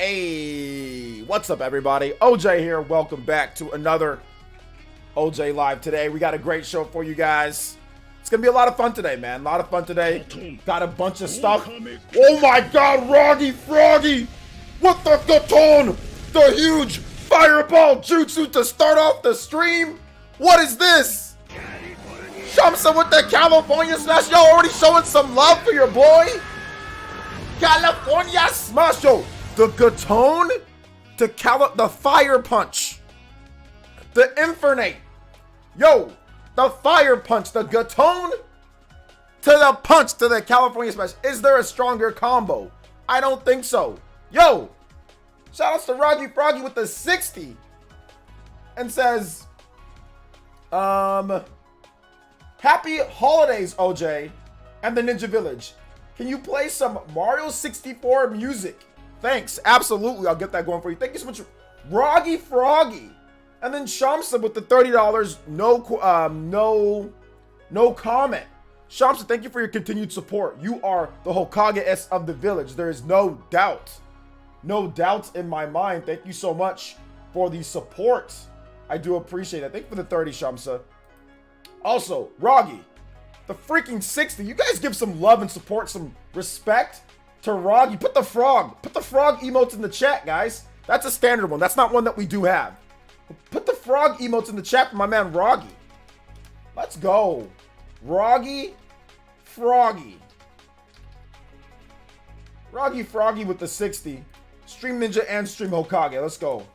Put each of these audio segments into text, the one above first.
Hey, what's up everybody? OJ here. Welcome back to another OJ Live today. We got a great show for you guys. It's going to be a lot of fun today, man. A lot of fun today. Got a bunch of stuff. Oh my god, Froggy! What the Gaton? The huge fireball jutsu to start off the stream? What is this? Shamsa with the California Smash. Yo, already showing some love for your boy? California Smash. Yo, the Gaton to the Fire Punch. The Infernate. Yo, the Fire Punch. The Gaton to the Punch to the California Smash. Is there a stronger combo? I don't think so. Yo, shout outs to Froggy with the 60. And says, Happy holidays, OJ and the Ninja Village. Can you play some Mario 64 music? Thanks. Absolutely. I'll get that going for you. Thank you so much, Froggy. And then Shamsa with the $30. No comment. Shamsa, thank you for your continued support. You are the Hokage of the village. There is no doubt. No doubts in my mind. Thank you so much for the support. I do appreciate it. Thank you for the 30, Shamsa. Also, Roggy, the freaking 60. You guys give some love and support, some respect to Roggy. Put the frog emotes in the chat, guys. That's a standard one. That's not one that we do have. Put the frog emotes in the chat for my man Roggy. Let's go. Froggy with the 60. Stream Ninja and Stream Hokage. Let's go.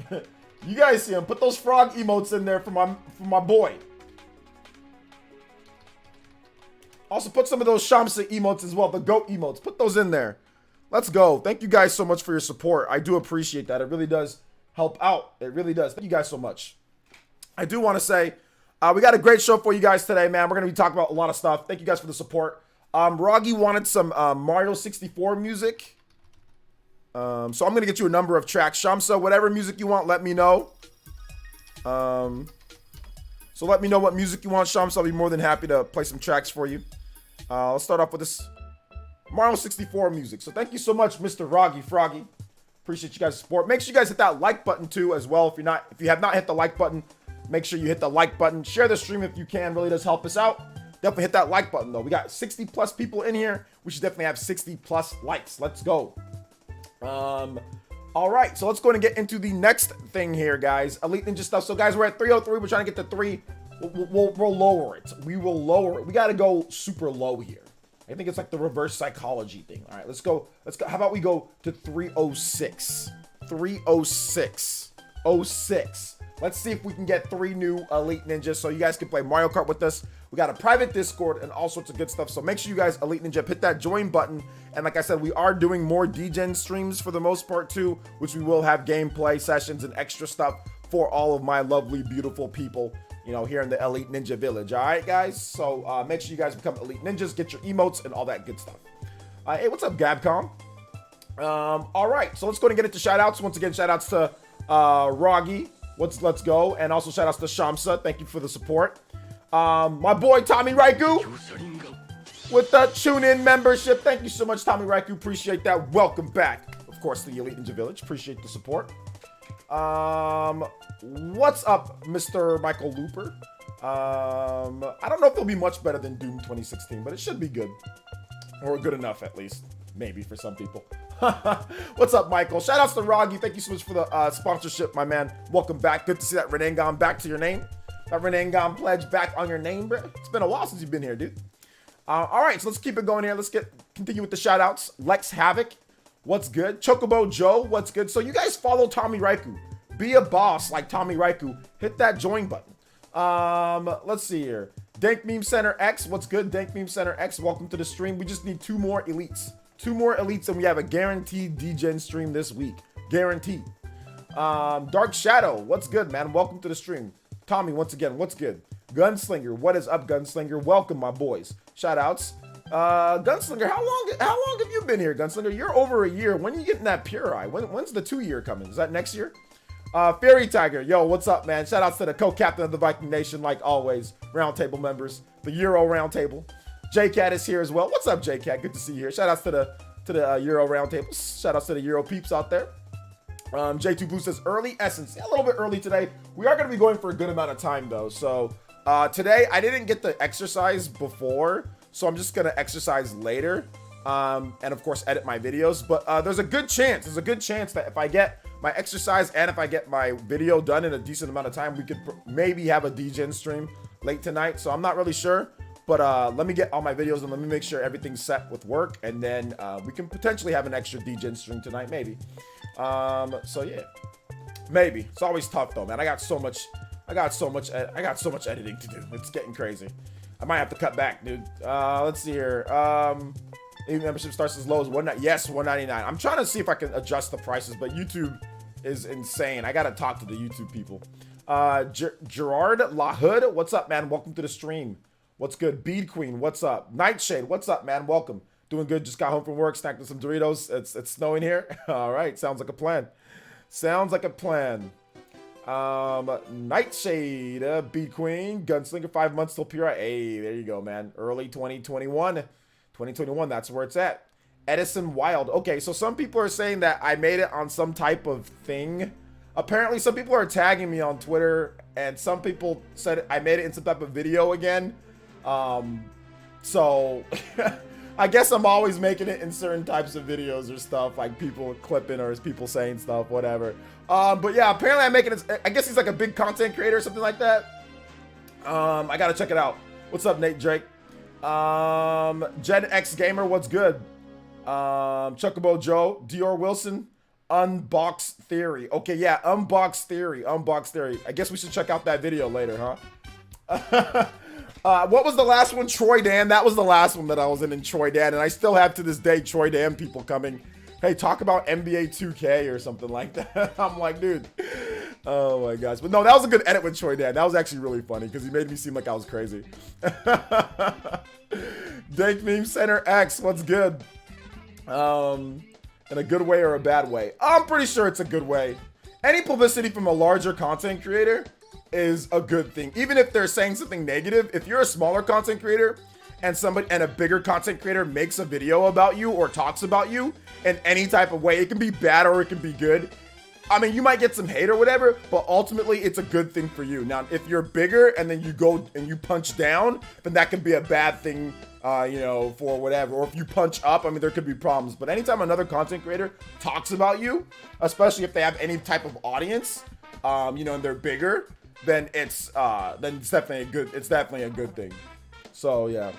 You guys see him. Put those frog emotes in there for my boy. Also, put some of those Shamsa emotes as well, the goat emotes. Put those in there. Let's go. Thank you guys so much for your support. I do appreciate that. It really does help out. It really does. Thank you guys so much. I do want to say, we got a great show for you guys today, man. We're going to be talking about a lot of stuff. Thank you guys for the support. Roggy wanted some Mario 64 music. So I'm going to get you a number of tracks. Shamsa, whatever music you want, let me know. So let me know what music you want, Shamsa. I'll be more than happy to play some tracks for you. Let's start off with this Mario 64 music. So thank you so much, Mr. Froggy. Appreciate you guys' support. Make sure you guys hit that like button too as well. If you have not hit the like button, make sure you hit the like button. Share the stream if you can. Really does help us out. Definitely hit that like button though. We got 60 plus people in here. We should definitely have 60 plus likes. Let's go. All right, so let's go and get into the next thing here, guys. Elite Ninja stuff. So guys, we're at 303. We're trying to get to 3. We'll lower it. We will lower it. We got to go super low here. I think it's like the reverse psychology thing. All right, let's go. How about we go to 306? 306. 06. Let's see if we can get 3 new Elite Ninjas so you guys can play Mario Kart with us. We got a private Discord and all sorts of good stuff. So make sure you guys, Elite Ninja, hit that join button. And like I said, we are doing more DGen streams for the most part too, which we will have gameplay sessions and extra stuff for all of my lovely, beautiful people, you know, here in the Elite Ninja Village. All right, guys? So make sure you guys become Elite Ninjas, get your emotes and all that good stuff. Hey, what's up, Gabcom? All right, so let's go and get into shout-outs. Once again, shout-outs to Roggy. Let's go. And also shout-outs to Shamsa. Thank you for the support. My boy, Tommy Raiku, with the tune-in membership. Thank you so much, Tommy Raiku. Appreciate that. Welcome back, of course, to the Elite Ninja Village. Appreciate the support. What's up, Mr. Michael Looper? I don't know if it'll be much better than Doom 2016, but it should be good. Or good enough, at least. Maybe, for some people. What's up, Michael? Shoutouts to Roggy. Thank you so much for the sponsorship, my man. Welcome back. Good to see that Renangon back to your name. That Renangon pledge back on your name, bro. It's been a while since you've been here, dude. All right, so let's keep it going here. Let's continue with the shoutouts. Lex Havoc. What's good? Chocobo Joe, what's good? So you guys follow Tommy Raiku. Be a boss like Tommy Raiku. Hit that join button. Let's see here. Dank Meme Center X, what's good? Dank Meme Center X, welcome to the stream. We just need 2 more elites. 2 more elites and we have a guaranteed DGen stream this week. Guaranteed. Dark Shadow, what's good, man? Welcome to the stream. Tommy, once again, what's good? Gunslinger, what is up, Gunslinger? Welcome, my boys. Shoutouts. Gunslinger, how long have you been here, Gunslinger? You're over a year. When are you getting that Pure Eye? When's the 2-year coming? Is that next year? Fairy Tiger, yo, what's up, man? Shoutouts to the co-captain of the Viking Nation, like always. Roundtable members, the Euro Roundtable. J-Cat is here as well. What's up, J-Cat? Good to see you here. Shoutouts to to the Euro Roundtable. Shout out to the Euro peeps out there. J2 Blue says early Essence. Yeah, a little bit early today. We are going to be going for a good amount of time though. So today I didn't get the exercise before, so I'm just going to exercise later. And of course edit my videos. But there's a good chance that if I get my exercise and if I get my video done in a decent amount of time, we could maybe have a DGen stream late tonight. So I'm not really sure. But let me get all my videos and let me make sure everything's set with work. And then we can potentially have an extra DGen stream tonight, maybe. So yeah, maybe. It's always tough though, man. I got so much editing to do. It's getting crazy. I might have to cut back, dude. Let's see here. Membership starts as low as $1.99. I'm trying to see if I can adjust the prices, but YouTube is insane. I gotta talk to the YouTube people. Gerard LaHood, what's up, man? Welcome to the stream. What's good? Bead Queen, what's up? Nightshade, what's up, man? Welcome. Doing good. Just got home from work, snacked with some Doritos. It's snowing here. All right, sounds like a plan. Sounds like a plan. Nightshade, Bead Queen, Gunslinger, 5 months till PR. Hey, there you go, man. Early 2021. 2021, that's where it's at. Edison Wild. Okay, so some people are saying that I made it on some type of thing. Apparently, some people are tagging me on Twitter, and some people said I made it in some type of video again. So I guess I'm always making it in certain types of videos or stuff, like people clipping or people saying stuff, whatever. But yeah, apparently I'm making it. I guess he's like a big content creator or something like that. I gotta check it out. What's up, Nate Drake? Gen X Gamer, what's good? Chocobo Joe, Dior Wilson, Unbox Theory. Okay, yeah, Unbox Theory. I guess we should check out that video later, huh? What was the last one? Troy Dan. That was the last one that I was in Troy Dan, and I still have to this day Troy Dan people coming. Hey, talk about NBA 2K or something like that. I'm like, dude. Oh my gosh. But no, that was a good edit with Troy Dan. That was actually really funny because he made me seem like I was crazy. Dank Meme Center X, what's good? In a good way or a bad way? I'm pretty sure it's a good way. Any publicity from a larger content creator is a good thing. Even if they're saying something negative, if you're a smaller content creator and a bigger content creator makes a video about you or talks about you in any type of way, it can be bad or it can be good. I mean, you might get some hate or whatever, but ultimately it's a good thing for you. Now, if you're bigger and then you go and you punch down, then that can be a bad thing, you know, for whatever. Or if you punch up, I mean, there could be problems. But anytime another content creator talks about you, especially if they have any type of audience, you know, and they're bigger, then it's definitely a good thing. So yeah.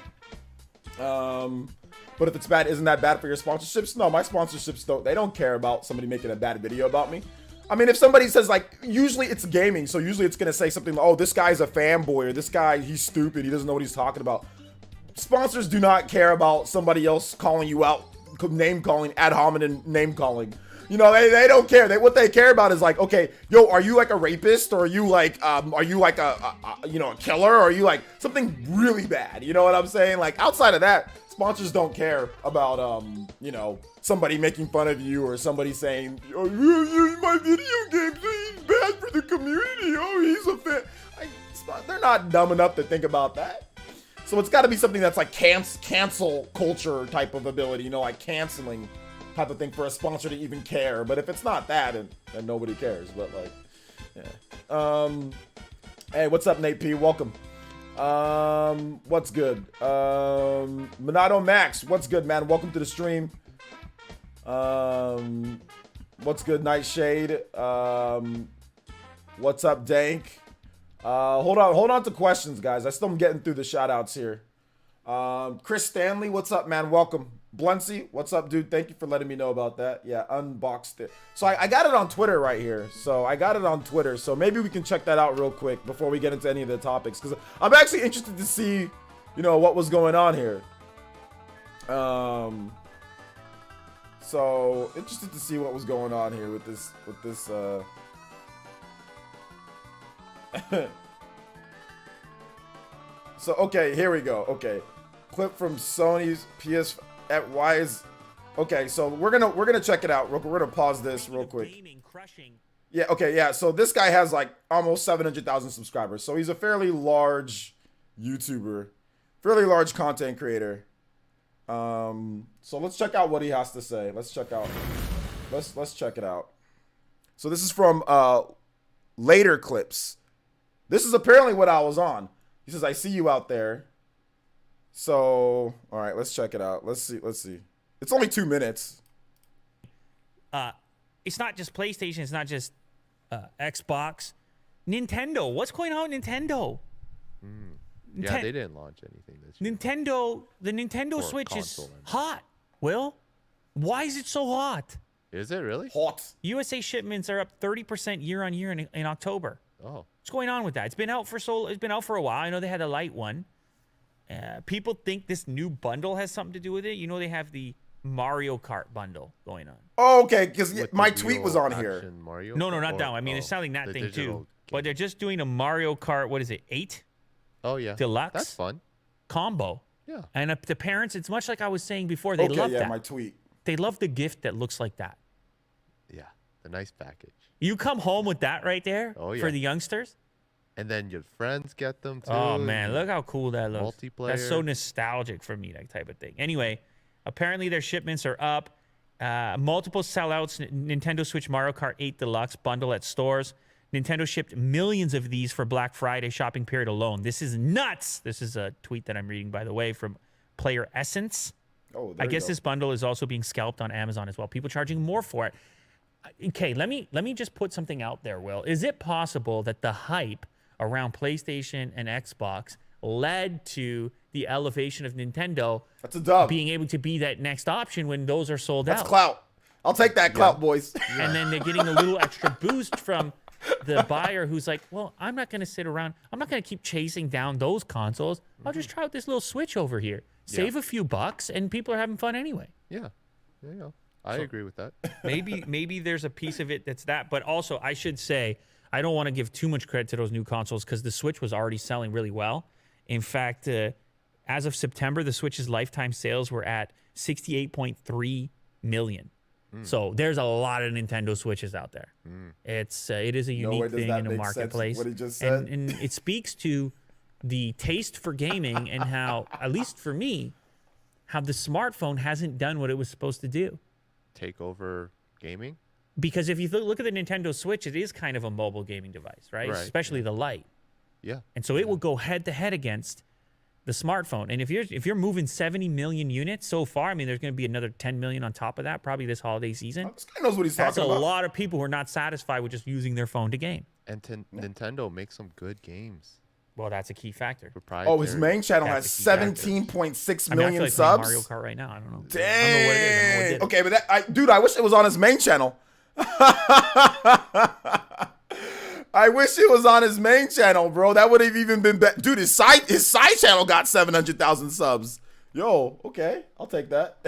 But if it's bad, isn't that bad for your sponsorships? No, my sponsorships don't care about somebody making a bad video about me. I mean, if somebody says, like, usually it's gaming, so usually it's gonna say something like, oh, this guy's a fanboy, or this guy, he's stupid, he doesn't know what he's talking about. Sponsors do not care about somebody else calling you out, name calling, ad hominem name calling. You know, they don't care. What they care about is like, okay, yo, are you like a rapist, or are you like a you know, a killer, or are you like something really bad? You know what I'm saying? Like, outside of that, sponsors don't care about you know, somebody making fun of you or somebody saying, oh, my video games, he's bad for the community. Oh, he's a fan. They're not dumb enough to think about that. So it's got to be something that's like cancel culture type of ability, you know, like canceling type of thing for a sponsor to even care. But if it's not that, then nobody cares. But like, yeah. Hey, what's up, Nate P? Welcome. What's good? Monado Max, what's good, man? Welcome to the stream. What's good, Nightshade? What's up, Dank? Hold on to questions, guys. I still am getting through the shout outs here. Chris Stanley, what's up, man? Welcome. Bluncy, what's up, dude? Thank you for letting me know about that. Yeah, unboxed it. So I got it on Twitter right here. So maybe we can check that out real quick before we get into any of the topics, because I'm actually interested to see, you know, what was going on here. So interested to see what was going on here with this So okay, here we go. Okay, clip from Sony's PS5. Why is okay? So we're gonna check it out. We're gonna pause this real quick. Yeah. Okay. Yeah. So this guy has like almost 700,000 subscribers. So he's a fairly large YouTuber, fairly large content creator. So let's check out what he has to say. Let's check it out. So this is from later clips. This is apparently what I was on. He says, "I see you out there." So, all right, let's check it out. Let's see. It's only 2 minutes. It's not just PlayStation. It's not just Xbox. Nintendo. What's going on with Nintendo? Yeah, they didn't launch anything this year. The Nintendo Or Switch is console, I mean. hot. Will, why is it so hot? Is it really? Hot. USA shipments are up 30% year on year in October. Oh. What's going on with that? It's been out for a while. I know they had a light one. People think this new bundle has something to do with it. You know, they have the Mario Kart bundle going on. Oh, okay, because With my the tweet real was on here. action Mario No, Kart not that or- one. I mean, it's selling that the thing digital too. But they're just doing a Mario Kart, what is it, 8 Oh, yeah. Deluxe? That's fun. combo. Yeah. And the parents, it's much like I was saying before, they Okay, love yeah, that. my tweet. They love the gift that looks like that. Yeah. The nice package. You come home with that right there Oh, yeah. for the youngsters. And then your friends get them too. Oh man, look how cool that looks. That's so Multiplayer. nostalgic for me, that type of thing. Anyway, apparently their shipments are up. Multiple sellouts. Nintendo Switch Mario Kart 8 Deluxe bundle at stores. Nintendo shipped millions of these for Black Friday shopping period alone. This is nuts. This is a tweet that I'm reading, by the way, from PlayerEssence. Oh, I guess this bundle is also being scalped on Amazon as well. People charging more for it. Okay, let me just put something out there, Will. Is it possible that the hype around PlayStation and Xbox led to the elevation of Nintendo That's a dub. being able to be that next option when those are sold That's out? clout. I'll take that clout, boys. And then they're getting a little extra boost from the buyer who's like, well, I'm not going to sit around. I'm not going to keep chasing down those consoles. I'll just try out this little Switch over here. Save a few bucks, and people are having fun anyway. Yeah. Yeah. I agree with that. Maybe there's a piece of it that's that. But also, I should say, I don't want to give too much credit to those new consoles because the Switch was already selling really well. In fact, as of September, the Switch's lifetime sales were at 68.3 million. So there's a lot of Nintendo Switches out there. It is a way unique does thing that in the make sense, marketplace. what he just said. And it speaks to the taste for gaming and how, at least for me, how the smartphone hasn't done what it was supposed to do. Take over gaming. Because if you look at the Nintendo Switch, it is kind of a mobile gaming device, right? Right, Especially the Lite. Yeah. And so it will go head to head against the smartphone. And if you're moving 70 million units so far, I mean, there's going to be another 10 million on top of that probably this holiday season. This guy knows what he's That's talking a about. lot of people who are not satisfied with just using their phone to game. And Nintendo makes some good games. Well, that's a key factor. Proprietary. Oh, his main channel has That's a key factor. 17.6 I mean, I million feel like playing subs. Mario Kart right now. I don't know. Dang. I don't know what it is. I don't know what did it. Okay, but dude, I wish it was on his main channel. I wish it was on his main channel, bro. That would have even been better. Dude, his side channel got 700,000 subs. Yo, okay, I'll take that.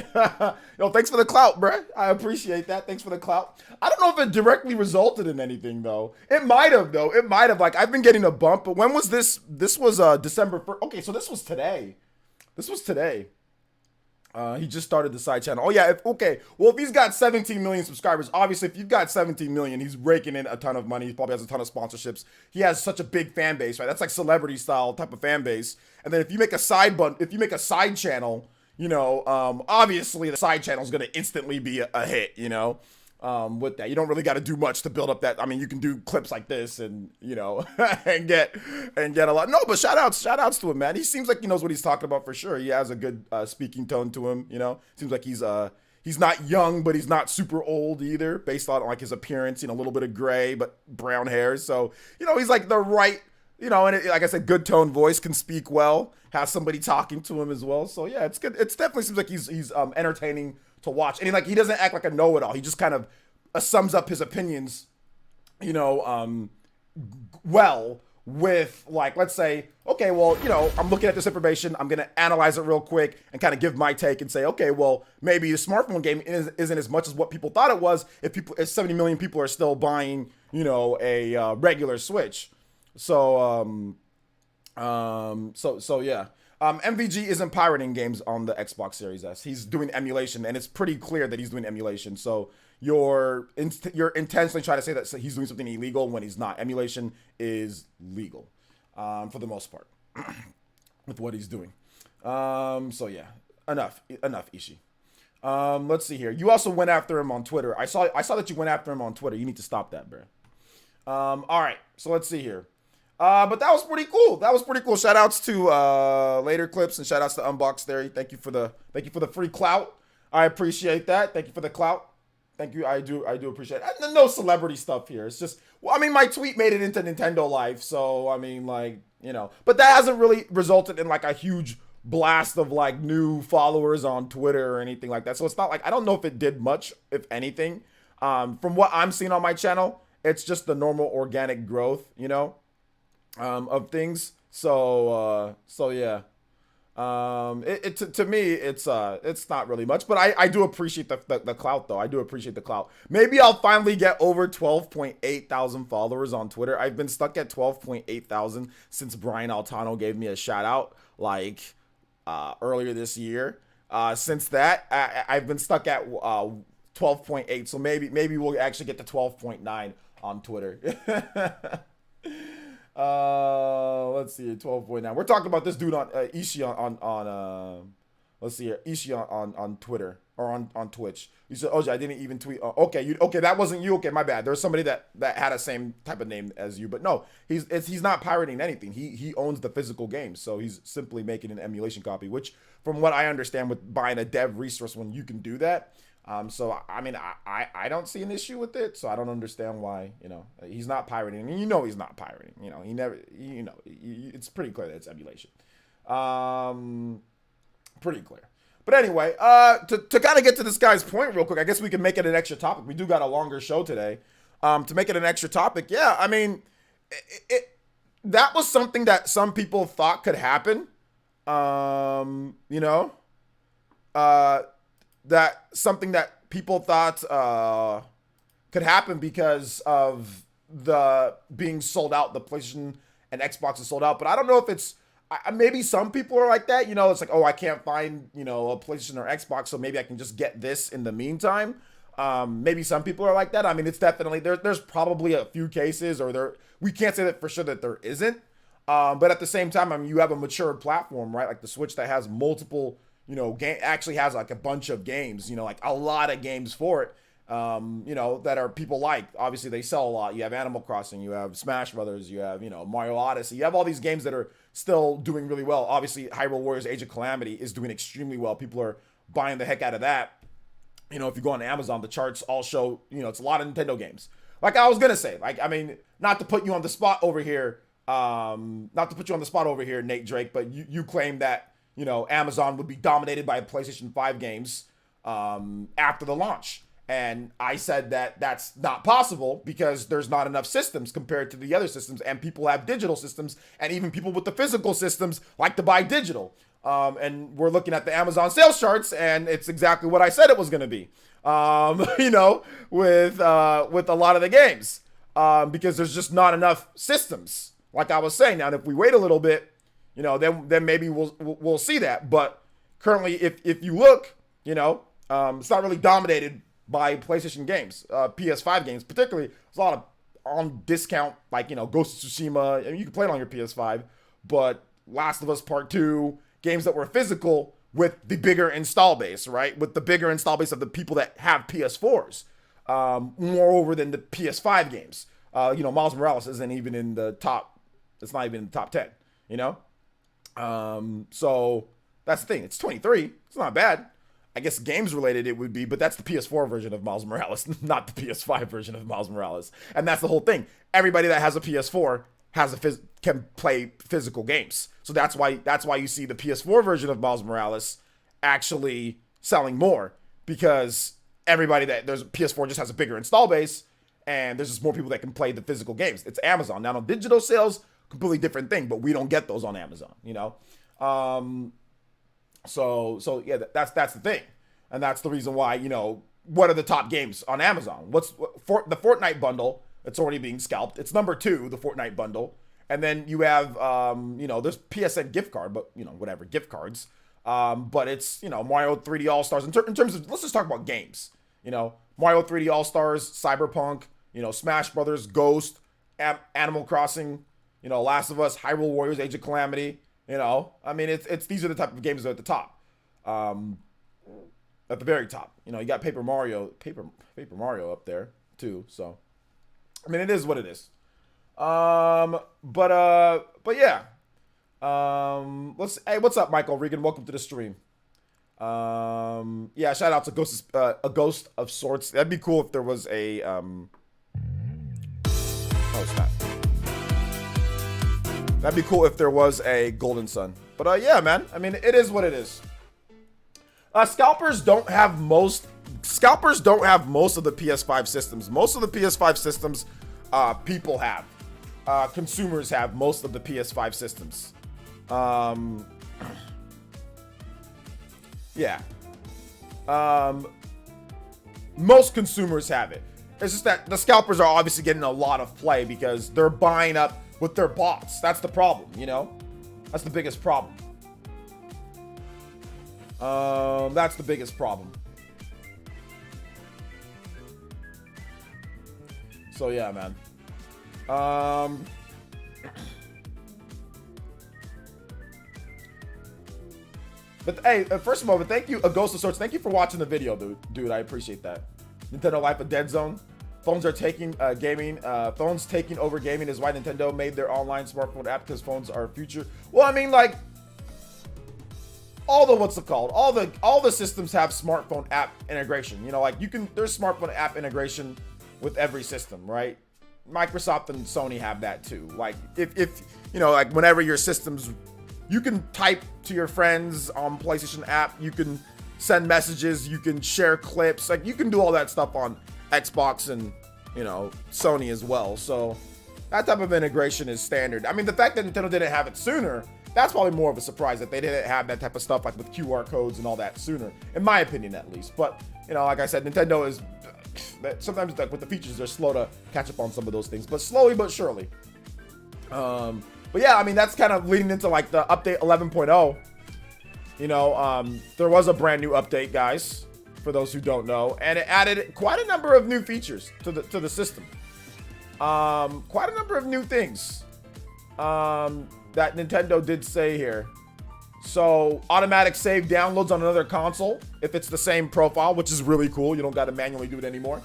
Yo, thanks for the clout, bro. I appreciate that. Thanks for the clout. I don't know if it directly resulted in anything though. It might have though. It might have. Like I've been getting a bump, but when was this? This was December 1st. Okay, so this was today. This was today. He just started the side channel. Oh yeah, okay. Well, if he's got 17 million subscribers, obviously if you've got 17 million, he's raking in a ton of money. He probably has a ton of sponsorships. He has such a big fan base, right? That's like celebrity style type of fan base. And then if you make a side channel, you know, obviously the side channel is gonna instantly be a hit, you know. With that, you don't really got to do much to build up that. I mean, you can do clips like this, and you know, and get a lot. No, but shout outs to him, man. He seems like he knows what he's talking about for sure. He has a good speaking tone to him. You know, seems like he's not young, but he's not super old either, based on like his appearance. You know, a little bit of gray but brown hair. So you know, he's like the right. You know, and like I said, good tone voice, can speak well, has somebody talking to him as well. So yeah, it's good. It definitely seems like he's entertaining to watch, and he doesn't act like a know-it-all. He just kind of sums up his opinions, you know, well with like, let's say, okay, well, you know, I'm looking at this information, I'm gonna analyze it real quick and kind of give my take and say, okay, well, maybe the smartphone game isn't as much as what people thought it was. If 70 million people are still buying, you know, a regular Switch. So yeah. MVG isn't pirating games on the Xbox Series S. He's doing emulation, and it's pretty clear that he's doing emulation. So you're intentionally trying to say that he's doing something illegal when he's not. Emulation is legal, for the most part, with what he's doing. So yeah. enough, Ishii. Let's see here. You also went after him on Twitter. I saw that you went after him on Twitter. You need to stop that, bro. All right. So let's see here. But that was pretty cool. Shout outs to Later Clips and shout outs to Unbox Theory. Thank you for the free clout. I appreciate that. Thank you for the clout. Thank you. I do appreciate it. And no celebrity stuff here. It's just, well, I mean, my tweet made it into Nintendo Life, so I mean, like, you know, but that hasn't really resulted in like a huge blast of like new followers on Twitter or anything like that. So it's not like, I don't know if it did much, if anything. From what I'm seeing on my channel, it's just the normal organic growth, you know, of things. So yeah. To me, it's not really much, but I do appreciate the clout though. I do appreciate the clout. Maybe I'll finally get over 12.8 thousand followers on Twitter. I've been stuck at 12.8 thousand since Brian Altano gave me a shout out like earlier this year. Since that, I've been stuck at 12.8. So maybe we'll actually get to 12.9 on Twitter. Let's see, 12.9. We're talking about this dude on Ishii on let's see here, Ishii on Twitter or on Twitch. You said, OJ, I didn't even tweet. Okay, that wasn't you. Okay, my bad. There's somebody that had a same type of name as you, but no, he's not pirating anything. He owns the physical game, so he's simply making an emulation copy. Which, from what I understand, with buying a dev resource, when you can do that. So I mean, I don't see an issue with it, so I don't understand why, you know, he's not pirating, and you know he's not pirating, you know, he never, you know, it's pretty clear that it's emulation, pretty clear. But anyway, to kind of get to this guy's point real quick, I guess we can make it an extra topic. We do got a longer show today, to make it an extra topic. Yeah, I mean, that was something that some people thought could happen, you know, that something that people thought could happen because of the being sold out, the PlayStation and Xbox is sold out. But I don't know if it's, maybe some people are like that, you know, it's like, oh, I can't find, you know, a PlayStation or Xbox, so maybe I can just get this in the meantime. Maybe some people are like that. I mean, it's definitely, there's probably a few cases, or we can't say that for sure that there isn't. But at the same time, I mean, you have a mature platform, right? Like the Switch that has multiple, you know, actually has like a bunch of games, you know, like a lot of games for it, you know, that are people like. Obviously, they sell a lot. You have Animal Crossing, you have Smash Brothers, you have, you know, Mario Odyssey. You have all these games that are still doing really well. Obviously, Hyrule Warriors Age of Calamity is doing extremely well. People are buying the heck out of that. You know, if you go on Amazon, the charts all show, you know, it's a lot of Nintendo games. Like I was going to say, like, I mean, not to put you on the spot over here, Nate Drake, but you claim that, you know, Amazon would be dominated by PlayStation 5 games after the launch. And I said that that's not possible because there's not enough systems compared to the other systems, and people have digital systems, and even people with the physical systems like to buy digital. And we're looking at the Amazon sales charts, and it's exactly what I said it was going to be, you know, with a lot of the games, because there's just not enough systems, like I was saying. Now, if we wait a little bit, you know, then maybe we'll see that. But currently, if you look, you know, it's not really dominated by PlayStation games, PS5 games particularly. There's a lot of on discount, like, you know, Ghost of Tsushima. I mean, you can play it on your PS5, but Last of Us Part 2, games that were physical with the bigger install base, right? With the bigger install base of the people that have PS4s, moreover than the PS5 games. You know, Miles Morales isn't even in the top. It's not even in the top 10. You know. So that's the thing. It's 23. It's not bad. I guess games related it would be, but that's the PS4 version of Miles Morales, not the PS5 version of Miles Morales. And that's the whole thing. Everybody that has a PS4 can play physical games. So that's why you see the PS4 version of Miles Morales actually selling more, because everybody that there's PS4 just has a bigger install base, and there's just more people that can play the physical games. It's Amazon. Now, on digital sales, completely different thing, but we don't get those on Amazon, you know? So yeah, that's the thing. And that's the reason why, you know, what are the top games on Amazon? For the Fortnite bundle? It's already being scalped. It's number 2, the Fortnite bundle. And then you have, you know, there's PSN gift card, but, you know, whatever, gift cards. But it's, you know, Mario 3D All-Stars. In terms of, let's just talk about games. You know, Mario 3D All-Stars, Cyberpunk, you know, Smash Brothers, Ghost, Animal Crossing, you know, Last of Us, Hyrule Warriors, Age of Calamity. You know, I mean, it's these are the type of games that are at the top. At the very top. You know, you got Paper Mario up there too. So, I mean, it is what it is. But yeah. Hey, what's up, Michael Regan? Welcome to the stream. Yeah, shout out to a Ghost of Sorts. That'd be cool if there was a oh, it's not. That'd be cool if there was a Golden Sun. But yeah, man. I mean, it is what it is. Scalpers don't have most of the PS5 systems. Most of the PS5 systems people have. Consumers have most of the PS5 systems. Yeah. Most consumers have it. It's just that the scalpers are obviously getting a lot of play because they're buying up with their bots. That's the problem, you know? That's the biggest problem. That's the biggest problem. So yeah, man. But hey, first of all, but thank you, A Ghost of Sorts. Thank you for watching the video, dude. I appreciate that. Nintendo Life a Dead Zone. Phones are taking gaming. Phones taking over gaming is why Nintendo made their online smartphone app, because phones are future. Well, I mean, like, all the systems have smartphone app integration. You know, like there's smartphone app integration with every system, right? Microsoft and Sony have that too. Like if you know, like whenever your systems, you can type to your friends on PlayStation app, you can send messages, you can share clips, like you can do all that stuff on Xbox and, you know, Sony as well. So that type of integration is standard. I mean, the fact that Nintendo didn't have it sooner, that's probably more of a surprise that they didn't have that type of stuff like with QR codes and all that sooner, in my opinion at least. But, you know, like I said, Nintendo is sometimes, like with the features, they're slow to catch up on some of those things, but slowly but surely. But yeah, I mean, that's kind of leading into like the update 11.0. You know, there was a brand new update, guys, for those who don't know, and it added quite a number of new features to the system. Quite a number of new things that Nintendo did say here. So automatic save downloads on another console if it's the same profile, which is really cool. You don't got to manually do it anymore.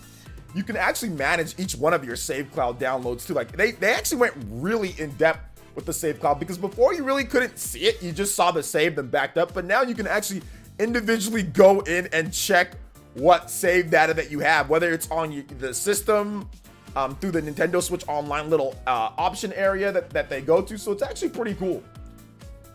You can actually manage each one of your save cloud downloads too. Like they actually went really in depth with the save cloud, because before you really couldn't see it. You just saw the save then backed up, but now you can actually individually go in and check what save data that you have, whether it's on the system, through the Nintendo Switch Online little option area that they go to. So it's actually pretty cool.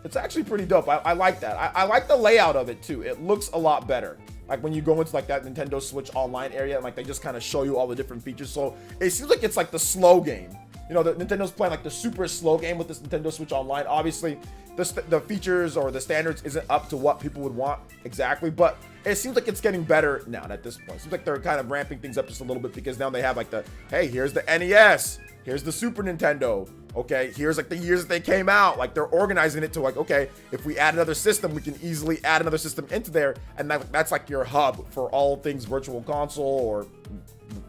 It's actually pretty dope. I like that. I like the layout of it too. It looks a lot better. Like when you go into like that Nintendo Switch Online area, and like they just kind of show you all the different features. So it seems like it's like the slow game. You know, Nintendo's playing like the super slow game with this Nintendo Switch Online. Obviously, the features or the standards isn't up to what people would want exactly, but it seems like it's getting better now at this point. It seems like they're kind of ramping things up just a little bit, because now they have like hey, here's the NES, here's the Super Nintendo. Okay, here's like the years that they came out. Like they're organizing it to like, okay, if we add another system, we can easily add another system into there, and that's like your hub for all things virtual console or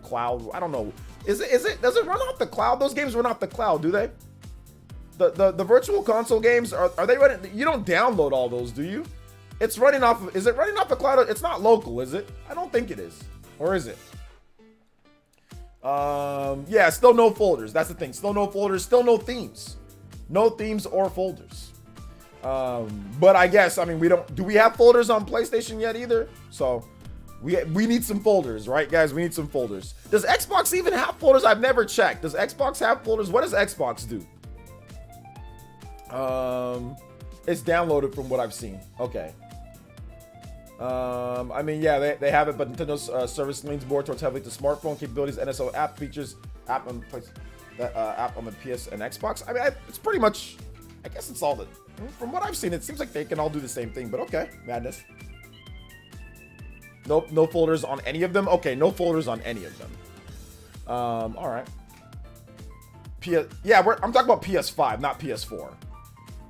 cloud. I don't know. Does it run off the cloud? Those games run off the cloud, do they? The virtual console games, are they running? You don't download all those, do you? It's running off. Is it running off the cloud? It's not local, is it? I don't think it is. Or is it? Yeah, still no folders. That's the thing. Still no folders. Still no themes. No themes or folders. But I guess, I mean, do we have folders on PlayStation yet either? So we need some folders, right, guys? We need some folders. Does Xbox even have folders? I've never checked. Does Xbox have folders? What does Xbox do? It's downloaded from what I've seen. Okay. I mean, yeah, they have it, but Nintendo's service leans more towards heavily to smartphone capabilities, NSO app features, app on the PS and Xbox. I mean, it's pretty much, I guess it's all from what I've seen, it seems like they can all do the same thing, but okay, madness. Nope, no folders on any of them. Okay, no folders on any of them. All right. Yeah, I'm talking about PS5, not PS4.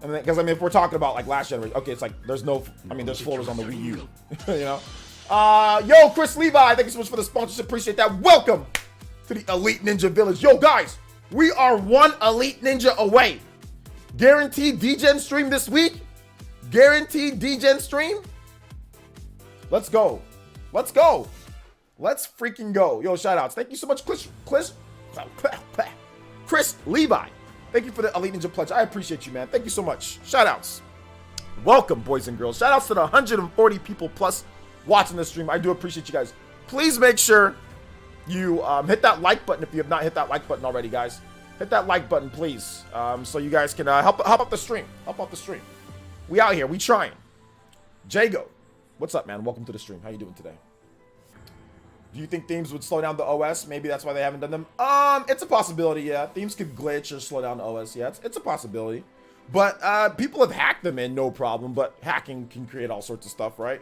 I mean, because if we're talking about like last generation, okay, it's like there's folders on the Wii U, you know. Yo, Chris Levi, thank you so much for the sponsorship. Appreciate that. Welcome to the Elite Ninja Village. Yo, guys, we are one Elite Ninja away. Guaranteed DGen stream this week. Guaranteed DGen stream. Let's go. Let's go. Let's freaking go. Yo, shout outs. Thank you so much, Chris Levi. Thank you for the Elite Ninja pledge. I appreciate you, man. Thank you so much. Shout outs. Welcome, boys and girls. Shout outs to the 140 people plus watching the stream. I do appreciate you guys. Please make sure you hit that like button if you have not hit that like button already, guys. Hit that like button, please, so you guys can help out the stream. Help out the stream. We out here. We trying. Jago, what's up, man? Welcome to the stream. How you doing today? Do you think themes would slow down the OS? Maybe that's why they haven't done them. It's a possibility, yeah. Themes could glitch or slow down the OS, yeah. It's a possibility. But people have hacked them in, no problem. But hacking can create all sorts of stuff, right?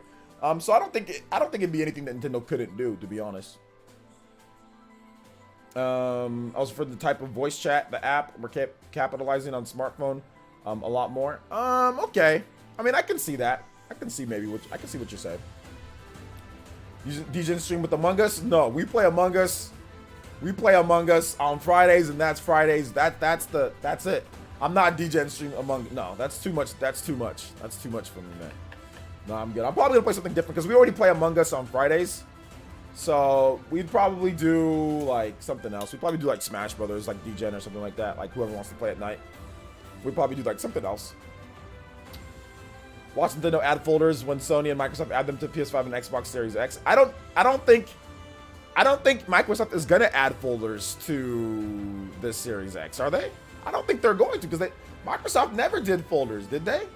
So I don't think it'd be anything that Nintendo couldn't do, to be honest. Also for the type of voice chat, the app, we're capitalizing on smartphone a lot more. Okay. I mean, I can see that. I can see what you're saying. DJ stream with Among Us? No, we play Among Us. We play Among Us on Fridays, and that's Fridays. That's it. I'm not DJing stream Among. No, that's too much. That's too much. That's too much for me, man. No, I'm good. I'm probably gonna play something different because we already play Among Us on Fridays. So we'd probably do like something else. We'd probably do like Smash Brothers, like DJing or something like that. Like whoever wants to play at night. We'd probably do like something else. Watch Nintendo add folders when Sony and Microsoft add them to PS5 and Xbox Series X. I don't think Microsoft is gonna add folders to this Series X, are they? I don't think they're going to, because Microsoft never did folders, did they?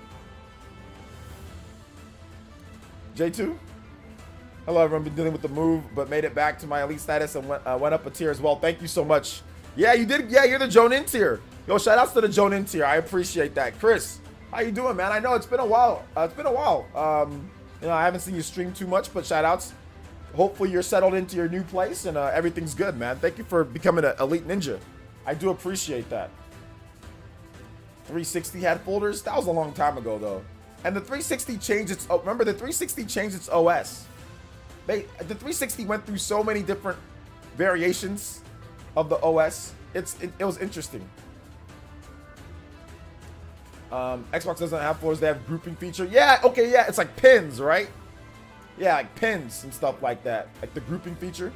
J2? Hello everyone, been dealing with the move, but made it back to my elite status and went up a tier as well. Thank you so much. Yeah, you did. Yeah, you're the Jonin tier. Yo, shout outs to the Jonin tier. I appreciate that. Chris, how you doing, man? I know it's been a while. You know, I haven't seen you stream too much, but shout outs. Hopefully you're settled into your new place and everything's good, man. Thank you for becoming an elite ninja. I do appreciate that. 360 had folders. That was a long time ago, though. And the 360 changed its. Oh, remember the 360 changed its OS. The 360 went through so many different variations of the OS. It was interesting. Xbox doesn't have folders. They have grouping feature. Yeah, okay, yeah. It's like pins, right? Yeah, like pins and stuff like that. Like the grouping feature.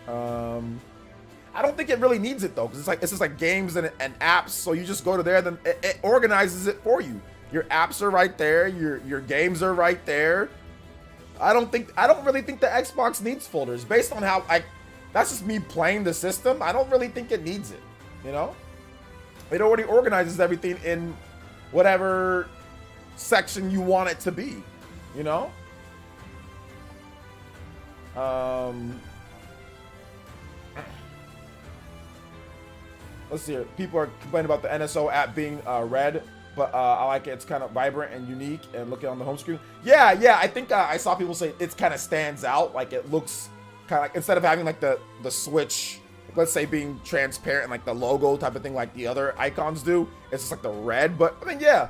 I don't think it really needs it though, because it's just like games and apps. So you just go to there, then it organizes it for you. Your apps are right there. Your games are right there. I don't really think the Xbox needs folders based on how that's just me playing the system. I don't really think it needs it. You know, it already organizes everything in whatever section you want it to be. You know. Let's see here. People are complaining about the NSO app being red, but I like it. It's kind of vibrant and unique and looking on the home screen. Yeah. I think I saw people say it kind of stands out. Like it looks kind of like, instead of having like the Switch, let's say being transparent, like the logo type of thing like the other icons do, it's just like the red. But I mean, yeah,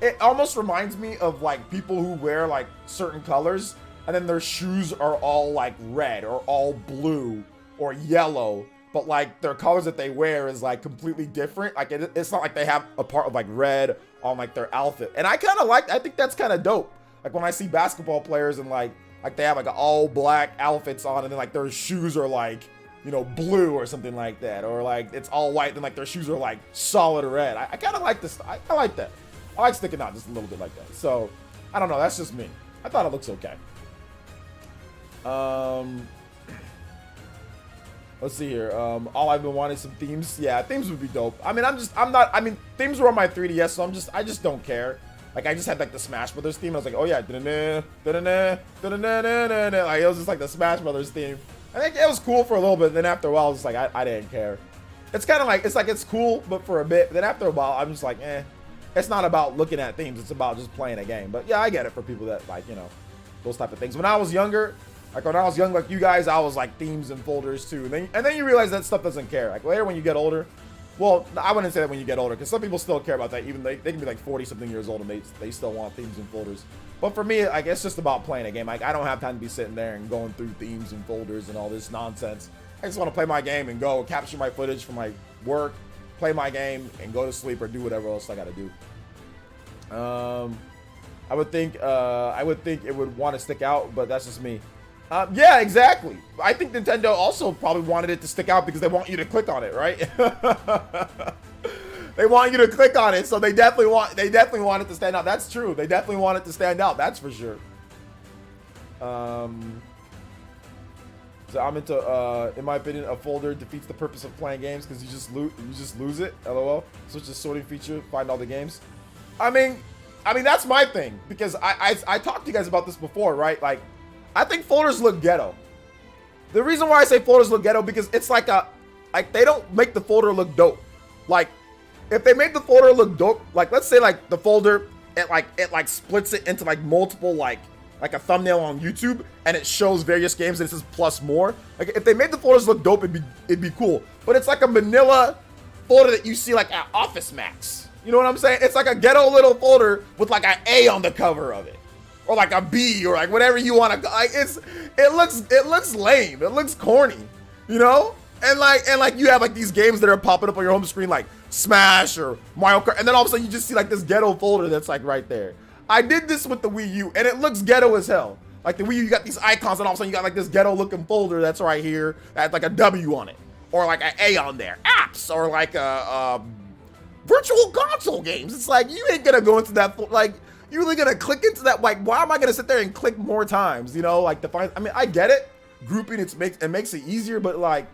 it almost reminds me of like people who wear like certain colors and then their shoes are all like red or all blue or yellow. But like their colors that they wear is like completely different. Like it's not like they have a part of like red on like their outfit. And I think that's kind of dope. Like when I see basketball players and like they have like all black outfits on and then like their shoes are like, you know, blue or something like that. Or like it's all white and like their shoes are like solid red. I kind of like this. I like that. I like sticking out just a little bit like that. So I don't know. That's just me. I thought it looks okay. Let's see here. All I've been wanting some themes. Yeah, themes would be dope. I mean, themes were on my 3DS, so I just don't care. Like, I just had like the Smash Brothers theme. I was like, oh yeah, like it was just like the Smash Brothers theme. I think it was cool for a little bit. Then after a while, I was just like, I didn't care. It's kind of like it's cool, but for a bit. Then after a while, I'm just like, It's not about looking at themes. It's about just playing a game. But yeah, I get it for people that like, you know, those type of things. When I was younger. Like when I was young, like you guys, I was like themes and folders too. And then you realize that stuff doesn't care. Like later when you get older, well, I wouldn't say that when you get older, because some people still care about that. Even they can be like 40 something years old and they still want themes and folders. But for me, like it's just about playing a game. Like I don't have time to be sitting there and going through themes and folders and all this nonsense. I just want to play my game and go capture my footage from my work, play my game, and go to sleep or do whatever else I got to do. I would think it would want to stick out, but that's just me. Yeah, exactly. I think Nintendo also probably wanted it to stick out because they want you to click on it, right? They want you to click on it, so they definitely want it to stand out. That's true. They definitely want it to stand out. That's for sure. So I'm into, in my opinion, a folder defeats the purpose of playing games because you just lose it. LOL. Switch the sorting feature, find all the games. I mean that's my thing because I talked to you guys about this before, right? Like, I think folders look ghetto. The reason why I say folders look ghetto because it's like they don't make the folder look dope. Like, if they made the folder look dope, like let's say like the folder it splits it into like multiple like a thumbnail on YouTube and it shows various games and it says plus more. Like if they made the folders look dope, it'd be cool. But it's like a manila folder that you see like at Office Max. You know what I'm saying? It's like a ghetto little folder with like an A on the cover of it. Or like a B or like whatever you want to like it looks lame. It looks corny, you know? And like you have like these games that are popping up on your home screen like Smash or Mario Kart, and then all of a sudden you just see like this ghetto folder that's like right there. I did this with the Wii U and it looks ghetto as hell. Like the Wii U, you got these icons and all of a sudden you got like this ghetto looking folder that's right here that has like a W on it. Or like an A on there. Apps or like a virtual console games. It's like you ain't gonna go into that like you're really gonna click into that. Like, why am I gonna sit there and click more times? You know, like to find. I mean, I get it. Grouping it makes it easier, but like,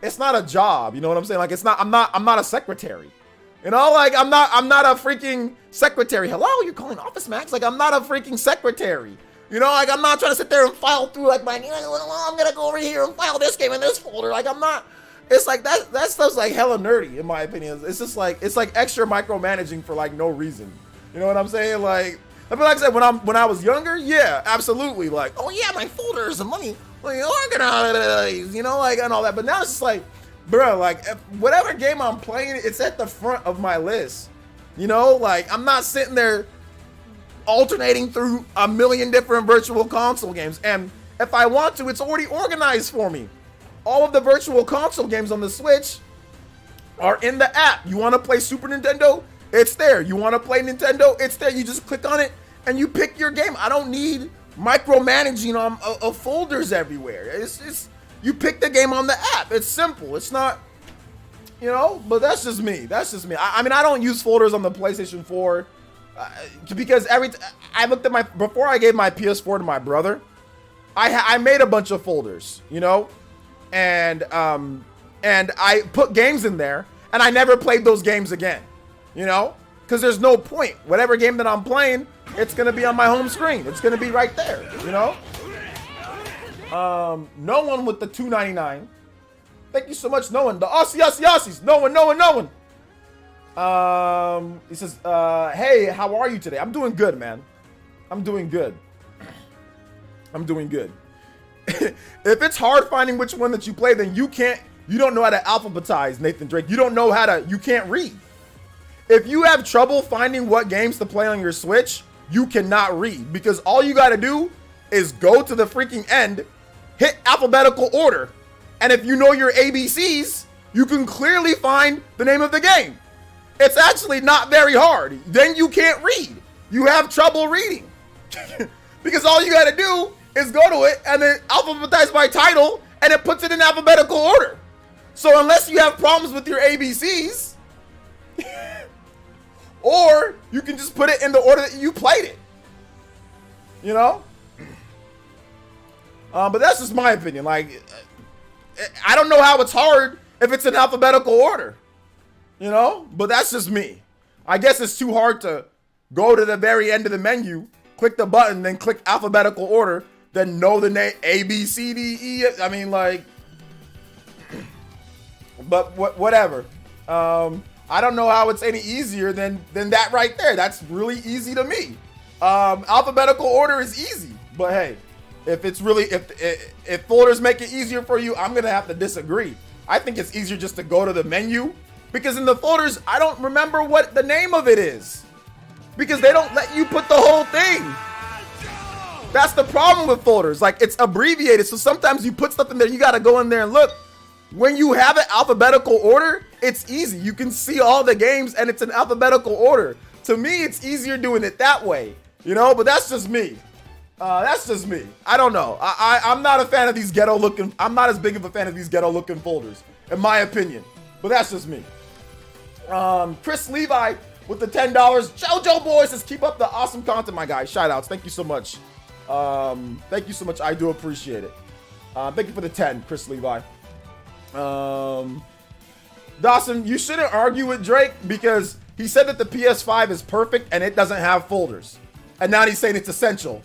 it's not a job. You know what I'm saying? Like, it's not. I'm not a secretary. You know, like I'm not a freaking secretary. Hello, you're calling Office Max? Like, I'm not a freaking secretary. You know, like I'm not trying to sit there and file through like my. I'm gonna go over here and file this game in this folder. Like I'm not. It's like that stuff's like hella nerdy in my opinion. It's just like it's like extra micromanaging for like no reason. You know what I'm saying? Like I said, when I was younger, yeah, absolutely. Like, oh yeah, my folders and money, like organized, you know, like and all that. But now it's just like, bro, like whatever game I'm playing, it's at the front of my list. You know, like I'm not sitting there alternating through a million different virtual console games. And if I want to, it's already organized for me. All of the virtual console games on the Switch are in the app. You want to play Super Nintendo? It's there. You want to play Nintendo? It's there. You just click on it and you pick your game. I don't need micromanaging of folders everywhere. It's you pick the game on the app. It's simple. It's not, you know, but that's just me. That's just me. I mean, I don't use folders on the PlayStation 4 because I looked at before I gave my PS4 to my brother, I made a bunch of folders, you know, and I put games in there and I never played those games again. You know, because there's no point. Whatever game that I'm playing, it's gonna be on my home screen. It's gonna be right there. You know. No one with the $2.99. Thank you so much, no one. The Aussies. No one. He says, hey, how are you today? I'm doing good, man. I'm doing good. If it's hard finding which one that you play, then you don't know how to alphabetize, Nathan Drake. You can't read. If you have trouble finding what games to play on your Switch, you cannot read because all you got to do is go to the freaking end, hit alphabetical order, and if you know your ABCs, you can clearly find the name of the game. It's actually not very hard. Then you can't read. You have trouble reading because all you got to do is go to it and then alphabetize by title, and it puts it in alphabetical order. So unless you have problems with your ABCs, or you can just put it in the order that you played it. You know? But that's just my opinion. Like, I don't know how it's hard if it's in alphabetical order. You know? But that's just me. I guess it's too hard to go to the very end of the menu, click the button, then click alphabetical order, then know the name A, B, C, D, E. I mean, like, but whatever. I don't know how it's any easier than that right there. That's really easy to me. Alphabetical order is easy, but hey, if folders make it easier for you, I'm gonna have to disagree. I think it's easier just to go to the menu because in the folders, I don't remember what the name of it is because they don't let you put the whole thing. That's the problem with folders. Like it's abbreviated, so sometimes you put stuff in there, you gotta go in there and look. When you have it alphabetical order, it's easy. You can see all the games and it's in alphabetical order. To me, it's easier doing it that way You know, but that's just me. That's just me. I don't know. I'm not a fan of these ghetto looking. I'm not as big of a fan of these ghetto looking folders, in my opinion. But that's just me. Chris Levi with the $10. JoJo Boy says, keep up the awesome content, my guy. Shout outs. Thank you so much. Thank you so much. I do appreciate it. Thank you for the 10, Chris Levi. Dawson, you shouldn't argue with Drake because he said that the PS5 is perfect and it doesn't have folders. And now he's saying it's essential.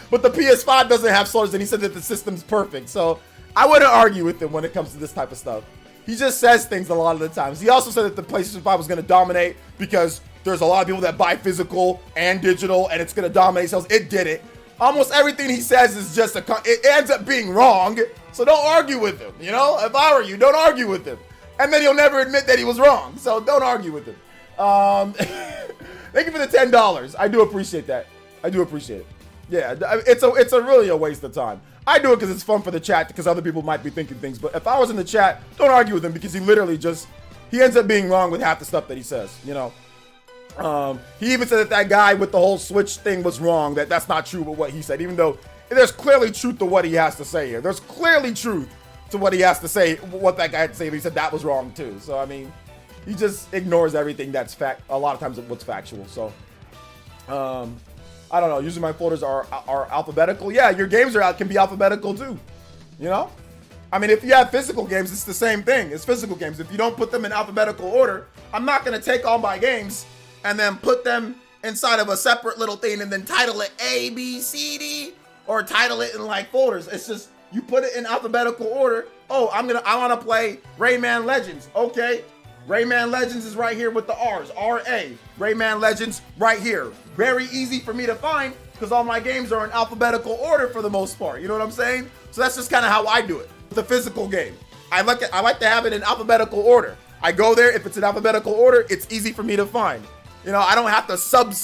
But the PS5 doesn't have folders and he said that the system's perfect. So I wouldn't argue with him when it comes to this type of stuff. He just says things a lot of the times. He also said that the PlayStation 5 was going to dominate because there's a lot of people that buy physical and digital and it's going to dominate sales. It did it. Almost everything he says is just it ends up being wrong. So don't argue with him. You know, if I were you, don't argue with him. And then he'll never admit that he was wrong. So don't argue with him. Thank you for the $10. I do appreciate that. I do appreciate it. Yeah, it's a really a waste of time. I do it because it's fun for the chat because other people might be thinking things. But if I was in the chat, don't argue with him because he literally he ends up being wrong with half the stuff that he says, you know. He even said that guy with the whole Switch thing was wrong, that's not true with what he said, even though there's clearly truth to what he has to say here. There's clearly truth to what he has to say, what that guy had to say, but he said that was wrong too. So, I mean, he just ignores everything that's fact, a lot of times what's factual. So, I don't know. Usually my folders are alphabetical. Yeah, your games can be alphabetical too. You know? I mean, if you have physical games, it's the same thing. It's physical games. If you don't put them in alphabetical order, I'm not going to take all my games and then put them inside of a separate little thing and then title it A, B, C, D, or title it in like folders. It's just, you put it in alphabetical order. Oh, I want to play Rayman Legends. Okay. Rayman Legends is right here with the R's. R-A. Rayman Legends right here. Very easy for me to find because all my games are in alphabetical order for the most part. You know what I'm saying? So that's just kind of how I do it. The physical game. I like to have it in alphabetical order. I go there. If it's in alphabetical order, it's easy for me to find. You know, I don't have to sub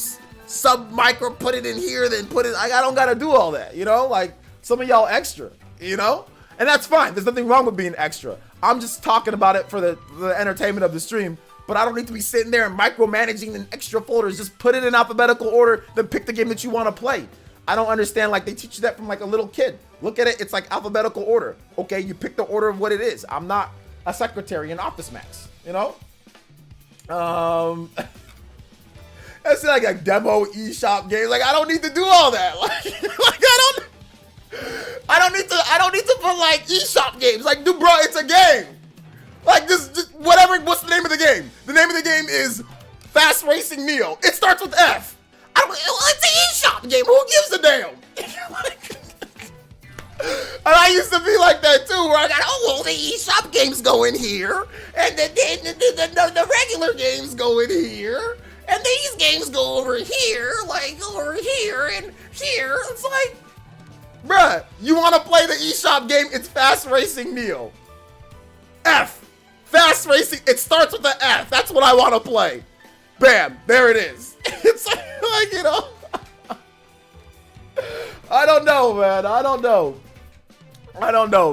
micro put it in here, then put it. I don't got to do all that. You know, like some of y'all extra, you know, and that's fine. There's nothing wrong with being extra. I'm just talking about it for the entertainment of the stream, but I don't need to be sitting there and micromanaging in extra folders. Just put it in alphabetical order, then pick the game that you want to play. I don't understand, like they teach you that from like a little kid. Look at it, it's like alphabetical order. Okay, you pick the order of what it is. I'm not a secretary in Office Max, you know? That's like a demo eShop game. Like I don't need to do all that. I don't need to put like eShop games. Like, dude, bro, it's a game. Like just whatever. What's the name of the game? The name of the game is Fast Racing Neo. It starts with F. It's an eShop game. Who gives a damn? And I used to be like that too, where I got, the eShop games go in here, and the regular games go in here, and these games go over here, like over here and here. It's like, bruh, you want to play the eShop game? It's Fast Racing Neo. F. Fast Racing. It starts with the F. That's what I want to play. Bam. There it is. It's like, you know. I don't know, man. I don't know,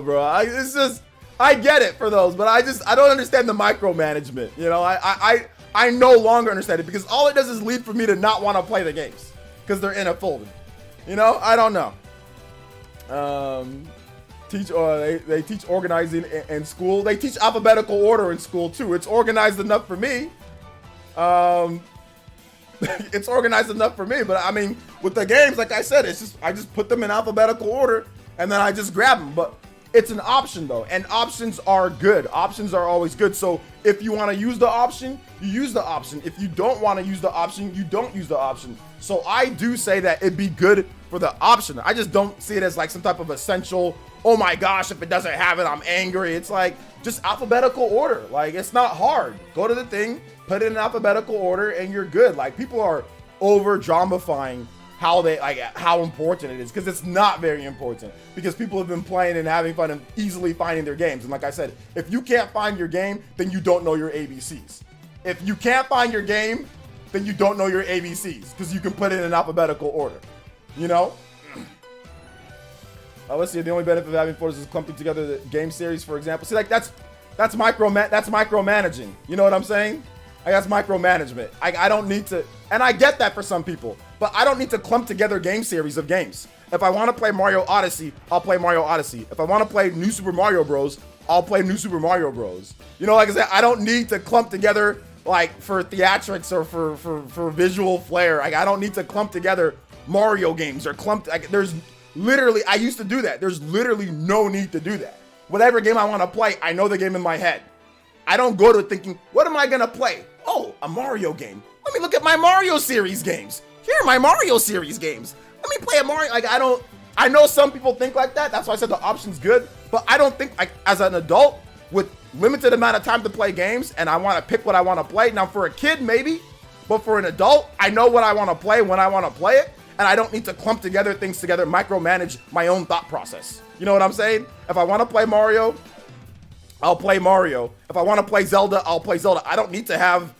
bro. It's just, I get it for those, but I don't understand the micromanagement. You know, I no longer understand it because all it does is lead for me to not want to play the games because they're in a folder. You know, I don't know. They teach organizing in school. They teach alphabetical order in school too. It's organized enough for me. It's organized enough for me, but I mean, with the games, like I said, I just put them in alphabetical order and then I just grab them. But it's an option though, and options are good. Options are always good. So if you want to use the option, you use the option. If you don't want to use the option, you don't use the option. So I do say that it'd be good for the option. I just don't see it as like some type of essential, oh my gosh, if it doesn't have it, I'm angry. It's like just alphabetical order. Like it's not hard. Go to the thing, put it in alphabetical order and you're good. Like people are over dramifying how important it is because it's not very important because people have been playing and having fun and easily finding their games. And like I said, if you can't find your game, then you don't know your ABCs. If you can't find your game, then you don't know your ABCs because you can put it in alphabetical order, you know? Let's see, the only benefit of having folders is clumping together the game series, for example. See, like that's micromanaging. You know what I'm saying? Like, that's micromanagement. I don't need to, and I get that for some people, but I don't need to clump together game series of games. If I want to play Mario Odyssey, I'll play Mario Odyssey. If I want to play New Super Mario Bros., I'll play New Super Mario Bros. You know, like I said, I don't need to clump together like for theatrics or for visual flair. Like, I don't need to clump together Mario games or clump. Like, there's literally, I used to do that. There's literally no need to do that. Whatever game I want to play, I know the game in my head. I don't go to thinking, what am I gonna play? Oh, a Mario game. Let me look at my Mario series games. Here are my Mario series games. Let me play a Mario. Like, I know some people think like that. That's why I said the option's good. But I don't think, like, as an adult with limited amount of time to play games and I want to pick what I want to play. Now, for a kid, maybe. But for an adult, I know what I want to play when I want to play it. And I don't need to clump together things together, micromanage my own thought process. You know what I'm saying? If I want to play Mario, I'll play Mario. If I want to play Zelda, I'll play Zelda. I don't need to have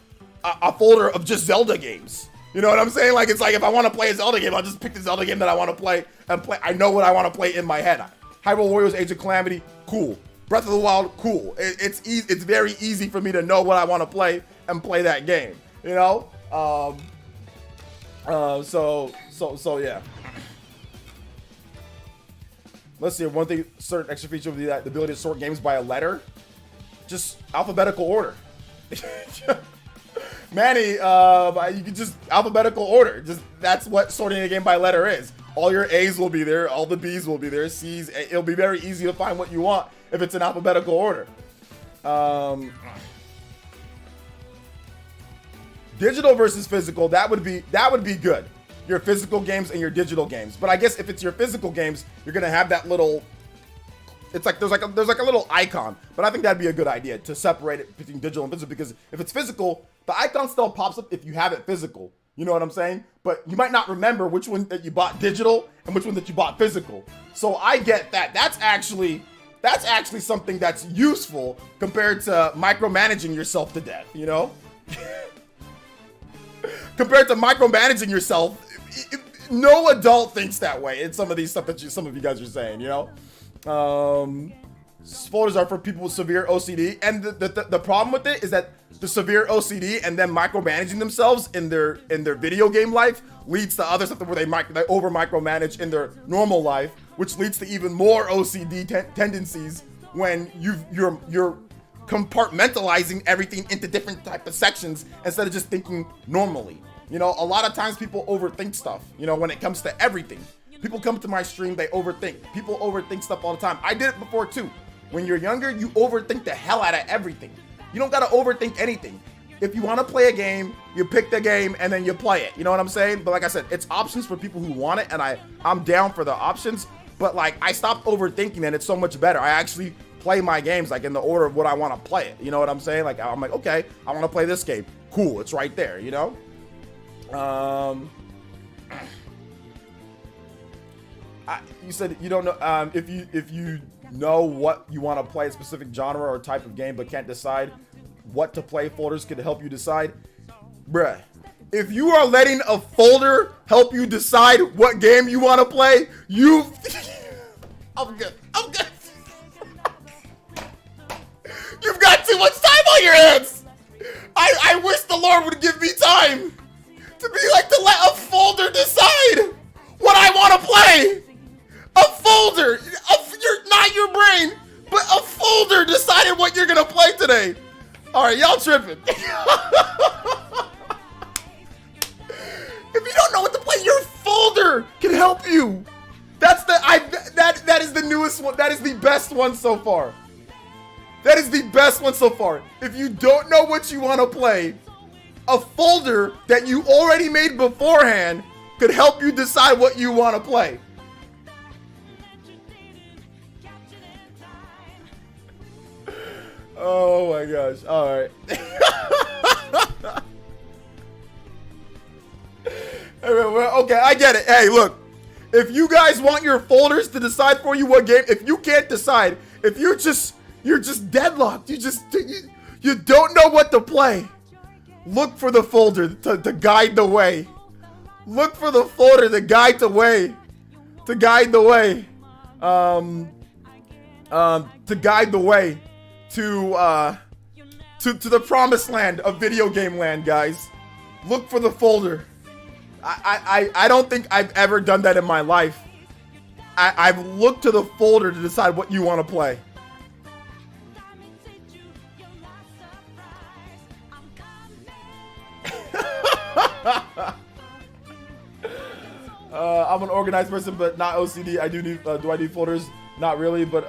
a folder of just Zelda games. You know what I'm saying? Like, it's like if I want to play a Zelda game, I'll just pick the Zelda game that I want to play and play. I know what I want to play in my head. Hyrule Warriors Age of Calamity, cool. Breath of the Wild, cool. It's easy. It's very easy for me to know what I want to play and play that game. You know? So yeah. Let's see. One thing, certain extra feature would be that the ability to sort games by a letter, just alphabetical order. Manny, you can just alphabetical order. Just that's what sorting a game by letter is. All your A's will be there, all the B's will be there, C's. It'll be very easy to find what you want if it's in alphabetical order. Digital versus physical, that would be good. Your physical games and your digital games. But I guess if it's your physical games, you're gonna have that little. It's like there's like a little icon, but I think that'd be a good idea to separate it between digital and physical, because if it's physical, the icon still pops up if you have it physical. You know what I'm saying? But you might not remember which one that you bought digital and which one that you bought physical. So I get that. That's actually something that's useful compared to micromanaging yourself to death, you know? Compared to micromanaging yourself, no adult thinks that way in some of these stuff that some of you guys are saying, you know? Folders are for people with severe OCD, and the problem with it is that the severe OCD and them micromanaging themselves in their video game life leads to other stuff where they over micromanage in their normal life, which leads to even more OCD tendencies when you're compartmentalizing everything into different type of sections instead of just thinking normally. You know, a lot of times people overthink stuff, you know, when it comes to everything. People come to my stream, they overthink. People overthink stuff all the time. I did it before too. When you're younger, you overthink the hell out of everything. You don't gotta overthink anything. If you wanna play a game, you pick the game and then you play it. You know what I'm saying? But like I said, it's options for people who want it, and I'm down for the options. But like, I stopped overthinking and it's so much better. I actually play my games like in the order of what I wanna play it. You know what I'm saying? Like, I'm like, okay, I wanna play this game. Cool, it's right there, you know? You said you don't know if you know what you want to play, a specific genre or type of game, but can't decide what to play. Folders could help you decide. Bruh, if you are letting a folder help you decide what game you want to play, I'm good. You've got too much time on your hands. I wish the Lord would give me time to be like, to let a folder decide what I want to play. A folder, not your brain, but a folder decided what you're gonna play today. All right, y'all tripping. If you don't know what to play, your folder can help you. That is the newest one. That is the best one so far. That is the best one so far. If you don't know what you want to play, a folder that you already made beforehand could help you decide what you want to play. Oh my gosh. All right. Okay, I get it. Hey, look. If you guys want your folders to decide for you what game, if you can't decide, if you're just deadlocked, you don't know what to play, look for the folder to guide the way. Look for the folder to guide the way. To guide the way. To guide the way. To to the promised land of video game land, guys. Look for the folder. I don't think I've ever done that in my life. I've looked to the folder to decide what you want to play. I'm an organized person, but not OCD. I do need. Do I need folders? Not really, but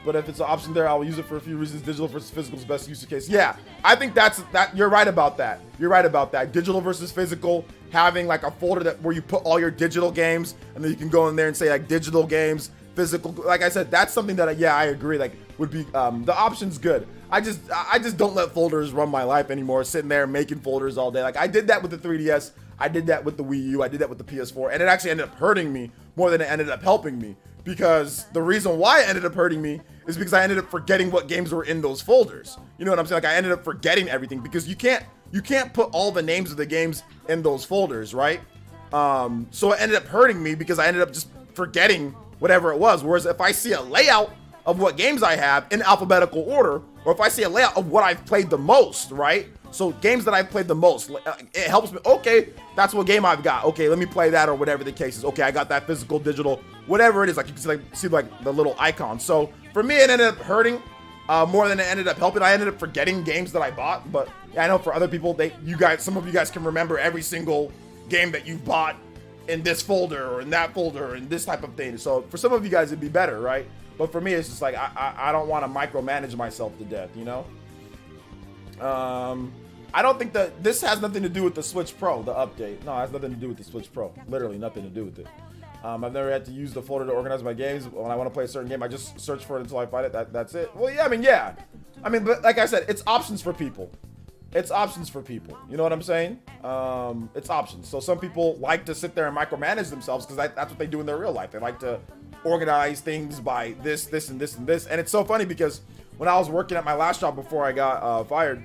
if it's an option there, I'll use it for a few reasons. Digital versus physical is best use case. Yeah, I think that. You're right about that. You're right about that. Digital versus physical. Having like a folder where you put all your digital games, and then you can go in there and say like digital games, physical. Like I said, that's something that I agree. Like would be the option's good. I just don't let folders run my life anymore. Sitting there making folders all day. Like I did that with the 3DS. I did that with the Wii U. I did that with the PS4, and it actually ended up hurting me more than it ended up helping me. Because the reason why it ended up hurting me is because I ended up forgetting what games were in those folders. You know what I'm saying? Like I ended up forgetting everything because you can't put all the names of the games in those folders, right? So it ended up hurting me because I ended up just forgetting whatever it was. Whereas if I see a layout of what games I have in alphabetical order, or if I see a layout of what I've played the most, right? So games that I've played the most, it helps me. Okay, that's what game I've got. Okay, let me play that, or whatever the case is. Okay, I got that physical, digital, whatever it is. Like you can see like the little icon. So for me, it ended up hurting more than it ended up helping. I ended up forgetting games that I bought. But yeah, I know for other people, some of you guys can remember every single game that you bought in this folder or in that folder and this type of thing. So for some of you guys, it'd be better, right? But for me, it's just like I don't want to micromanage myself to death, you know. I don't think that this has nothing to do with the Switch Pro, the update. No, it has nothing to do with the Switch Pro. Literally nothing to do with it. I've never had to use the folder to organize my games. When I want to play a certain game, I just search for it until I find it. That's it. Well, yeah, I mean, but like I said, it's options for people. It's options for people. You know what I'm saying? It's options. So some people like to sit there and micromanage themselves because that's what they do in their real life. They like to organize things by this, and this, and this. And it's so funny because when I was working at my last job before I got fired,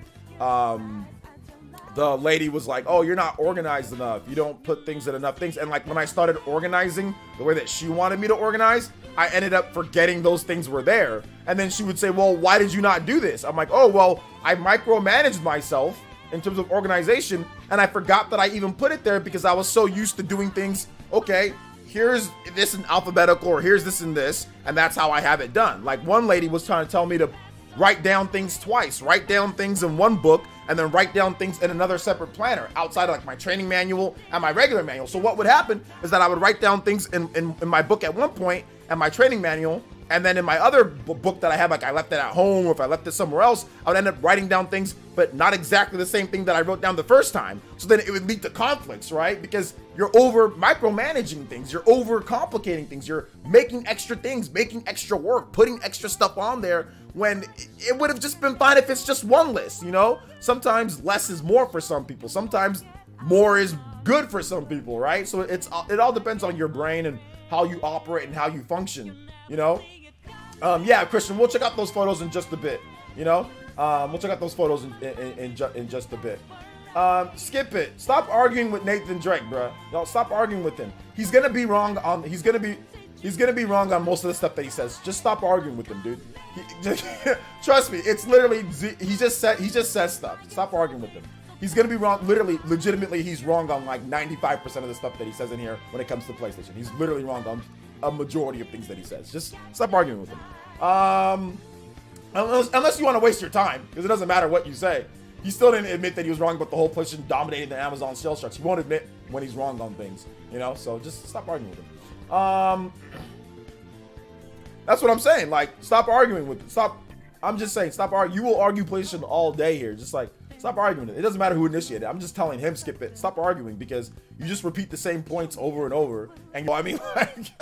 the lady was like, oh, you're not organized enough. You don't put things in enough things. And like when I started organizing the way that she wanted me to organize, I ended up forgetting those things were there. And then she would say, well, why did you not do this? I'm like, oh, well, I micromanaged myself in terms of organization. And I forgot that I even put it there because I was so used to doing things. Okay, here's this in alphabetical, or here's this and this. And that's how I have it done. Like one lady was trying to tell me to write down things twice, write down things in one book and then write down things in another separate planner outside of like my training manual and my regular manual. So what would happen is that I would write down things in my book at one point and my training manual, and then in my other book that I have, like I left it at home or if I left it somewhere else, I would end up writing down things, but not exactly the same thing that I wrote down the first time. So then it would lead to conflicts, right? Because you're over micromanaging things, you're over complicating things, you're making extra things, making extra work, putting extra stuff on there when it would have just been fine if it's just one list, you know? Sometimes less is more for some people. Sometimes more is good for some people, right? So it all depends on your brain and how you operate and how you function, you know? Yeah, Christian, we'll check out those photos in just a bit, you know? We'll check out those photos in just a bit. Skip it. Stop arguing with Nathan Drake, bro. No, stop arguing with him. He's gonna be wrong on on most of the stuff that he says. Just stop arguing with him, dude. Trust me, it's literally he just says stuff. Stop arguing with him. He's gonna be wrong. Literally, legitimately, he's wrong on like 95% of the stuff that he says in here when it comes to PlayStation. He's literally wrong on a majority of things that he says. Just stop arguing with him. Unless you want to waste your time, because it doesn't matter what you say. He still didn't admit that he was wrong about the whole PlayStation dominating the Amazon sales charts. He won't admit when he's wrong on things, you know. So just stop arguing with him. That's what I'm saying. Like, stop arguing with it. Stop. I'm just saying, stop arguing. You will argue PlayStation all day here. Just like, stop arguing it. It doesn't matter who initiated it. I'm just telling him, skip it. Stop arguing, because you just repeat the same points over and over. And I mean, like,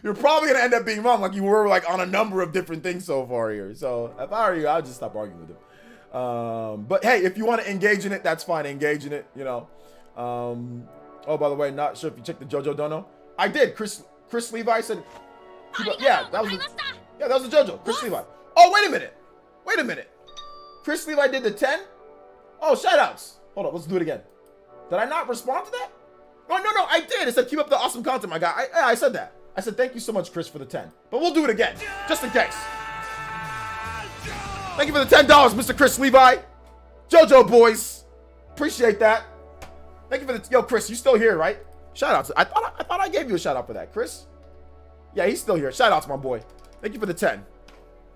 you're probably gonna end up being wrong, like you were like on a number of different things so far here. So if I were you, I'd just stop arguing with him. But hey, if you want to engage in it, that's fine. Engage in it, you know. Oh, by the way, not sure if you checked the JoJo Dono. I did. Chris Levi said, yeah, that was the JoJo. Chris Levi. Oh, wait a minute. Chris Levi did the 10. Oh, shoutouts. Hold on, let's do it again. Did I not respond to that? No, I did. It said keep up the awesome content, my guy. I said that. I said thank you so much, Chris, for the 10. But we'll do it again, just in case. Thank you for the $10, Mr. Chris Levi. JoJo boys. Appreciate that. Thank you for the... Yo, Chris, you still here, right? Shout out. I thought I gave you a shout out for that, Chris. Yeah, he's still here. Shout out to my boy. Thank you for the 10.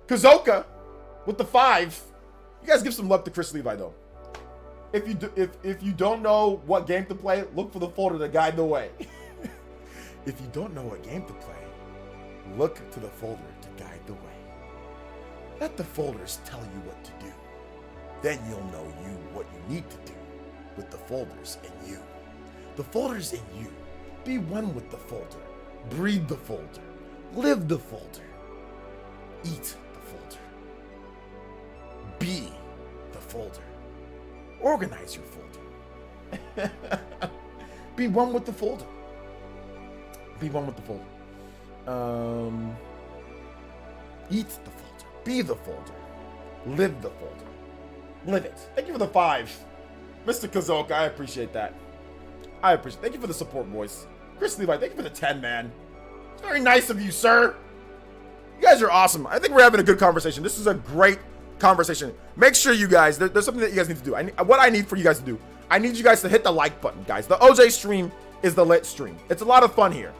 Kazoka with the 5. You guys give some love to Chris Levi, though. If you don't know what game to play, look for the folder to guide the way. If you don't know what game to play, look to the folder to guide the way. Let the folders tell you what to do. Then you'll know what you need to do with the folders in you. The folders in you. Be one with the folder. Breathe the folder. Live the folder. Eat the folder. Be the folder. Organize your folder. Be one with the folder. Be one with the folder. Eat the folder. Be the folder. Live the folder. Live it. Thank you for the 5. Mr. Kazoka, I appreciate that. Thank you for the support, boys. Chris Levi, thank you for the 10, man. It's very nice of you, sir. You guys are awesome. I think we're having a good conversation. This is a great conversation. Make sure you guys, there's something that you guys need to do. What I need for you guys to do, I need you guys to hit the like button, guys. The OJ stream is the lit stream. It's a lot of fun here,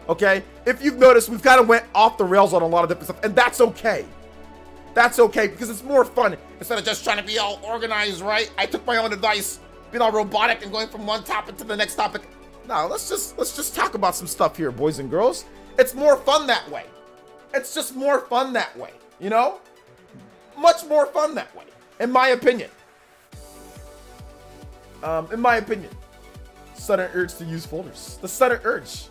okay? If you've noticed, we've kind of went off the rails on a lot of different stuff, and that's okay. That's okay, because it's more fun. Instead of just trying to be all organized, right? I took my own advice, being all robotic and going from one topic to the next topic. No, let's just talk about some stuff here, boys and girls. It's more fun that way. It's just more fun that way, you know? Much more fun that way, in my opinion. In my opinion. Sudden urge to use folders. The sudden urge.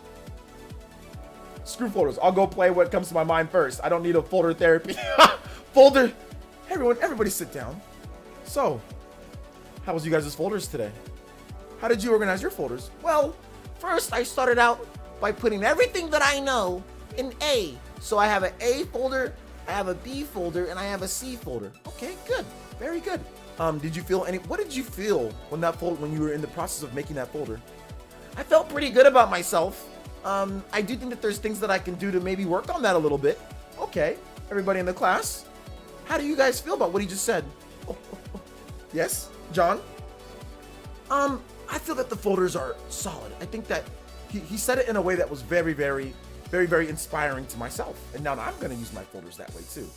Screw folders. I'll go play what comes to my mind first. I don't need a folder therapy. Folder. Everybody sit down. So, how was you guys' folders today? How did you organize your folders? Well, first I started out by putting everything that I know in A. So I have an A folder, I have a B folder, and I have a C folder. Okay, good. Very good. What did you feel when you were in the process of making that folder? I felt pretty good about myself. I do think that there's things that I can do to maybe work on that a little bit. Okay, everybody in the class, how do you guys feel about what he just said? Yes, John? I feel that the folders are solid. I think that he said it in a way that was very, very, very, very inspiring to myself. And now I'm going to use my folders that way too.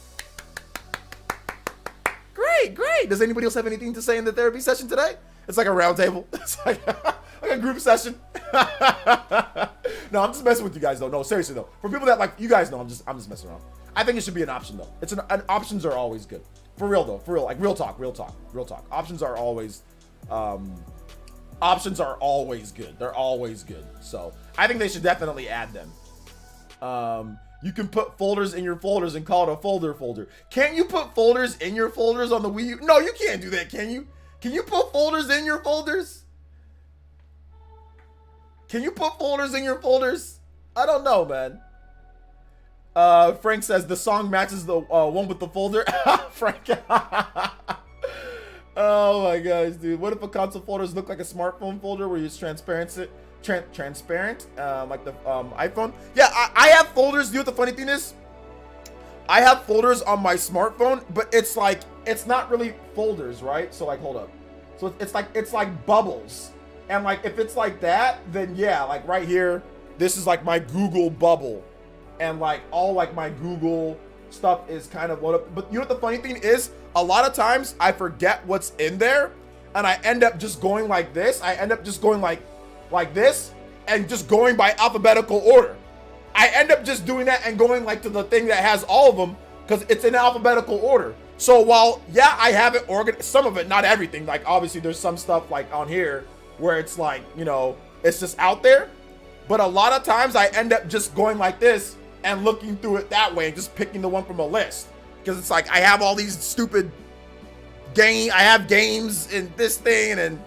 Great. Does anybody else have anything to say in the therapy session today? It's like a round table. It's like a group session. No, I'm just messing with you guys though. No, seriously though. For people that like, you guys know, I'm just messing around. I think it should be an option though. Options are always good. For real though. For real. Like real talk. Options are always good. They're always good. So I think they should definitely add them. You can put folders in your folders and call it a folder. Can't you put folders in your folders on the Wii U? No, you can't do that, can you? Can you put folders in your folders? Can you put folders in your folders? I don't know, man. Frank says the song matches the one with the folder. Frank. Oh my gosh, dude. What if a console folders look like a smartphone folder where it's transparent, like the iPhone? Yeah, I have folders. You know what the funny thing is? I have folders on my smartphone, but it's like, it's not really folders, right? So like, hold up. So it's like bubbles. And like, if it's like that, then yeah, like right here, this is like my Google bubble. And like all like my Google stuff is kind of loaded up. But you know what the funny thing is? A lot of times I forget what's in there and I end up just going like this. I end up just going like this and just going by alphabetical order. I end up just doing that and going like to the thing that has all of them because it's in alphabetical order. So while, yeah, I have it organized, some of it, not everything. Like obviously there's some stuff like on here where it's like, you know, it's just out there. But a lot of times I end up just going like this and looking through it that way and just picking the one from a list. Because it's like I have all these stupid I have games in this thing and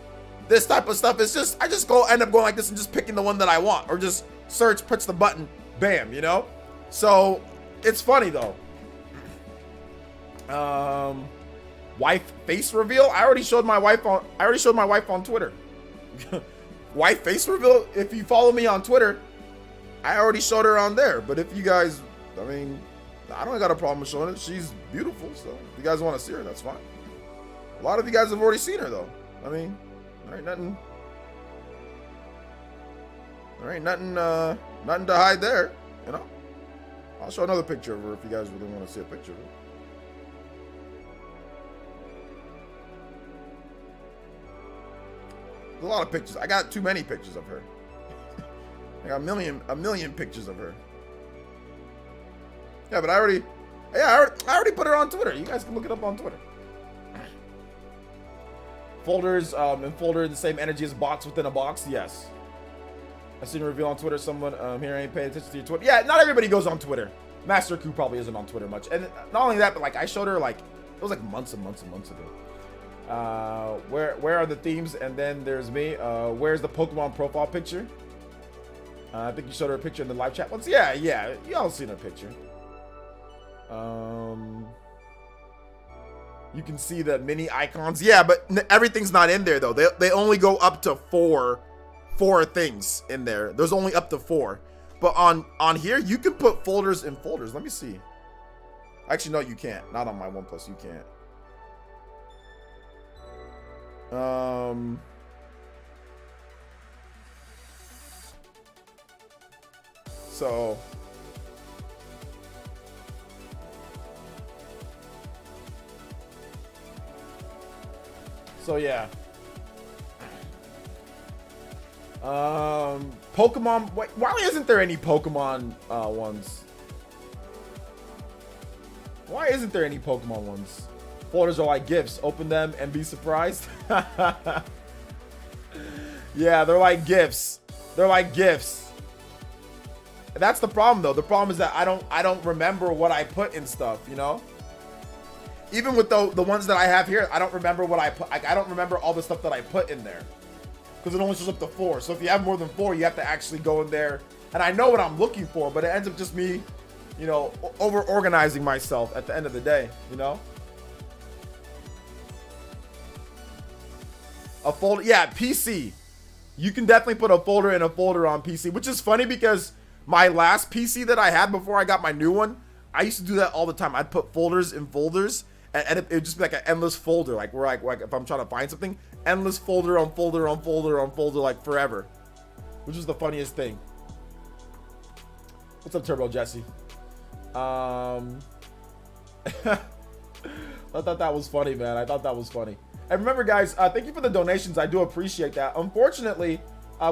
this type of stuff. It's just, I just end up going like this and just picking the one that I want. Or just search, push the button, bam, you know? So it's funny though. Wife face reveal. I already showed my wife on Twitter. Wife face reveal. If you follow me on Twitter, I already showed her on there. But if you guys, I mean, I don't got a problem with showing it. She's beautiful, so if you guys want to see her, that's fine. A lot of you guys have already seen her, though. I mean, there ain't nothing. There ain't nothing, nothing to hide there, you know. I'll show another picture of her if you guys really want to see a picture of her. There's a lot of pictures. I got too many pictures of her. I got a million pictures of her. Yeah, but I already put her on Twitter. You guys can look it up on Twitter. Folders, and folder the same energy as box within a box. Yes. I seen a reveal on Twitter. Someone here ain't paying attention to your Twitter. Yeah, not everybody goes on Twitter. Master Q probably isn't on Twitter much. And not only that, but like I showed her like it was like months and months and months ago. Where are the themes? And then there's me. Where's the Pokemon profile picture? I think you showed her a picture in the live chat once. Yeah, y'all seen her picture. You can see the mini icons. Yeah, but everything's not in there though. They only go up to four things in there. There's only up to 4. But on here, you can put folders in folders. Let me see. Actually, no, you can't. Not on my OnePlus, you can't. So yeah. Pokemon. Why isn't there any Pokemon ones? Why isn't there any Pokemon ones? Folders are like gifts. Open them and be surprised. Yeah, they're like gifts. They're like gifts. That's the problem though. The problem is that I don't remember what I put in stuff, you know? Even with the ones that I have here, I don't remember what I put. I don't remember all the stuff that I put in there. Because it only shows up to 4. So if you have more than 4, you have to actually go in there. And I know what I'm looking for, but it ends up just me, you know, over-organizing myself at the end of the day, you know? A folder, yeah, PC. You can definitely put a folder in a folder on PC, which is funny because my last PC that I had before I got my new one, I used to do that all the time. I'd put folders in folders, and it would just be like an endless folder, like where like if I'm trying to find something, endless folder on folder on folder on folder, like forever, which is the funniest thing. What's up, Turbo Jesse? I thought that was funny, man. I thought that was funny. And remember, guys, thank you for the donations. I do appreciate that. Unfortunately,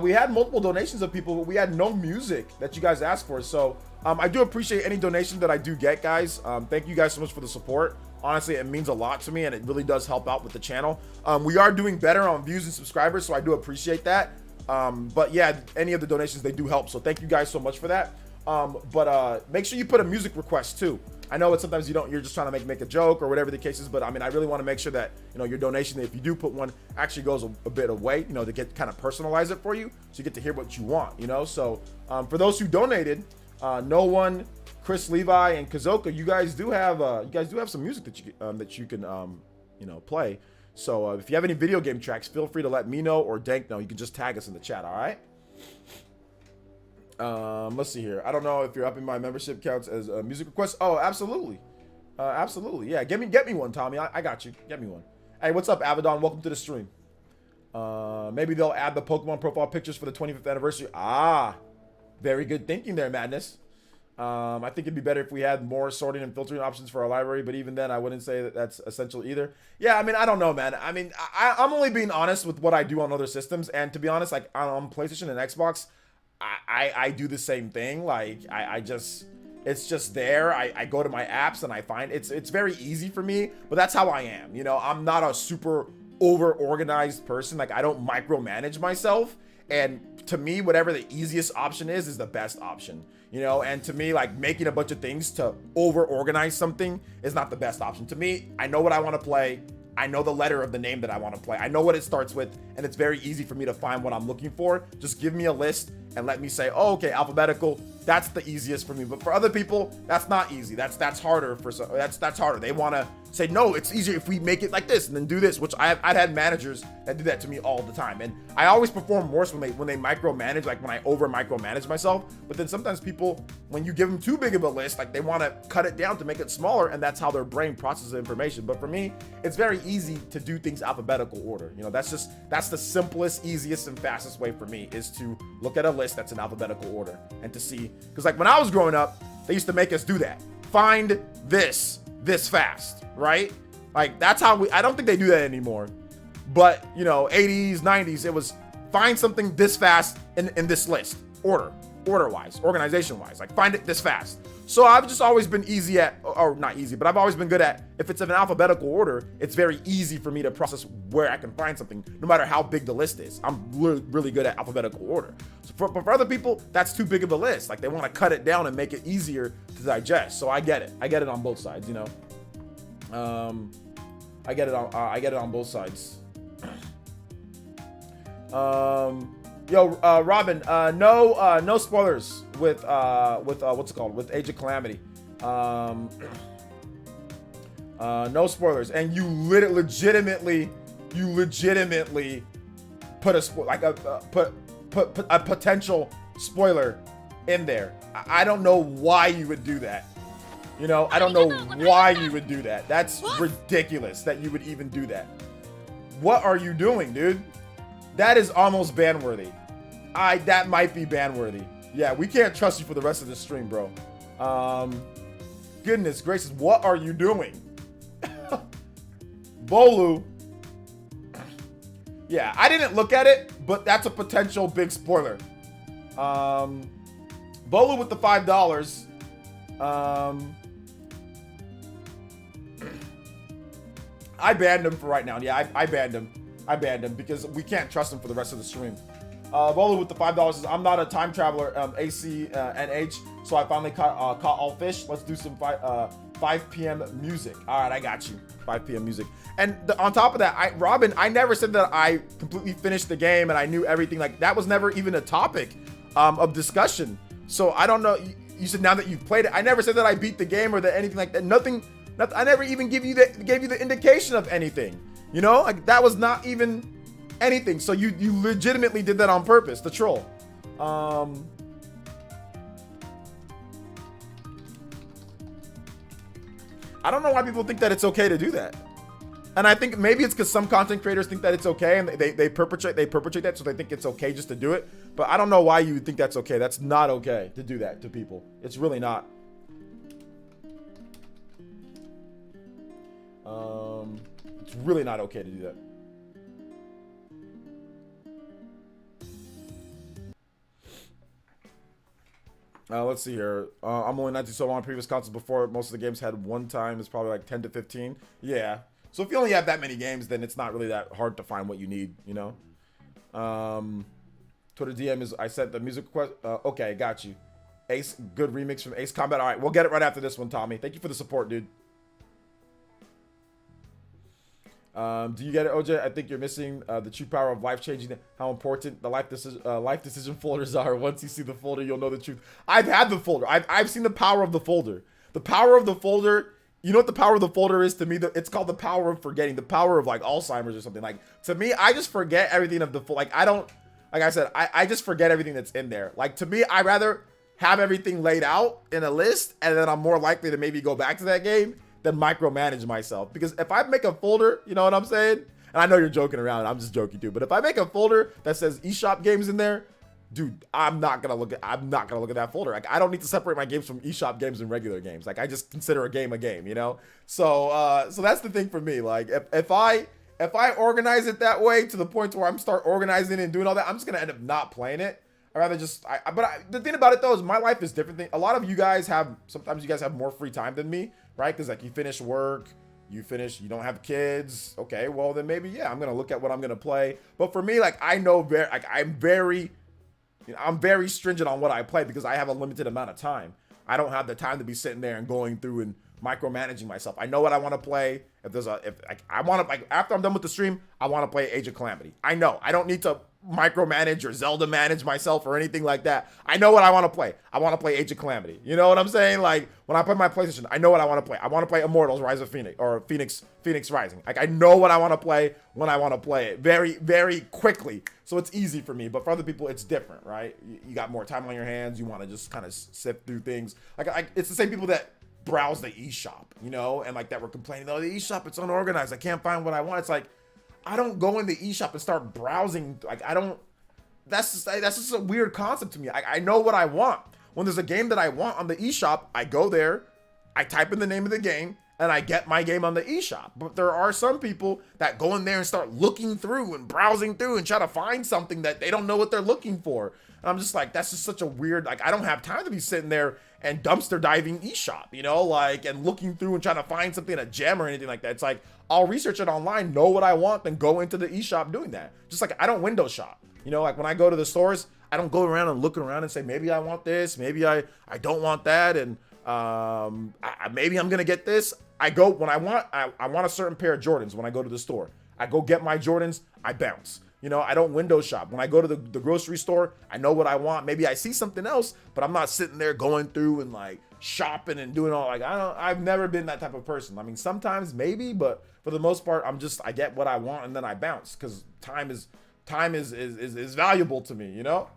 we had multiple donations of people, but we had no music that you guys asked for. So I do appreciate any donation that I do get, guys. Thank you guys so much for the support. Honestly, it means a lot to me, and it really does help out with the channel. We are doing better on views and subscribers, so I do appreciate that. But yeah, any of the donations, they do help. So thank you guys so much for that. But make sure you put a music request too. I know that sometimes you're just trying to make a joke or whatever the case is, but I mean, I really want to make sure that, you know, your donation, if you do put one, actually goes a bit away, you know, to get kind of personalize it for you, so you get to hear what you want, you know. So for those who donated, No One, Chris Levi, and Kazoka, you guys do have some music that you can you know, play. So if you have any video game tracks, feel free to let me know or Dank know. You can just tag us in the chat. All right. Let's see here. I don't know if you're upping my membership counts as a music request. Oh, absolutely. Absolutely. Yeah. Get me one, Tommy. I got you. Get me one. Hey, what's up, Abaddon? Welcome to the stream. Maybe they'll add the Pokemon profile pictures for the 25th anniversary. Ah, very good thinking there, Madness. I think it'd be better if we had more sorting and filtering options for our library, but even then, I wouldn't say that that's essential either. Yeah, I mean, I don't know, man. I mean, I'm only being honest with what I do on other systems, and to be honest, like on PlayStation and Xbox, I do the same thing. Like I just, it's just there. I go to my apps and I find it's very easy for me, but that's how I am. You know, I'm not a super over organized person. Like I don't micromanage myself. And to me, whatever the easiest option is the best option, you know? And to me, like making a bunch of things to over organize something is not the best option. To me, I know what I want to play. I know the letter of the name that I want to play. I know what it starts with, and it's very easy for me to find what I'm looking for. Just give me a list and let me say, oh, okay, alphabetical. That's the easiest for me. But for other people, that's not easy. That's harder for some. That's harder. They want to say, no, it's easier if we make it like this and then do this, which I've had managers that do that to me all the time. And I always perform worse when they micromanage, like when I over micromanage myself. But then sometimes people, when you give them too big of a list, like they want to cut it down to make it smaller, and that's how their brain processes information. But for me, it's very easy to do things alphabetical order. You know, that's the simplest, easiest, and fastest way for me, is to look at a list that's in alphabetical order and to see, because like when I was growing up, they used to make us do that. Find this fast, right? Like that's how I don't think they do that anymore. But you know, 80s, 90s, it was find something this fast in this list, order-wise, organization-wise, like find it this fast. So I've just always been easy at, or not easy, but I've always been good at, if it's in an alphabetical order, it's very easy for me to process where I can find something, no matter how big the list is. I'm really good at alphabetical order. So for other people, that's too big of a list. Like they want to cut it down and make it easier to digest. So I get it. I get it on both sides, you know. I get it on both sides. Robin, no spoilers with what's it called, with Age of Calamity. No spoilers, and you legitimately put a potential spoiler in there. I don't know why you would do that. You know, I don't know why you would do that. That's ridiculous that you would even do that. What are you doing, dude? That is almost ban worthy. That might be ban worthy. Yeah, we can't trust you for the rest of the stream, bro. Goodness gracious, what are you doing? Bolu. Yeah, I didn't look at it, but that's a potential big spoiler. Bolu with the $5. I banned him for right now. Yeah, I banned him. I banned him because we can't trust him for the rest of the stream. Bolu with the $5 says, I'm not a time traveler, AC and H, so I finally caught all fish. Let's do some 5 p.m. music. All right, I got you. 5 p.m. music. And on top of that, Robin, I never said that I completely finished the game and I knew everything. Like that was never even a topic of discussion. So I don't know. You said now that you've played it. I never said that I beat the game or that anything like that. Nothing. I never even gave you the indication of anything. You know, like that was not even anything. So you legitimately did that on purpose, the troll. I don't know why people think that it's okay to do that. And I think maybe it's because some content creators think that it's okay and they perpetrate that, so they think it's okay just to do it. But I don't know why you would think that's okay. That's not okay to do that to people. It's really not. It's really not okay to do that. Let's see here. I'm only 19 so on previous consoles before. Most of the games had one time. It's probably like 10 to 15. Yeah. So if you only have that many games, then it's not really that hard to find what you need, you know? Twitter DM is, I sent the music request. Okay, got you. Ace, good remix from Ace Combat. All right, we'll get it right after this one, Tommy. Thank you for the support, dude. Do you get it, OJ? I think you're missing the true power of life-changing, how important the life decision folders are. Once you see the folder, you'll know the truth. I've had the folder. I've seen the power of the folder. The power of the folder, you know what the power of the folder is to me? It's called the power of forgetting, the power of like Alzheimer's or something. Like to me, I just forget everything of the folder. Like I don't, like I said, I just forget everything that's in there. Like to me, I'd rather have everything laid out in a list and then I'm more likely to maybe go back to that game than micromanage myself. Because if I make a folder, you know what I'm saying? And I know you're joking around, I'm just joking too. But if I make a folder that says eShop games in there, dude, I'm not gonna look at that folder. Like I don't need to separate my games from eShop games and regular games. Like I just consider a game, you know? So so that's the thing for me. Like if I organize it that way to the point where I'm start organizing and doing all that, I'm just gonna end up not playing it. I rather just, the thing about it though is my life is different. A lot of you guys sometimes you guys have more free time than me, right? Because like you finish work, you don't have kids. Okay, well then maybe, yeah, I'm going to look at what I'm going to play. But for me, like I know I'm very stringent on what I play because I have a limited amount of time. I don't have the time to be sitting there and going through and micromanaging myself. I know what I want to play. If I want to, like after I'm done with the stream, I want to play Age of Calamity. I know I don't need to micromanage or Zelda manage myself or anything like that. I know what I want to play. I want to play Age of Calamity. You know what I'm saying? Like when I play my PlayStation, I know what I want to play. I want to play Immortals: Rise of Phoenix or Phoenix Rising. Like I know what I want to play when I want to play it very, very quickly. So it's easy for me. But for other people, it's different, right? You got more time on your hands. You want to just kind of sift through things. Like it's the same people that browse the eShop, you know, and like that were complaining, oh, the eShop, it's unorganized. I can't find what I want. It's like, I don't go in the eShop and start browsing. Like I don't, that's just a weird concept to me. I know what I want. When there's a game that I want on the eShop, I go there, I type in the name of the game, and I get my game on the eShop. But there are some people that go in there and start looking through and browsing through and try to find something that they don't know what they're looking for. And I'm just like, that's just such a weird, like, I don't have time to be sitting there and dumpster diving eShop, you know, like, and looking through and trying to find something, a gem or anything like that. It's like, I'll research it online, know what I want, then go into the eShop doing that. Just like, I don't window shop, you know, like when I go to the stores, I don't go around and looking around and say, maybe I want this, maybe I don't want that. And maybe I'm going to get this. I go when I want a certain pair of Jordans. When I go to the store, I go get my Jordans, I bounce. You know, I don't window shop. When I go to the grocery store, I know what I want. Maybe I see something else, but I'm not sitting there going through and like shopping and doing all like, I've never been that type of person. I mean, sometimes maybe, but for the most part, I get what I want and then I bounce because time is valuable to me, you know?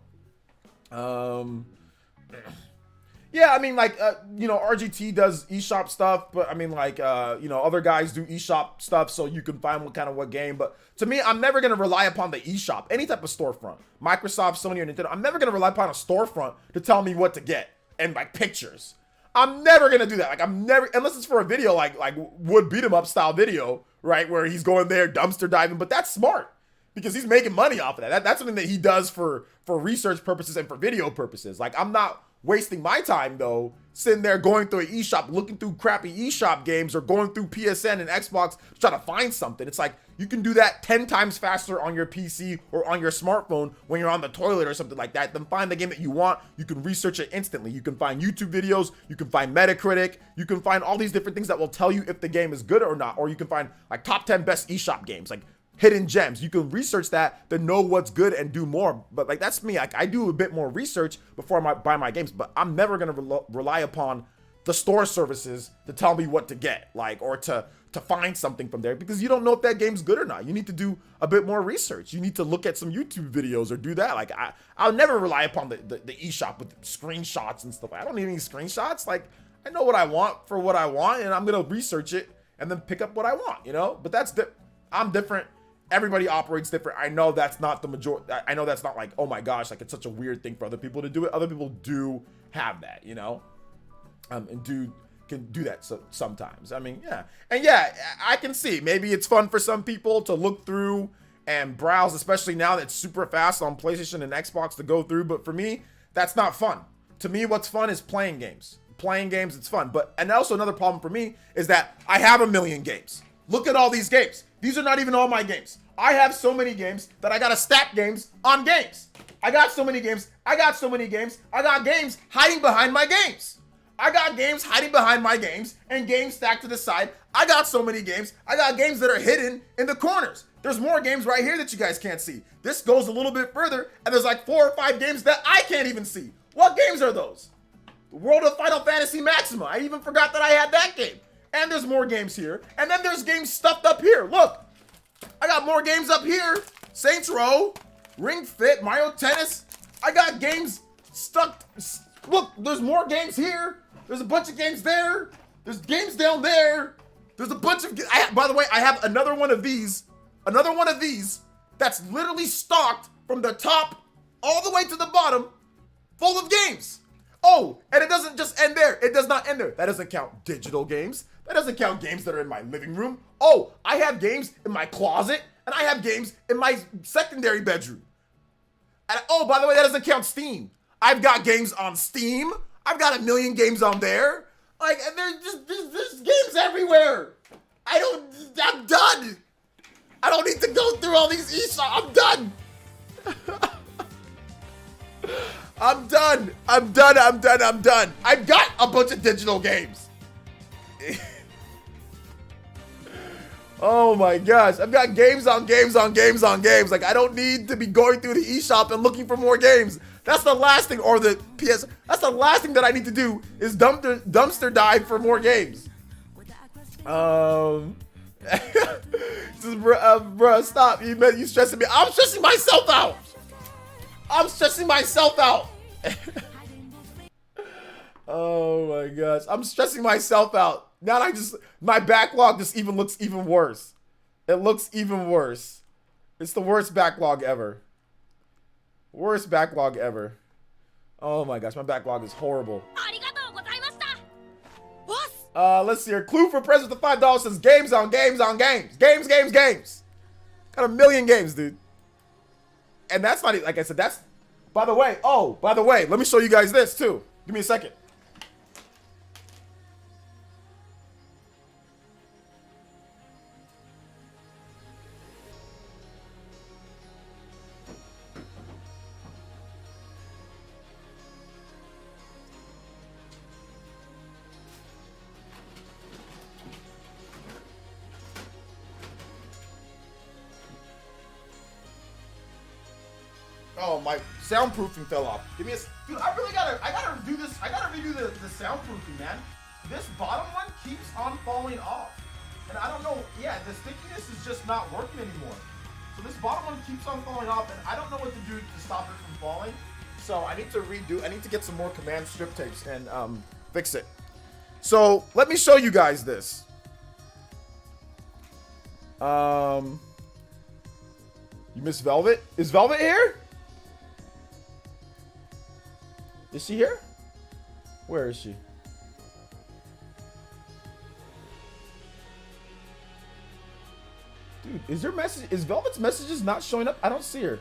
Yeah, I mean, like, you know, RGT does eShop stuff, but I mean, like, you know, other guys do eShop stuff so you can find what game. But to me, I'm never going to rely upon the eShop, any type of storefront, Microsoft, Sony, or Nintendo. I'm never going to rely upon a storefront to tell me what to get and like pictures. I'm never going to do that. Like, unless it's for a video, like Wood Beat 'em Up style video, right? Where he's going there dumpster diving, but that's smart because he's making money off of that. That's something that he does for research purposes and for video purposes. Like, I'm not wasting my time though sitting there going through an eShop looking through crappy eShop games or going through PSN and Xbox to try to find something. It's like you can do that 10 times faster on your PC or on your smartphone when you're on the toilet or something like that. Then find the game that you want. You can research it instantly. You can find YouTube videos, you can find Metacritic, you can find all these different things that will tell you if the game is good or not, or you can find like top 10 best eShop games, like hidden gems. You can research that to know what's good and do more. But like, that's me. Like, I do a bit more research before I buy my games, but I'm never going to rely upon the store services to tell me what to get, like, or to find something from there, because you don't know if that game's good or not. You need to do a bit more research. You need to look at some YouTube videos or do that. Like, I'll never rely upon the eShop with screenshots and stuff. I don't need any screenshots. Like, I know what I want for what I want, and I'm going to research it and then pick up what I want, you know? But I'm different. Everybody operates different. I know that's not the majority. I know that's not like, oh my gosh, like it's such a weird thing for other people to do it. Other people do have that, you know, and can do that sometimes. I mean, yeah. And yeah, I can see maybe it's fun for some people to look through and browse, especially now that it's super fast on PlayStation and Xbox to go through. But for me, that's not fun. To me, what's fun is playing games. Playing games, it's fun. And also another problem for me is that I have a million games. Look at all these games. These are not even all my games. I have so many games that I gotta stack games on games. I got so many games. I got games hiding behind my games. I got games hiding behind my games and games stacked to the side. I got so many games. I got games that are hidden in the corners. There's more games right here that you guys can't see. This goes a little bit further, and there's like 4 or 5 games that I can't even see. What games are those? The World of Final Fantasy Maxima. I even forgot that I had that game. And there's more games here. And then there's games stuffed up here. Look, I got more games up here. Saints Row, Ring Fit, Mario Tennis. I got games stuck. Look, there's more games here. There's a bunch of games there. There's games down there. There's a bunch of, by the way, I have another one of these that's literally stocked from the top all the way to the bottom, full of games. Oh, and it doesn't just end there. It does not end there. That doesn't count digital games. That doesn't count games that are in my living room. Oh, I have games in my closet, and I have games in my secondary bedroom. And oh, by the way, that doesn't count Steam. I've got games on Steam. I've got a million games on there. Like, there's games everywhere. I'm done. I don't need to go through all these eShop. I'm done. I'm done. I've got a bunch of digital games. Oh my gosh. I've got games on games on games on games. Like, I don't need to be going through the eShop and looking for more games. That's the last thing, or the PS. That's the last thing that I need to do is dumpster dive for more games. Bruh, stop. You stressing me. I'm stressing myself out. I'm stressing myself out. Oh my gosh. I'm stressing myself out. Now my backlog just looks even worse. It looks even worse. It's the worst backlog ever. Worst backlog ever. Oh my gosh, my backlog is horrible. Let's see here. Clue for present with the $5 says games on games on games. Games, games, games. Got a million games, dude. And that's not, like I said, that's, by the way, let me show you guys this too. Give me a second. Oh, my soundproofing fell off. Give me a, dude, I gotta do this. I gotta redo the soundproofing, man. This bottom one keeps on falling off. And I don't know, yeah, the stickiness is just not working anymore. So this bottom one keeps on falling off, and I don't know what to do to stop it from falling. So I need to get some more command strip tapes and fix it. So let me show you guys this. You miss Velvet? Is Velvet here? Is she here? Where is she? Dude, is Velvet's messages not showing up? I don't see her.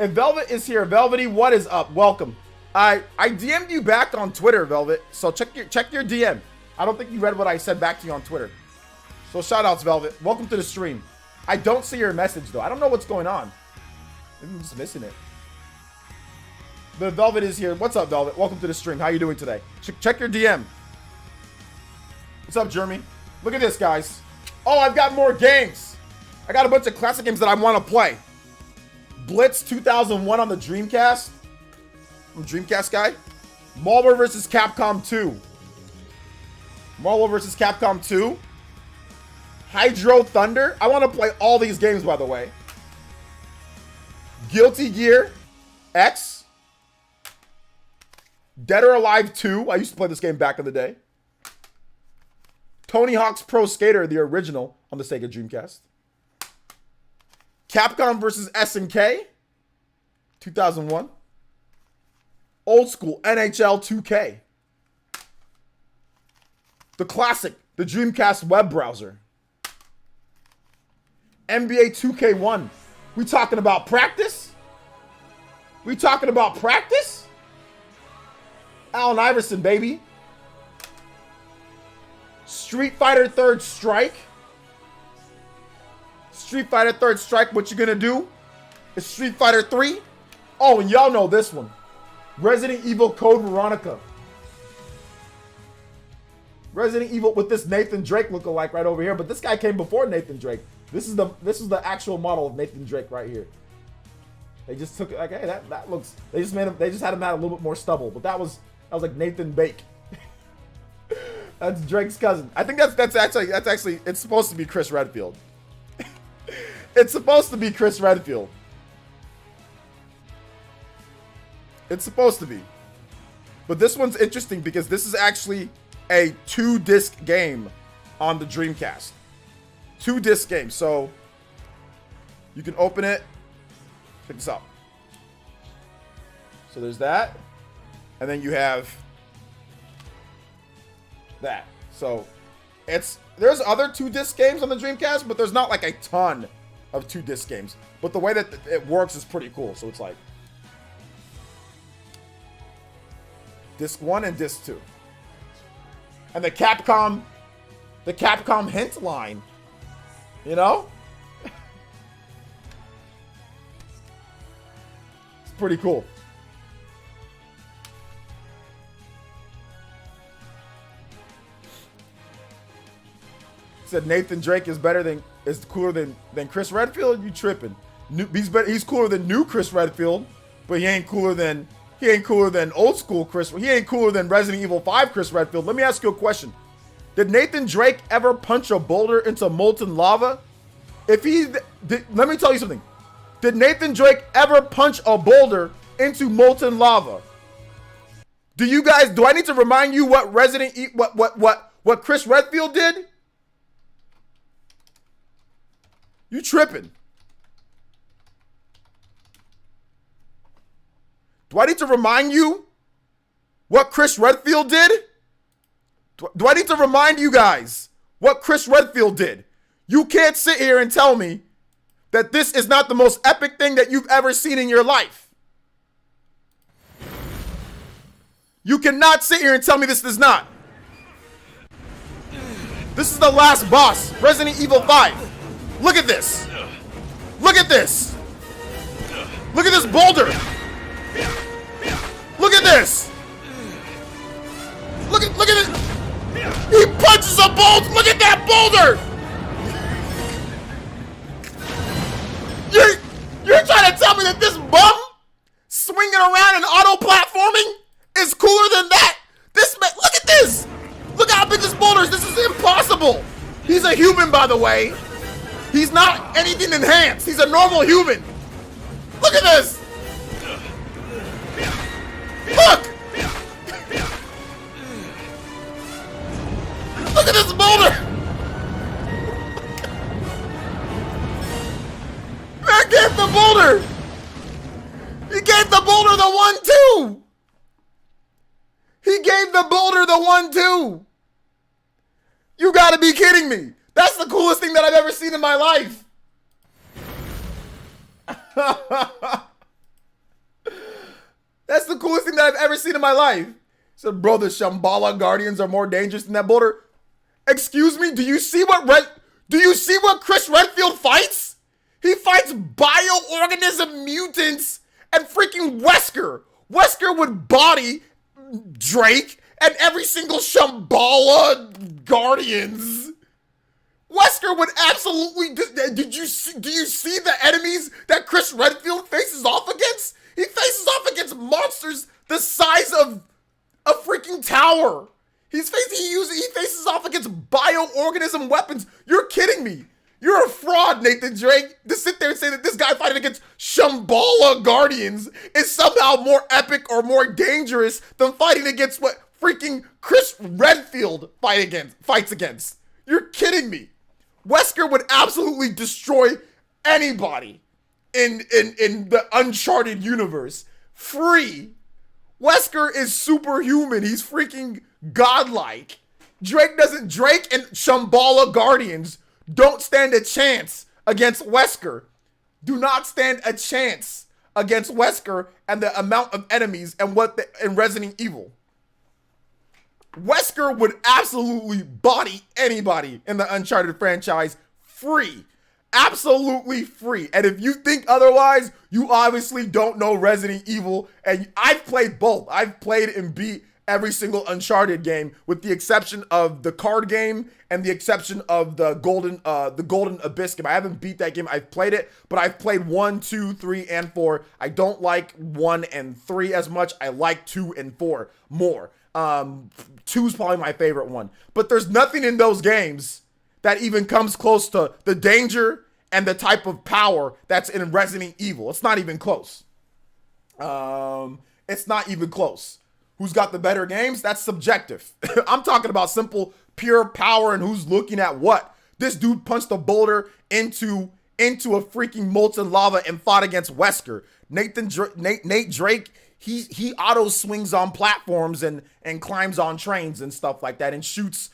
And Velvet is here. Velvety, what is up? Welcome. I DM'd you back on Twitter, Velvet. So check your DM. I don't think you read what I said back to you on Twitter. So shout outs, Velvet. Welcome to the stream. I don't see your message though. I don't know what's going on. I'm just missing it. The Velvet is here. What's up, Velvet? Welcome to the stream. How you doing today? Check your DM. What's up, Jeremy? Look at this, guys. Oh, I've got more games. I got a bunch of classic games that I want to play. Blitz 2001 on the Dreamcast. I'm a Dreamcast guy. Marvel vs. Capcom 2. Marvel vs. Capcom 2. Hydro Thunder. I want to play all these games, by the way. Guilty Gear X. Dead or Alive 2. I used to play this game back in the day. Tony Hawk's Pro Skater, the original, on the Sega Dreamcast. Capcom vs. SNK. 2001. Old school NHL 2K. The classic, the Dreamcast web browser. NBA 2K1. We talking about practice? We talking about practice? Allen Iverson, baby. Street Fighter 3rd Strike. Street Fighter 3rd Strike, what you gonna do? Is Street Fighter 3? Oh, and y'all know this one. Resident Evil Code Veronica. Resident Evil with this Nathan Drake lookalike right over here, but this guy came before Nathan Drake. This is the actual model of Nathan Drake right here. They just took it like, hey, that looks. They just had him add a little bit more stubble, but that was like Nathan Bake. That's Drake's cousin. I think that's actually it's supposed to be Chris Redfield. It's supposed to be Chris Redfield. It's supposed to be. But this one's interesting because this is actually a 2-disc game on the Dreamcast. 2-disc game. So you can open it. Check this out. So there's that. And then you have that. So there's other 2-disc games on the Dreamcast, but there's not like a ton of 2-disc games. But the way that it works is pretty cool. So it's like disc 1 and disc 2. And the Capcom hint line. You know? It's pretty cool. Said Nathan Drake is cooler than Chris Redfield. You tripping? He's cooler than new Chris Redfield, but he ain't cooler than old school Chris. He ain't cooler than Resident Evil 5 Chris Redfield. Let me ask you a question. Did Nathan Drake ever punch a boulder into molten lava? Let me tell you something. Did Nathan Drake ever punch a boulder into molten lava? Do I need to remind you what what Chris Redfield did? You tripping. Do I need to remind you what Chris Redfield did? Do I need to remind you guys what Chris Redfield did? You can't sit here and tell me that this is not the most epic thing that you've ever seen in your life. You cannot sit here and tell me this is not. This is the last boss, Resident Evil 5. Look at this. Look at this. Look at this boulder. Look at this. Look at it. He punches a boulder. Look at that boulder. You're trying to tell me that this bum swinging around and auto-platforming is cooler than that? This man, look at this. Look how big this boulder is. This is impossible. He's a human, by the way. He's not anything enhanced. He's a normal human. Look at this. Look. Look at this boulder. Man gave the boulder. He gave the boulder the 1-2. He gave the boulder the 1-2. You gotta be kidding me. That's the coolest thing that I've ever seen in my life. That's the coolest thing that I've ever seen in my life. So, bro, the Shambhala Guardians are more dangerous than that boulder. Excuse me, do you see what Chris Redfield fights? He fights bioorganism mutants and freaking Wesker. Wesker would body Drake and every single Shambhala Guardians. Wesker would absolutely. Do you see the enemies that Chris Redfield faces off against? He faces off against monsters the size of a freaking tower. He faces off against bioorganism weapons. You're kidding me. You're a fraud, Nathan Drake. To sit there and say that this guy fighting against Shambhala Guardians is somehow more epic or more dangerous than fighting against what freaking Chris Redfield fights against. You're kidding me. Wesker would absolutely destroy anybody in the Uncharted universe. Free. Wesker is superhuman. He's freaking godlike. Drake and Shambhala Guardians don't stand a chance against Wesker. Do not stand a chance against Wesker and the amount of enemies and in Resident Evil. Wesker would absolutely body anybody in the Uncharted franchise free. Absolutely free. And if you think otherwise, you obviously don't know Resident Evil. And I've played both. I've played and beat every single Uncharted game, with the exception of the card game and the exception of the Golden Abyss game. I haven't beat that game. I've played it, but I've played 1, 2, 3, and 4. I don't like 1 and 3 as much. I like 2 and 4 more. 2 is probably my favorite one. But there's nothing in those games that even comes close to the danger and the type of power that's in Resident Evil. It's not even close. It's not even close. Who's got the better games? That's subjective. I'm talking about simple, pure power and who's looking at what. This dude punched a boulder into a freaking molten lava and fought against Wesker. Nate Drake, he auto swings on platforms and climbs on trains and stuff like that and shoots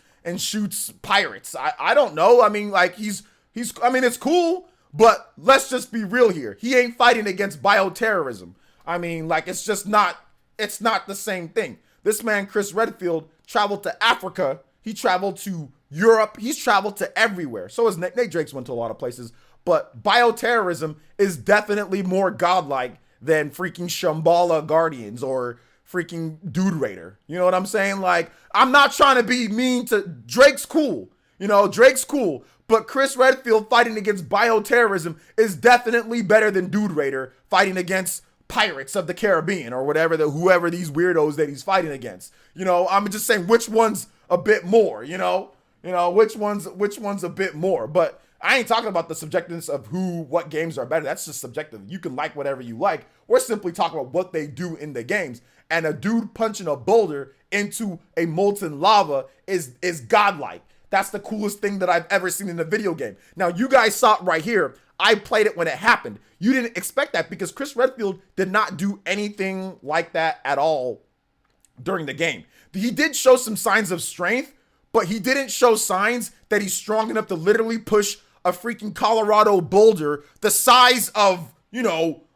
pirates. I don't know. I mean, like it's cool, but let's just be real here. He ain't fighting against bioterrorism. I mean, like, it's not the same thing. This man, Chris Redfield, traveled to Africa. He traveled to Europe. He's traveled to everywhere. So has Nate Drake's went to a lot of places. But bioterrorism is definitely more godlike than freaking Shambhala Guardians or freaking Dude Raider. You know what I'm saying? Like, I'm not trying to be mean to Drake's cool. You know, Drake's cool, but Chris Redfield fighting against bioterrorism is definitely better than Dude Raider fighting against Pirates of the Caribbean or whoever these weirdos that he's fighting against. You know, I'm just saying which one's a bit more, you know, which one's a bit more. But I ain't talking about the subjectiveness of what games are better. That's just subjective. You can like whatever you like. We're simply talking about what they do in the games. And a dude punching a boulder into a molten lava is godlike. That's the coolest thing that I've ever seen in a video game. Now, you guys saw it right here. I played it when it happened. You didn't expect that because Chris Redfield did not do anything like that at all during the game. He did show some signs of strength, but he didn't show signs that he's strong enough to literally push a freaking Colorado boulder the size of,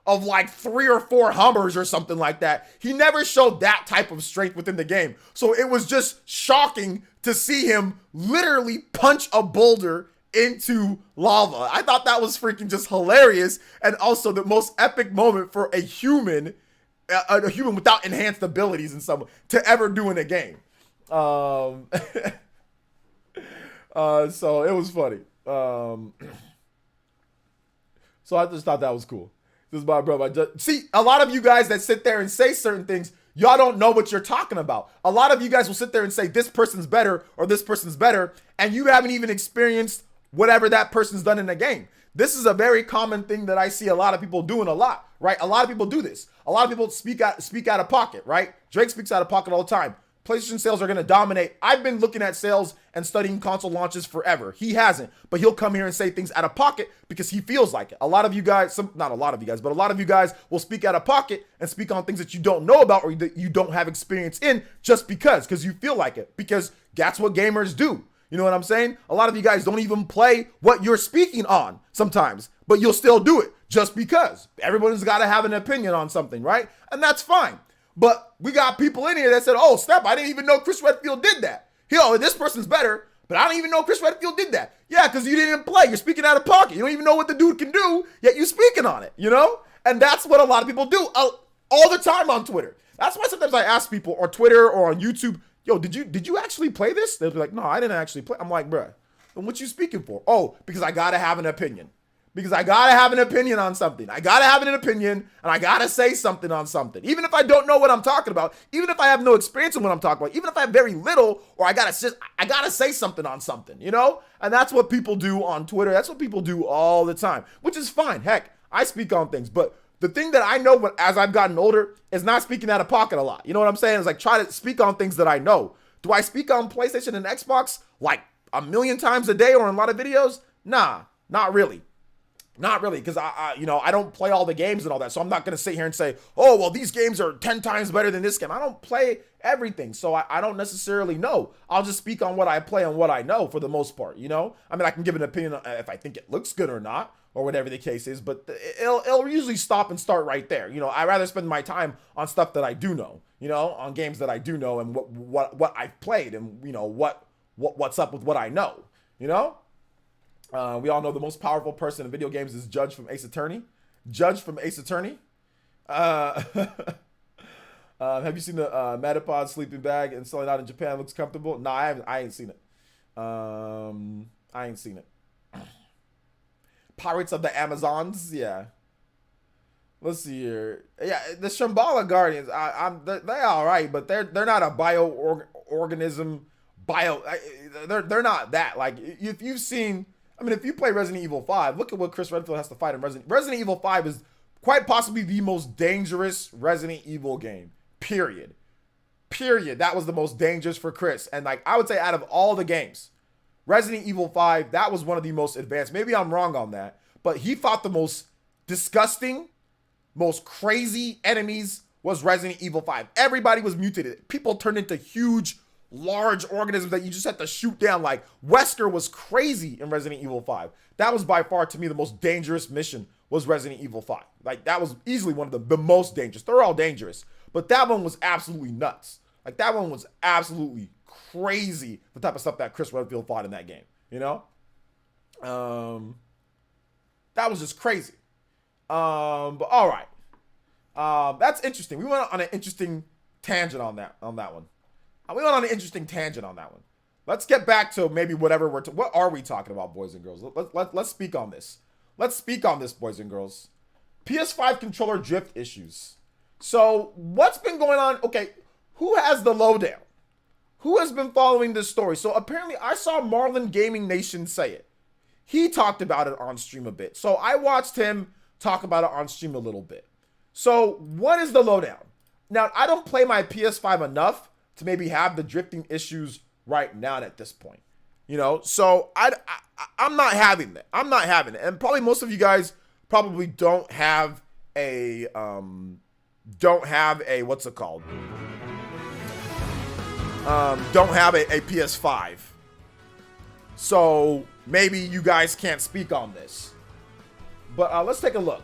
of like 3 or 4 Hummers or something like that. He never showed that type of strength within the game. So it was just shocking to see him literally punch a boulder into lava. I thought that was freaking just hilarious, and also the most epic moment for a human without enhanced abilities and someone to ever do in a game. So it was funny. So I just thought that was cool. This is my brother. See, a lot of you guys that sit there and say certain things, y'all don't know what you're talking about. A lot of you guys will sit there and say this person's better or this person's better, and you haven't even experienced whatever that person's done in the game. This is a very common thing that I see a lot of people doing a lot, right? A lot of people do this. A lot of people speak out of pocket, right? Drake speaks out of pocket all the time. PlayStation sales are going to dominate. I've been looking at sales and studying console launches forever. He hasn't, but he'll come here and say things out of pocket because he feels like it. A lot of you guys, not a lot of you guys, but a lot of you guys will speak out of pocket and speak on things that you don't know about or that you don't have experience in just because you feel like it, because that's what gamers do. You know what I'm saying? A lot of you guys don't even play what you're speaking on sometimes, but you'll still do it just because. Everyone's got to have an opinion on something, right? And that's fine. But we got people in here that said, oh, snap, I didn't even know Chris Redfield did that. This person's better, but I don't even know Chris Redfield did that. Yeah, because you didn't play. You're speaking out of pocket. You don't even know what the dude can do, yet you're speaking on it, And that's what a lot of people do all the time on Twitter. That's why sometimes I ask people on Twitter or on YouTube, yo, did you actually play this? They'll be like, no, I didn't actually play. I'm like, bruh, then what you speaking for? Oh, because I got to have an opinion. Because I got to have an opinion on something. I got to have an opinion, and I got to say something on something. Even if I don't know what I'm talking about, even if I have no experience in what I'm talking about, even if I have very little, or I got to say something on something, And that's what people do on Twitter. That's what people do all the time, which is fine. Heck, I speak on things, but the thing that I know as I've gotten older is not speaking out of pocket a lot. You know what I'm saying? It's like try to speak on things that I know. Do I speak on PlayStation and Xbox like a million times a day or in a lot of videos? Nah, not really. Not really, because I don't play all the games and all that, so I'm not going to sit here and say, oh, well, these games are 10 times better than this game. I don't play everything, so I don't necessarily know. I'll just speak on what I play and what I know for the most part, I mean, I can give an opinion on if I think it looks good or not, or whatever the case is, but it'll usually stop and start right there. I'd rather spend my time on stuff that I do know, on games that I do know and what I've played and, what's up with what I know, We all know the most powerful person in video games is Judge from Ace Attorney. Have you seen the Metapod sleeping bag and selling out in Japan? Looks comfortable? No, I haven't. I ain't seen it. I ain't seen it. Pirates of the Amazons, yeah. Let's see here. Yeah, the Shambhala Guardians. They're all right, but they're not a organism. They're not that. Like if you've seen. I mean, if you play Resident Evil 5, look at what Chris Redfield has to fight in Resident Evil 5 is quite possibly the most dangerous Resident Evil game, period. That was the most dangerous for Chris. And I would say out of all the games, Resident Evil 5, that was one of the most advanced. Maybe I'm wrong on that, but he fought the most disgusting, most crazy enemies was Resident Evil 5. Everybody was mutated. People turned into huge, large organisms that you just had to shoot down. Like Wesker was crazy in Resident Evil 5. That was by far to me the most dangerous mission was Resident Evil 5. That was easily one of the most dangerous. They're all dangerous, but that one was absolutely nuts. That one was absolutely crazy. The type of stuff that Chris Redfield fought in that game, that was just crazy. But all right, that's interesting. We went on an interesting tangent on that one. We went on an interesting tangent on that one. let's get back to maybe whatever what are we talking about, boys and girls? Let's speak on this. Let's speak on this, boys and girls. PS5 controller drift issues. So what's been going on? Okay, who has the lowdown? Who has been following this story? So apparently I saw Marlon Gaming Nation say it. He talked about it on stream a bit. So I watched him talk about it on stream a little bit. So what is the lowdown? Now, I don't play my PS5 enough to maybe have the drifting issues right now at this point. You know, so I'm not having that. I'm not having it. And probably most of you guys probably don't have a what's it called? Don't have a PS5. So maybe you guys can't speak on this. But let's take a look.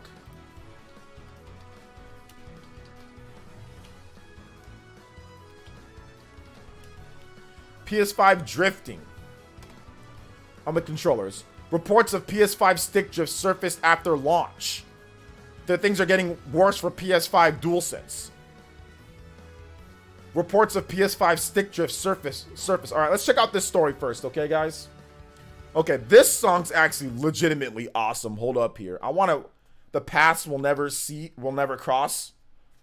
PS5 drifting on the controllers. Reports of PS5 stick drift surfaced after launch. The things are getting worse for PS5 DualSense. Reports of PS5 stick drift surface. All right, let's check out this story first, okay, guys? Okay, this song's actually legitimately awesome. Hold up here. The paths will never cross.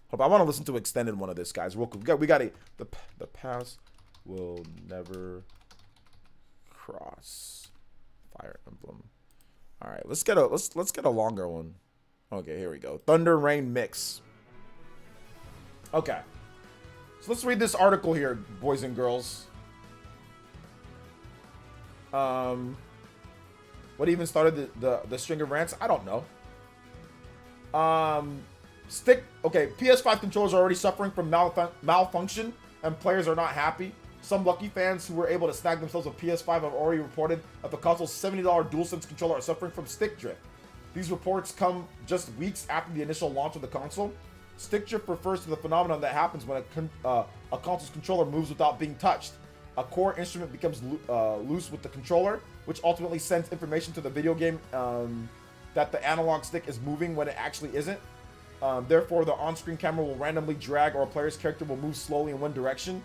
Hold up, I want to listen to an extended one of this, guys. Real quick. We got the paths will never cross. Fire Emblem. All right, let's get a longer one. Okay, here we go. Thunder Rain mix. Okay. So let's read this article here, boys and girls. What even started the string of rants? I don't know. Okay, PS5 controllers are already suffering from malfunction and players are not happy. Some lucky fans who were able to snag themselves a PS5 have already reported that the console's $70 DualSense controller are suffering from stick drift. These reports come just weeks after the initial launch of the console. Stick drift refers to the phenomenon that happens when a console's controller moves without being touched. A core instrument becomes loose with the controller, which ultimately sends information to the video game that the analog stick is moving when it actually isn't. Therefore, the on-screen camera will randomly drag or a player's character will move slowly in one direction.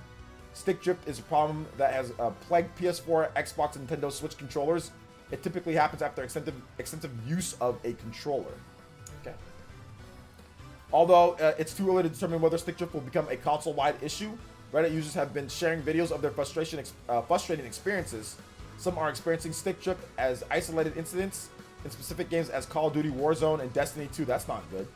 Stick drift is a problem that has plagued PS4, Xbox, and Nintendo Switch controllers. It typically happens after extensive use of a controller. Okay. Although it's too early to determine whether stick drift will become a console-wide issue, Reddit users have been sharing videos of their frustrating experiences. Some are experiencing stick drift as isolated incidents in specific games as Call of Duty Warzone and Destiny 2. That's not good.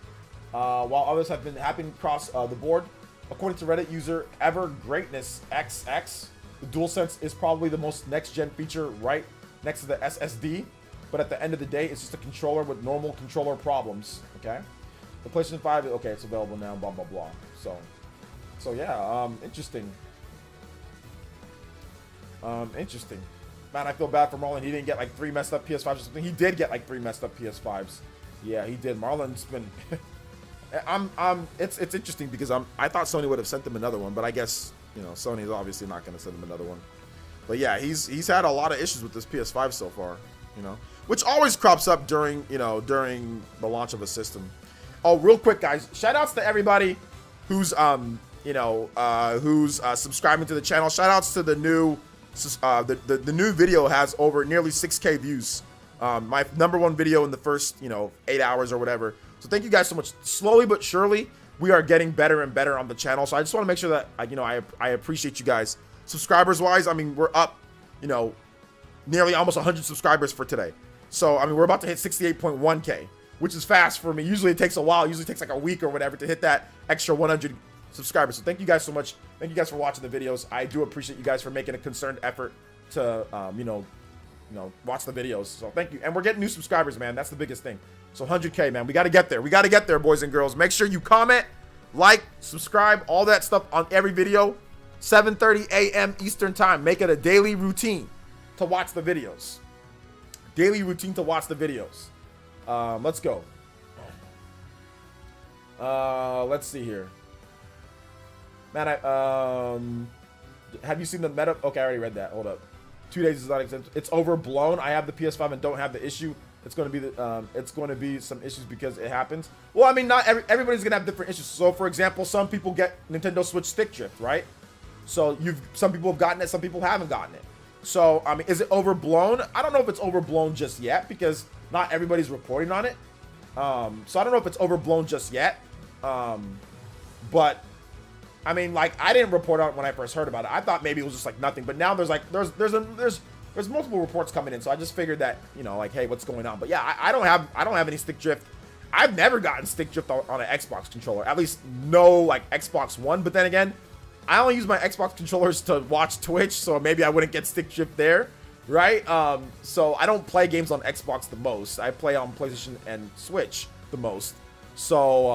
While others have been happening across the board. According to Reddit user Evergreatness XX, the DualSense is probably the most next-gen feature right next to the SSD, but at the end of the day, it's just a controller with normal controller problems, okay? The PlayStation 5, okay, it's available now, blah, blah, blah. So yeah, interesting. Interesting. Man, I feel bad for Marlon. He didn't get like 3 messed up PS5s or something. He did get like 3 messed up PS5s. Yeah, he did. Marlon's been... it's interesting because I thought Sony would have sent him another one, but I guess, you know, Sony's obviously not going to send him another one. But yeah, he's had a lot of issues with this PS5 so far, you know, which always crops up during the launch of a system. Oh, real quick, guys, shout outs to everybody who's subscribing to the channel. Shout outs to the new video has over nearly 6K views. My #1 video in the first 8 hours or whatever. So thank you guys so much. Slowly but surely, we are getting better and better on the channel. So I just want to make sure that I appreciate you guys. Subscribers wise, I mean, we're up, nearly almost 100 subscribers for today. So I mean, we're about to hit 68.1K, which is fast for me. Usually it takes a while. It usually takes like a week or whatever to hit that extra 100 subscribers. So thank you guys so much. Thank you guys for watching the videos. I do appreciate you guys for making a concerned effort to watch the videos. So thank you. And we're getting new subscribers, man. That's the biggest thing. So 100K, man. We got to get there. We got to get there, boys and girls. Make sure you comment, like, subscribe, all that stuff on every video. 7:30 a.m. Eastern time. Make it a daily routine to watch the videos. Daily routine to watch the videos. Let's go. Let's see here. Man, have you seen the meta? Okay, I already read that. Hold up. 2 days is not exempt. It's overblown. I have the PS5 and don't have the issue. It's going to be some issues because it happens. Well, I mean, not everybody's going to have different issues. So, for example, some people get Nintendo Switch stick drift, right? So some people have gotten it, some people haven't gotten it. So, I mean, is it overblown? I don't know if it's overblown just yet because not everybody's reporting on it. So I don't know if it's overblown just yet. But I mean, like, I didn't report on it when I first heard about it. I thought maybe it was just like nothing, but now there's multiple reports coming in. So I just figured that, you know, like, hey, what's going on? But yeah, I don't have any stick drift. I've never gotten stick drift on an Xbox controller. At least no like Xbox One. But then again, I only use my Xbox controllers to watch Twitch, so maybe I wouldn't get stick drift there, right? So I don't play games on Xbox the most. I play on PlayStation and Switch the most. So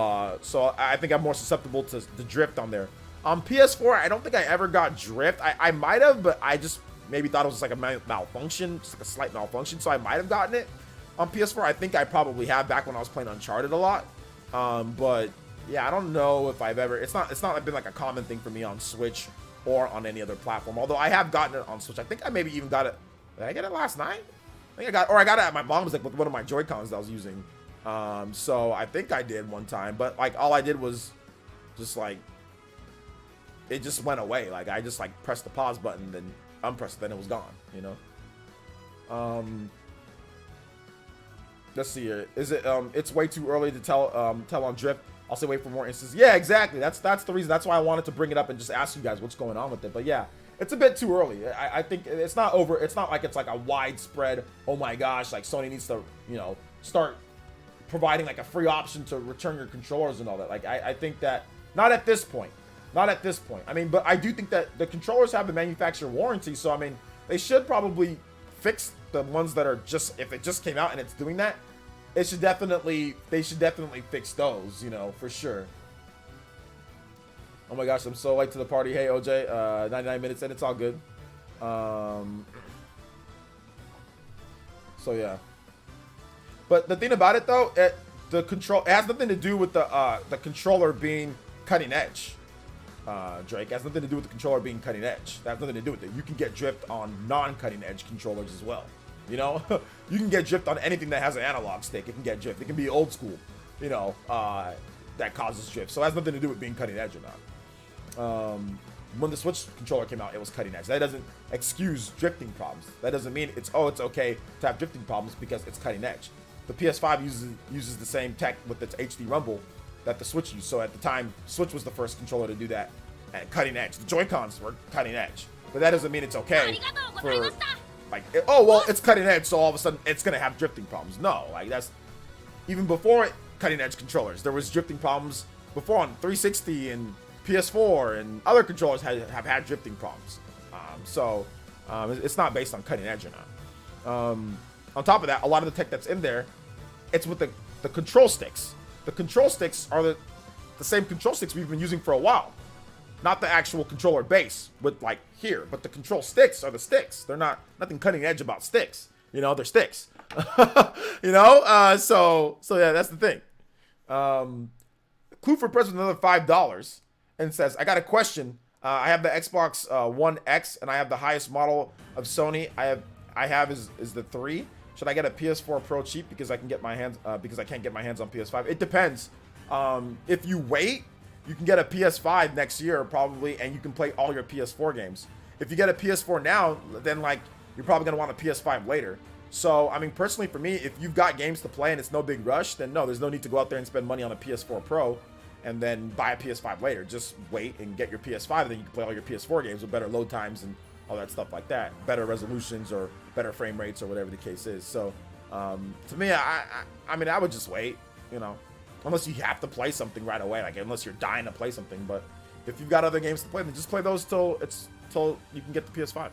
I think I'm more susceptible to the drift on there. On PS4, I don't think I ever got drift. I might have, but I just maybe thought it was like a malfunction, just like a slight malfunction. So I might have gotten it. On PS4, I think I probably have back when I was playing Uncharted a lot. But yeah, I don't know if I've ever. It's not been like a common thing for me on Switch or on any other platform. Although I have gotten it on Switch. I think I maybe even got it. Did I get it last night? I got it at my mom's, like with one of my Joy-Cons that I was using. So I think I did one time, but like all I did was just like it just went away. Like I just like pressed the pause button, then unpressed it, then it was gone. You know. Let's see here. Is it it's way too early to tell on drift. I'll say wait for more instances. Yeah, exactly. That's the reason. That's why I wanted to bring it up and just ask you guys what's going on with it. But yeah, it's a bit too early. I think it's not over. It's not like it's like a widespread, oh my gosh, like Sony needs to, you know, start providing like a free option to return your controllers and all that. Like I think that not at this point. Not at this point. I mean, but I do think that the controllers have the manufacturer warranty, so I mean, they should probably fix the ones that are just, if it just came out and it's doing that, they should definitely fix those, you know, for sure. Oh my gosh, I'm so late to the party. Hey OJ, 99 minutes in, it's all good. So yeah. But the thing about it though, it has nothing to do with the controller being cutting edge. Drake, it has nothing to do with the controller being cutting edge. That has nothing to do with it. You can get drift on non-cutting edge controllers as well. You know, you can get drift on anything that has an analog stick. It can get drift. It can be old school, you know, that causes drift. So it has nothing to do with being cutting edge or not. When the Switch controller came out, it was cutting edge. That doesn't excuse drifting problems. That doesn't mean it's okay to have drifting problems because it's cutting edge. The PS5 uses the same tech with its HD Rumble that the Switch used. So at the time, Switch was the first controller to do that at cutting edge. The Joy-Cons were cutting edge, but that doesn't mean it's okay for like, oh well, it's cutting edge, so all of a sudden it's gonna have drifting problems. No, like that's even before cutting edge controllers, there was drifting problems before on 360 and PS4 and other controllers have had drifting problems. It's not based on cutting edge or not. On top of that, a lot of the tech that's in there, it's with the control sticks. The control sticks are the same control sticks we've been using for a while. Not the actual controller base with like here, but the control sticks are the sticks. They're nothing cutting edge about sticks. You know, they're sticks. You know, so yeah, that's the thing. Clue for President another $5 and says, I got a question. I have the Xbox One X and I have the highest model of Sony. I have is the 3. Should I get a PS4 Pro cheap because I can't get my hands on PS5? It depends. If you wait, you can get a PS5 next year probably, and you can play all your PS4 games. If you get a PS4 now, then like you're probably gonna want a PS5 later. So I mean, personally for me, if you've got games to play and it's no big rush, then no, there's no need to go out there and spend money on a PS4 Pro and then buy a PS5 later. Just wait and get your PS5, and then you can play all your PS4 games with better load times and all that stuff like that, better resolutions or better frame rates or whatever the case is. So to me, I mean, I would just wait, you know. Unless you have to play something right away, like unless you're dying to play something. But if you've got other games to play, then just play those till you can get the PS5.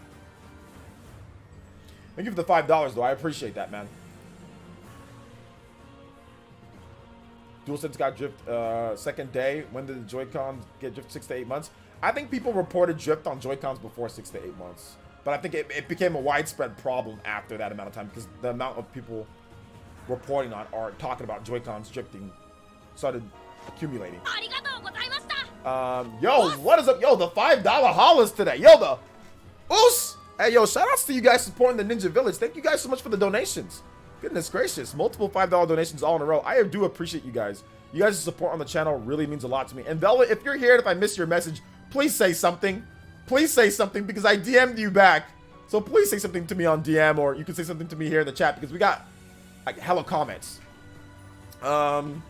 Thank you for the $5 though. I appreciate that, man. DualSense got drift second day. When did the Joy-Cons get drift? 6 to 8 months. I think people reported drift on Joy-Cons before 6 to 8 months. But I think it became a widespread problem after that amount of time because the amount of people reporting on or talking about Joy-Cons drifting started accumulating. Yo, what is up? Yo, the $5 hollers today. Yo, the oos. Hey, yo, shout outs to you guys supporting the Ninja Village. Thank you guys so much for the donations. Goodness gracious, multiple $5 donations all in a row. I do appreciate you guys. You guys' support on the channel really means a lot to me. And Velvet, if you're here and if I missed your message, please say something. Please say something because I DM'd you back So please say something to me on DM, or you can say something to me here in the chat, because we got like hella comments. Shinru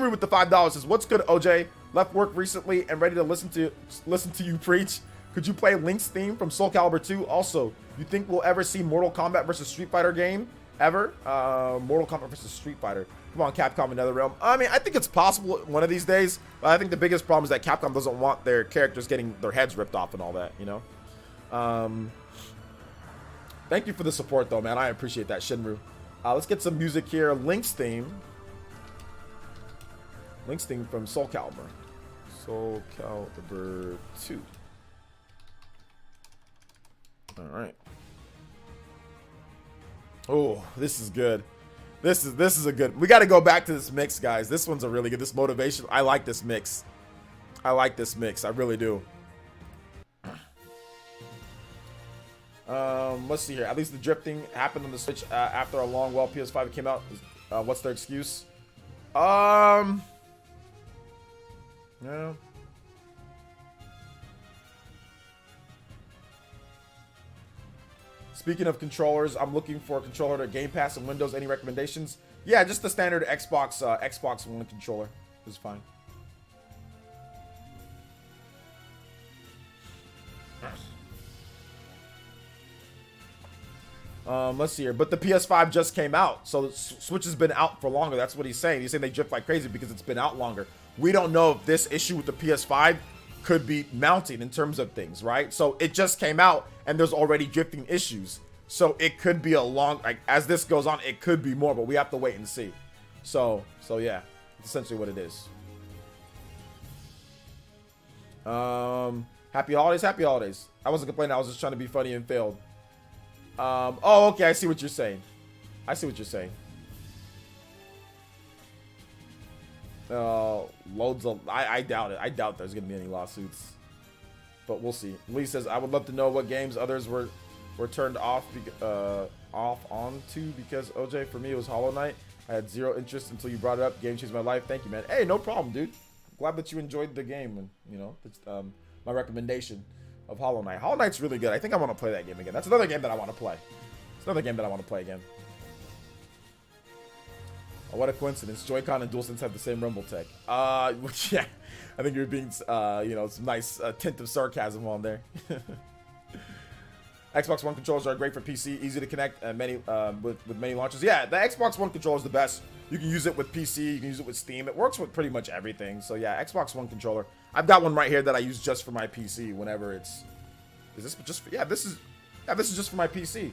with the $5 says, "What's good, OJ? Left work recently and ready to listen to you preach. Could you play Link's theme from Soul Calibur 2? Also, you think we'll ever see Mortal Kombat versus Street Fighter game ever? Mortal Kombat versus Street Fighter. Come on, Capcom, another realm. I mean, I think it's possible one of these days, but I think the biggest problem is that Capcom doesn't want their characters getting their heads ripped off and all that, you know? Thank you for the support, though, man. I appreciate that, Shinru. Let's get some music here. Link's theme. Link's theme from Soul Calibur. Soul Calibur 2. All right. Oh, this is good. This is a good. We got to go back to this mix, guys. This one's a really good. This motivation. I like this mix. I like this mix. I really do. Let's see here. At least the drifting happened on the Switch after a long while PS5 came out. What's their excuse? Yeah. Speaking of controllers, I'm looking for a controller to Game Pass and Windows. Any recommendations? Yeah, just the standard Xbox One controller is fine. Let's see here. But the PS5 just came out, so the Switch has been out for longer. That's what he's saying. He's saying they drift like crazy because it's been out longer. We don't know if this issue with the PS5 could be mounting in terms of things, right? So it just came out, and there's already drifting issues. So it could be a long, like, as this goes on, it could be more, but we have to wait and see. So yeah, it's essentially what it is. Happy holidays, happy holidays. I wasn't complaining. I was just trying to be funny and failed. Oh, okay. I see what you're saying. I see what you're saying. Loads of. I doubt it. I doubt there's gonna be any lawsuits, but we'll see. Lee says, "I would love to know what games others were turned off onto because OJ, for me, it was Hollow Knight. I had zero interest until you brought it up. Game changed my life. Thank you, man. Hey, no problem, dude. Glad that you enjoyed the game, and you know, it's, my recommendation of Hollow Knight. Hollow Knight's really good. I think I want to play that game again. That's another game that I want to play. It's another game that I want to play again. Oh, what a coincidence. Joy-Con and DualSense have the same rumble tech. Yeah. I think you're being, you know, some nice tint of sarcasm on there. Xbox One controllers are great for PC, easy to connect, and many with many launchers. Yeah, the Xbox One controller is the best. You can use it with PC, you can use it with Steam. It works with pretty much everything. So yeah, Xbox One controller. I've got one right here that I use just for my PC whenever it's. Is this just? Yeah, this is just for my PC.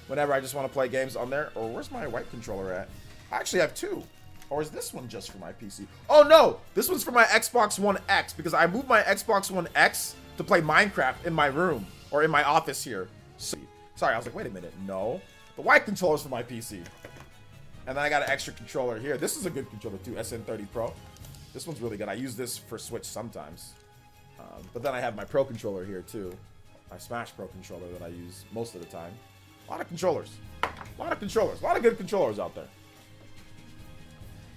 Whenever I just want to play games on there. Or where's my white controller at? I actually have two. Or is this one just for my PC? Oh no, this one's for my Xbox One X because I moved my Xbox One X to play Minecraft in my room or in my office here. Sorry, I was like, wait a minute, no. The white controller's for my PC. And then I got an extra controller here. This is a good controller too, SN30 Pro. This one's really good. I use this for Switch sometimes. But then I have my Pro controller here too. My Smash Pro controller that I use most of the time. A lot of controllers. A lot of controllers. A lot of good controllers out there.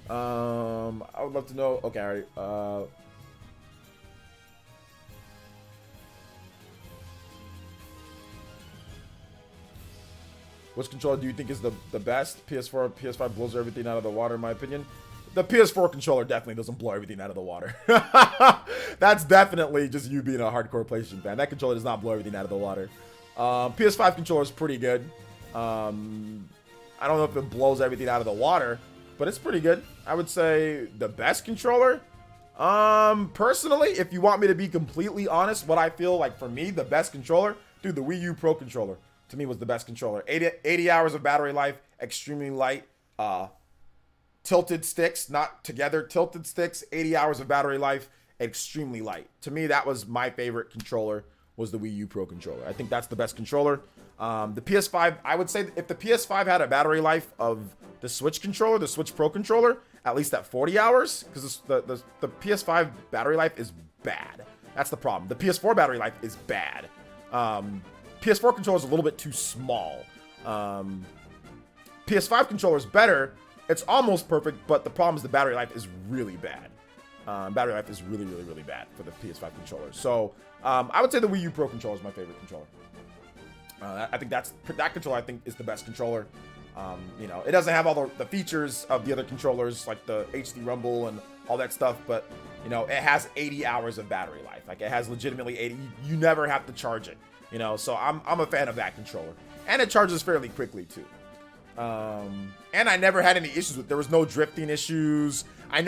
I would love to know. Okay, all right. Which controller do you think is the best? PS4, PS5 blows everything out of the water, in my opinion. The PS4 controller definitely doesn't blow everything out of the water. That's definitely just you being a hardcore PlayStation fan. That controller does not blow everything out of the water. PS5 controller is pretty good. I don't know if it blows everything out of the water, but it's pretty good. I would say the best controller. Personally, if you want me to be completely honest, what I feel like for me, the best controller, dude, the Wii U Pro controller to me was the best controller. 80 hours of battery life, extremely light. Tilted sticks, not together, tilted sticks, 80 hours of battery life, extremely light. To me, that was my favorite controller, was the Wii U Pro controller. I think that's the best controller. The PS5, I would say if the PS5 had a battery life of the Switch controller, the Switch Pro controller, at least at 40 hours, because the PS5 battery life is bad. That's the problem. The PS4 battery life is bad. PS4 controller is a little bit too small. PS5 controller is better. It's almost perfect, but the problem is the battery life is really bad. Battery life is really, really, really bad for the PS5 controller. So I would say the Wii U Pro controller is my favorite controller. I think that controller I think is the best controller. You know, it doesn't have all the features of the other controllers like the HD Rumble and all that stuff, but you know, it has 80 hours of battery life. Like it has legitimately 80. You never have to charge it. You know, so I'm a fan of that controller, and it charges fairly quickly too. And I never had any issues with. There was no drifting issues. I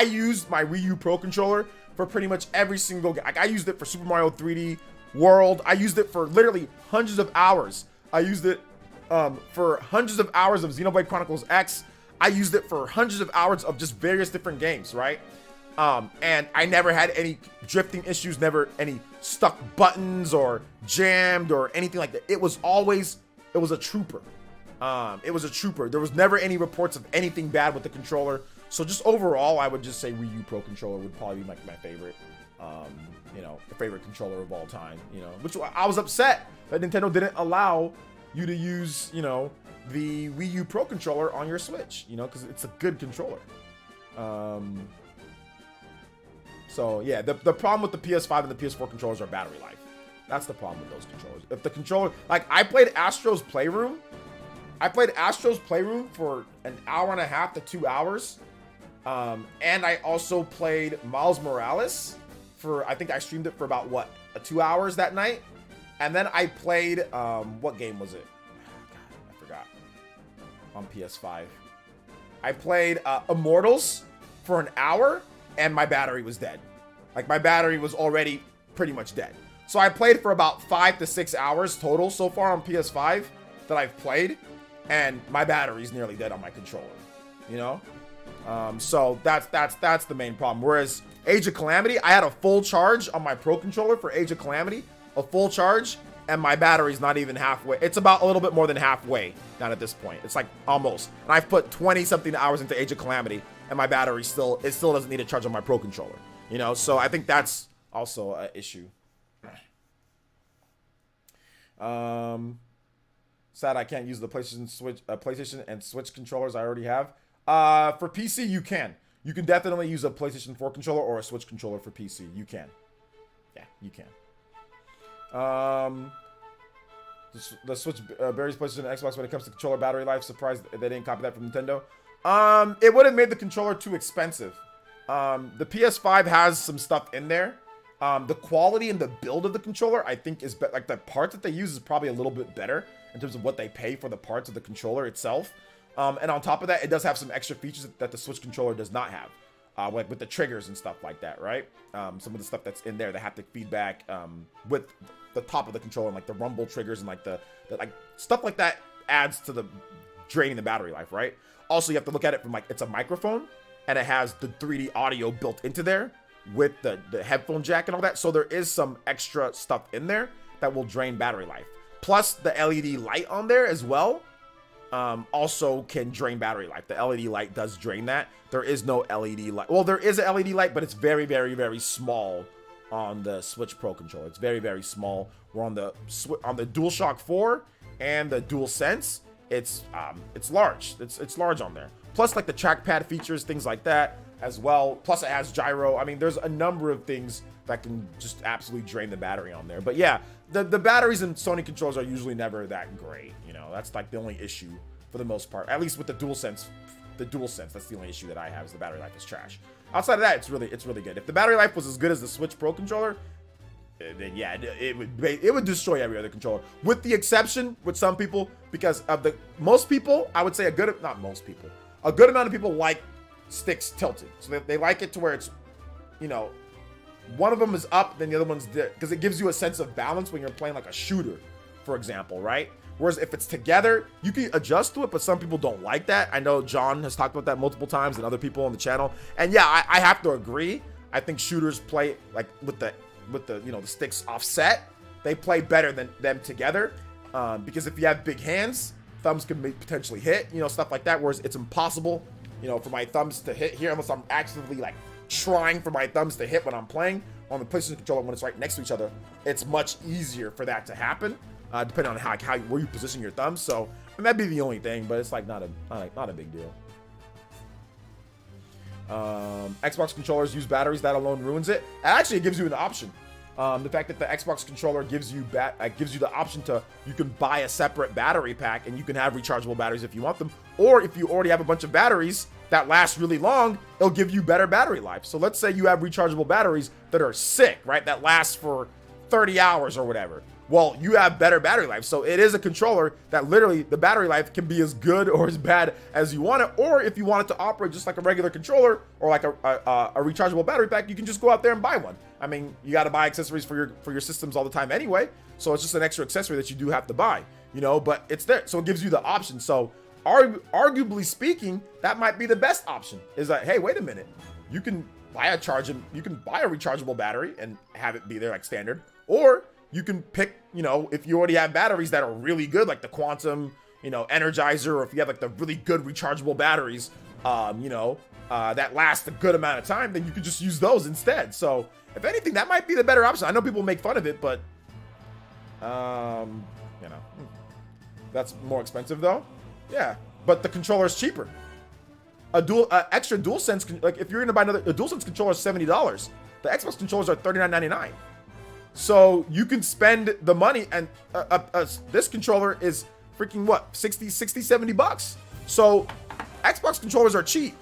used my Wii U Pro controller for pretty much every single game. Like I used it for Super Mario 3D World. I used it for literally hundreds of hours. I used it for hundreds of hours of Xenoblade Chronicles X. I used it for hundreds of hours of just various different games, right? And I never had any drifting issues, never any stuck buttons or jammed or anything like that. It was a trooper. It was a trooper. There was never any reports of anything bad with the controller. So just overall, I would just say Wii U Pro controller would probably be like my favorite, you know, favorite controller of all time, you know, which I was upset that Nintendo didn't allow you to use, you know, the Wii U Pro controller on your Switch, you know, because it's a good controller. So yeah, the problem with the PS5 and the PS4 controllers are battery life. That's the problem with those controllers. If the controller, like I played Astro's Playroom for an hour and a half to 2 hours. And I also played Miles Morales for, I think I streamed it for about 2 hours that night. And then I played, what game was it? Oh, God, I forgot. On PS5. I played Immortals for an hour and my battery was dead. Like my battery was already pretty much dead. So I played for about 5 to 6 hours total so far on PS5 that I've played. And my battery's nearly dead on my controller, you know? So that's the main problem. Whereas Age of Calamity, I had a full charge on my Pro controller for Age of Calamity, a full charge, and my battery's not even halfway. It's about a little bit more than halfway down at this point. It's like almost. And I've put 20 something hours into Age of Calamity, and my battery still doesn't need a charge on my Pro controller, you know? So I think that's also an issue. Sad I can't use the PlayStation and Switch controllers I already have. For PC, you can. You can definitely use a PlayStation 4 controller or a Switch controller for PC. You can. Yeah, you can. The Switch buries PlayStation and Xbox when it comes to controller battery life. Surprised they didn't copy that from Nintendo. It would have made the controller too expensive. The PS5 has some stuff in there. The quality and the build of the controller, I think, is like the parts that they use is probably a little bit better in terms of what they pay for the parts of the controller itself. And on top of that, it does have some extra features that the Switch controller does not have, like with the triggers and stuff like that, right? Some of the stuff that's in there, the haptic feedback with the top of the controller, and like the rumble triggers and like the like stuff like that adds to the draining the battery life, right? Also, you have to look at it from like it's a microphone and it has the 3D audio built into there with the headphone jack and all that. So there is some extra stuff in there that will drain battery life. Plus the LED light on there as well also can drain battery life. The LED light does drain that. There is no LED light. Well, there is an LED light, but it's very, very, very small on the Switch Pro controller. It's very, very small. We're on the DualShock 4 and the DualSense. It's large. It's large on there. Plus like the trackpad features, things like that as well. Plus it has gyro. I mean, there's a number of things that can just absolutely drain the battery on there. But yeah, the batteries in Sony controllers are usually never that great. You know, that's like the only issue for the most part. At least with the DualSense. That's the only issue that I have is the battery life is trash. Outside of that, it's really good. If the battery life was as good as the Switch Pro controller, then yeah, it would destroy every other controller. With the exception with some people, because of most people, I would say a good amount of people like sticks tilted. So they like it to where it's, you know, one of them is up, then the other one's there, because it gives you a sense of balance when you're playing like a shooter, for example, right? Whereas if it's together, you can adjust to it, but some people don't like that. I know John has talked about that multiple times and other people on the channel. And yeah, I have to agree. I think shooters play like with the you know, the sticks offset, they play better than them together. Because if you have big hands, thumbs can potentially hit, you know, stuff like that. Whereas it's impossible, you know, for my thumbs to hit here unless I'm actively like trying for my thumbs to hit when I'm playing. On the PlayStation controller, when it's right next to each other, it's much easier for that to happen, depending on where you position your thumbs. So and that'd be the only thing, but it's like not a big deal. Xbox controllers use batteries, that alone ruins it. Actually, it gives you an option. The fact that the Xbox controller gives you the option to, you can buy a separate battery pack and you can have rechargeable batteries if you want them, or if you already have a bunch of batteries that last really long, it'll give you better battery life. So let's say you have rechargeable batteries that are sick, right? That last for 30 hours or whatever. Well, you have better battery life. So it is a controller that literally the battery life can be as good or as bad as you want it. Or if you want it to operate just like a regular controller or like a rechargeable battery pack, you can just go out there and buy one. I mean, you got to buy accessories for your systems all the time anyway. So it's just an extra accessory that you do have to buy, you know, but it's there. So it gives you the option. So arguably speaking, that might be the best option, is that, hey, wait a minute, you can buy a rechargeable battery and have it be there like standard, or you can pick, you know, if you already have batteries that are really good, like the Quantum, you know, Energizer, or if you have like the really good rechargeable batteries, that last a good amount of time, then you could just use those instead. So if anything, that might be the better option. I know people make fun of it, but, that's more expensive though. Yeah, but the controller is cheaper. Extra DualSense, like if you're gonna buy a DualSense controller is $70. The Xbox controllers are $39.99. So you can spend the money, and this controller is freaking what, 60, 70 bucks. So Xbox controllers are cheap.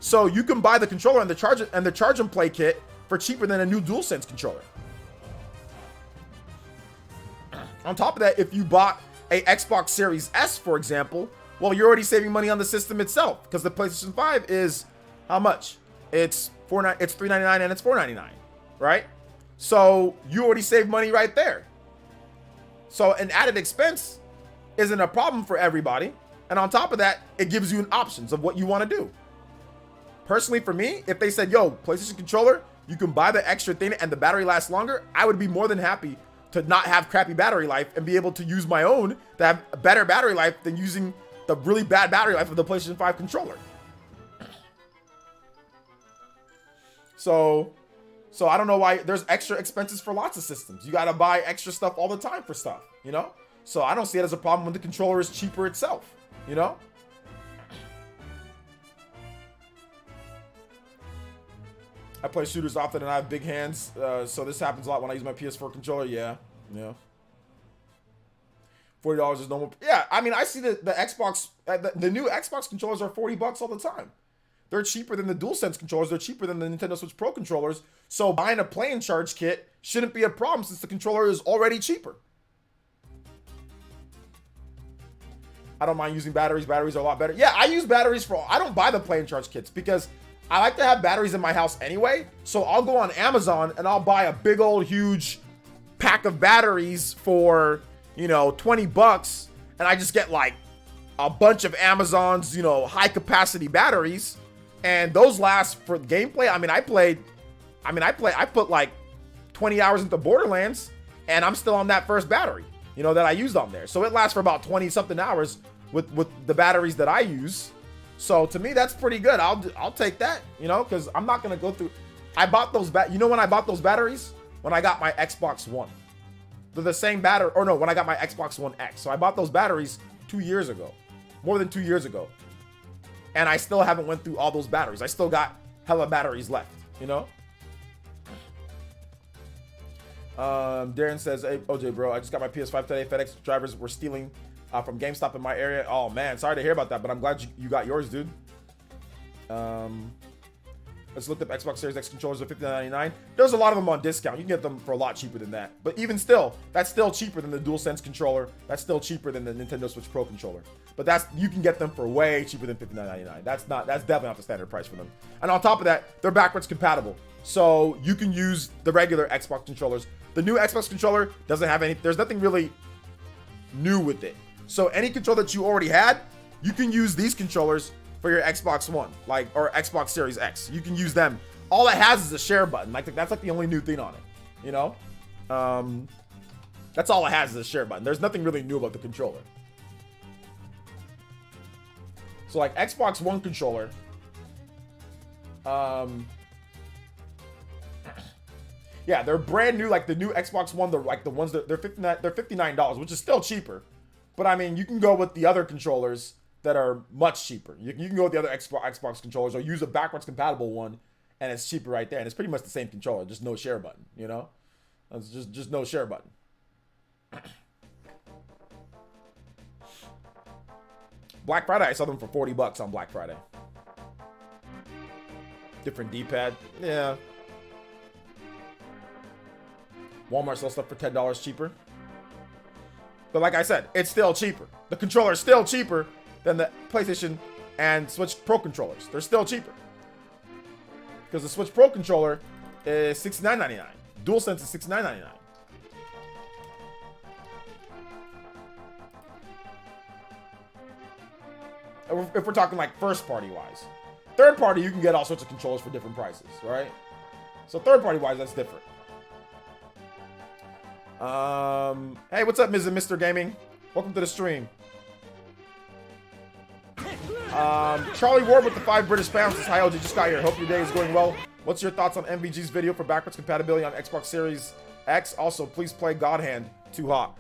So you can buy the controller and the charge and play kit for cheaper than a new DualSense controller. On top of that, if you bought a Xbox Series S, for example, well, you're already saving money on the system itself, because the PlayStation 5 is how much? It's $399 and it's $499, right? So you already saved money right there. So an added expense isn't a problem for everybody. And on top of that, it gives you options of what you want to do. Personally, for me, if they said, yo, PlayStation controller, you can buy the extra thing and the battery lasts longer, I would be more than happy to not have crappy battery life and be able to use my own to have a better battery life than using the really bad battery life of the PlayStation 5 controller. So I don't know why there's extra expenses for lots of systems. You got to buy extra stuff all the time for stuff, you know? So I don't see it as a problem when the controller is cheaper itself, you know? I play shooters often and I have big hands, so this happens a lot when I use my PS4 controller. Yeah. $40 is normal. Yeah, I mean, I see the Xbox, the new Xbox controllers are $40 all the time. They're cheaper than the DualSense controllers. They're cheaper than the Nintendo Switch Pro controllers. So buying a play and charge kit shouldn't be a problem since the controller is already cheaper. I don't mind using batteries. Batteries are a lot better. Yeah, I use batteries I don't buy the play and charge kits because I like to have batteries in my house anyway. So I'll go on Amazon and I'll buy a big old huge pack of batteries for, $20. And I just get like a bunch of Amazon's, high capacity batteries. And those last for gameplay. I put like 20 hours into Borderlands and I'm still on that first battery, that I used on there. So it lasts for about 20 something hours with the batteries that I use. So to me, that's pretty good. I'll take that, because I'm not going to go through. I bought those when I bought those batteries? When I got my Xbox One. They're the same battery, or no, when I got my Xbox One X. So I bought those batteries 2 years ago, more than 2 years ago. And I still haven't went through all those batteries. I still got hella batteries left, Darren says, hey, OJ, bro, I just got my PS5 today. FedEx drivers were stealing from GameStop in my area. Oh, man, sorry to hear about that, but I'm glad you got yours, dude. Let's look up Xbox Series X controllers at $59.99. There's a lot of them on discount. You can get them for a lot cheaper than that. But even still, that's still cheaper than the DualSense controller. That's still cheaper than the Nintendo Switch Pro controller. But you can get them for way cheaper than $59.99. That's definitely not the standard price for them. And on top of that, they're backwards compatible. So you can use the regular Xbox controllers. The new Xbox controller doesn't have there's nothing really new with it. So any controller that you already had, you can use these controllers for your Xbox One, or Xbox Series X. You can use them. All it has is a share button. That's like the only new thing on it, That's all it has is a share button. There's nothing really new about the controller. So like Xbox One controller, yeah, they're brand new. Like the new Xbox One, they're like the ones that they're $59, which is still cheaper. But I mean, you can go with the other controllers that are much cheaper. You can go with the other Xbox controllers or use a backwards compatible one, and it's cheaper right there. And it's pretty much the same controller, just no share button, It's just no share button. Black Friday, I saw them for $40 on Black Friday. Different D-pad. Yeah. Walmart sells stuff for $10 cheaper. But like I said, it's still cheaper. The controller is still cheaper than the PlayStation and Switch Pro controllers. They're still cheaper. Because the Switch Pro controller is $69.99. DualSense is $69.99. If we're talking like first party wise. Third party, you can get all sorts of controllers for different prices, right? So third party wise, that's different. Hey, what's up, Ms. and Mr. Gaming? Welcome to the stream. Charlie Ward with the 5 British pounds says, hi, OG, just got here. Hope your day is going well. What's your thoughts on MVG's video for backwards compatibility on Xbox Series X? Also, please play God Hand. Too hot.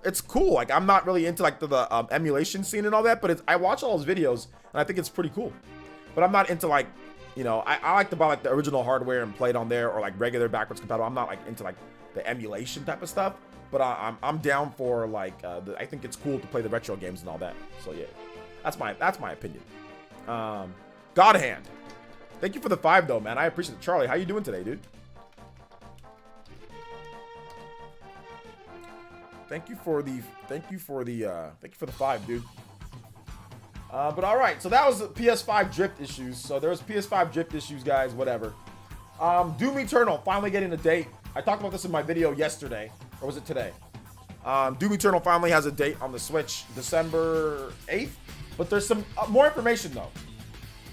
It's cool. Like, I'm not really into like the emulation scene and all that, but I watch all his videos and I think it's pretty cool. But I'm not into like, you know, I like to buy like the original hardware and play it on there, or like regular backwards compatible. I'm not like into like the emulation type of stuff, but I'm down for like I think it's cool to play the retro games and all that. So yeah, that's my opinion. God Hand, thank you for the 5 though, man. I appreciate it. Charlie, how you doing today, dude? Thank you for the 5, dude. But all right, so that was PS5 drift issues. So there was PS5 drift issues, guys. Whatever. Doom Eternal finally getting a date. I talked about this in my video yesterday, or was it today? Doom Eternal finally has a date on the Switch, December 8th. But there's some more information though.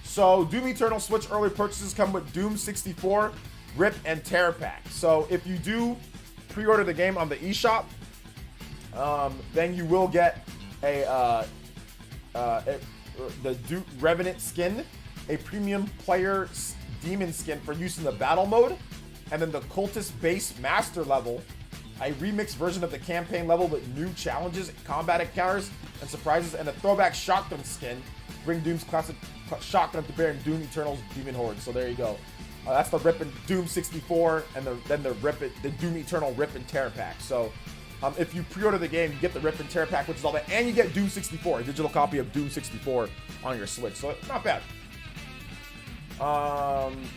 So Doom Eternal Switch early purchases come with Doom 64 Rip and Tear Pack. So if you do pre-order the game on the eShop, then you will get the Duke Revenant skin, a premium player demon skin for use in the battle mode, and then the Cultist base master level, a remixed version of the campaign level with new challenges, combat encounters, and surprises, and a throwback shotgun skin to bring Doom's classic shotgun to bear in Doom Eternal's Demon Horde. So there you go. That's the Rip and Doom 64, and then the Doom Eternal Rip and Tear Pack. So if you pre-order the game, you get the Rip and Tear Pack, which is all that, and you get Doom 64, a digital copy of Doom 64 on your Switch. So not bad.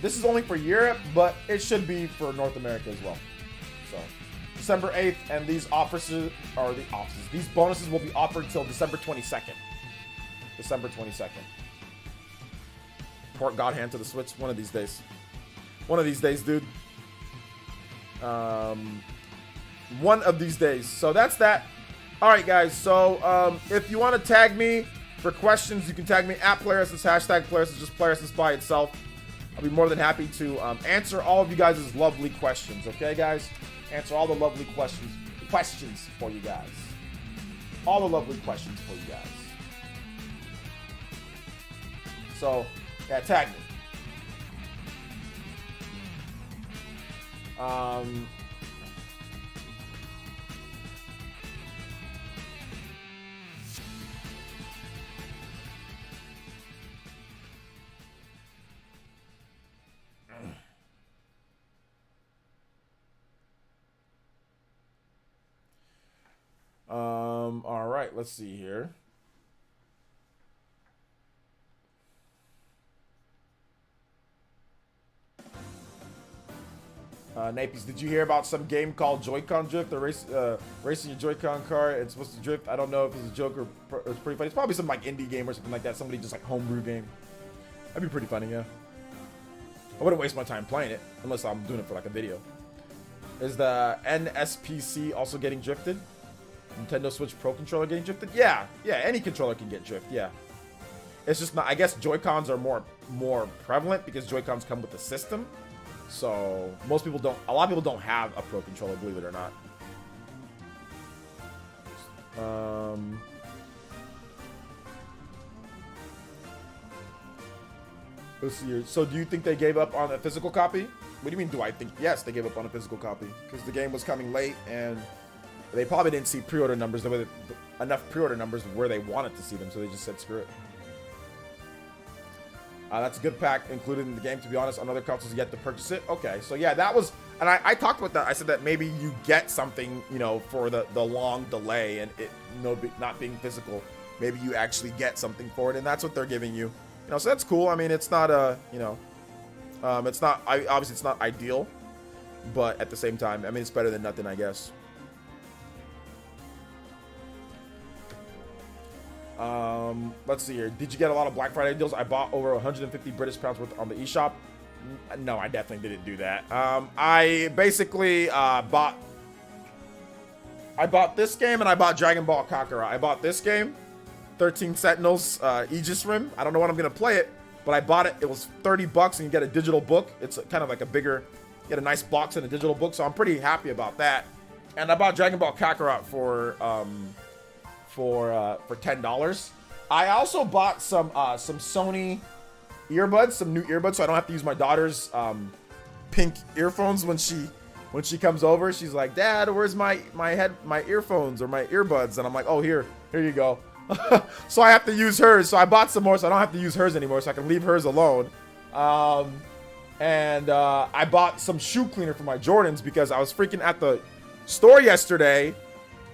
This is only for Europe, but it should be for North America as well. So December 8th, and these these bonuses will be offered until December 22nd. December 22nd. Port God Hand to the Switch one of these days. One of these days, dude. One of these days. So that's that. All right, guys. So if you want to tag me for questions, you can tag me at PlayerEssence, hashtag PlayerEssence, just PlayerEssence by itself. I'll be more than happy to answer all of you guys' lovely questions. Okay, guys? Answer all the lovely questions for you guys. All the lovely questions for you guys. So, yeah, tag me. All right, let's see here. Nappies, did you hear about some game called Joy-Con Drift? Or racing your Joy-Con car, it's supposed to drift. I don't know if it's a joke or it's pretty funny. It's probably some like indie game or something like that. Somebody just like homebrew game. That'd be pretty funny, yeah. I wouldn't waste my time playing it unless I'm doing it for like a video. Is the NSPC also getting drifted? Nintendo Switch Pro controller getting drifted? Yeah, any controller can get drift, yeah. It's just not, I guess Joy-Cons are more prevalent because Joy-Cons come with the system. So a lot of people don't have a Pro controller, believe it or not. Let's see here. So do you think they gave up on a physical copy? What do you mean, do I think? Yes, they gave up on a physical copy because the game was coming late and they probably didn't see pre-order numbers, enough pre-order numbers where they wanted to see them, so they just said screw it. That's a good pack included in the game, to be honest. On other consoles, you get to purchase it. Okay, so yeah, that was And I talked about that. I said that maybe you get something, you know, for the long delay and it not being physical. Maybe you actually get something for it, and that's what they're giving you. You know, so that's cool. I mean, it's not you know, it's not. Obviously, it's not ideal, but at the same time, I mean, it's better than nothing, I guess. Let's see here. Did you get a lot of Black Friday deals? I bought over 150 British pounds worth on the eShop. No, I definitely didn't do that. I basically bought this game and I bought Dragon Ball Kakarot. I bought this game, 13 Sentinels, Aegis Rim. I don't know when I'm gonna play it, but I bought it. It was $30 and you get a digital book. It's kind of like a bigger, you get a nice box and a digital book, so I'm pretty happy about that. And I bought Dragon Ball Kakarot for $10. I also bought some Sony earbuds, some new earbuds, so I don't have to use my daughter's pink earphones when she comes over. She's like, "Dad, where's my earphones or my earbuds?" And I'm like, "Oh, here you go." So I have to use hers. So I bought some more, so I don't have to use hers anymore, so I can leave hers alone. And I bought some shoe cleaner for my Jordans because I was freaking at the store yesterday,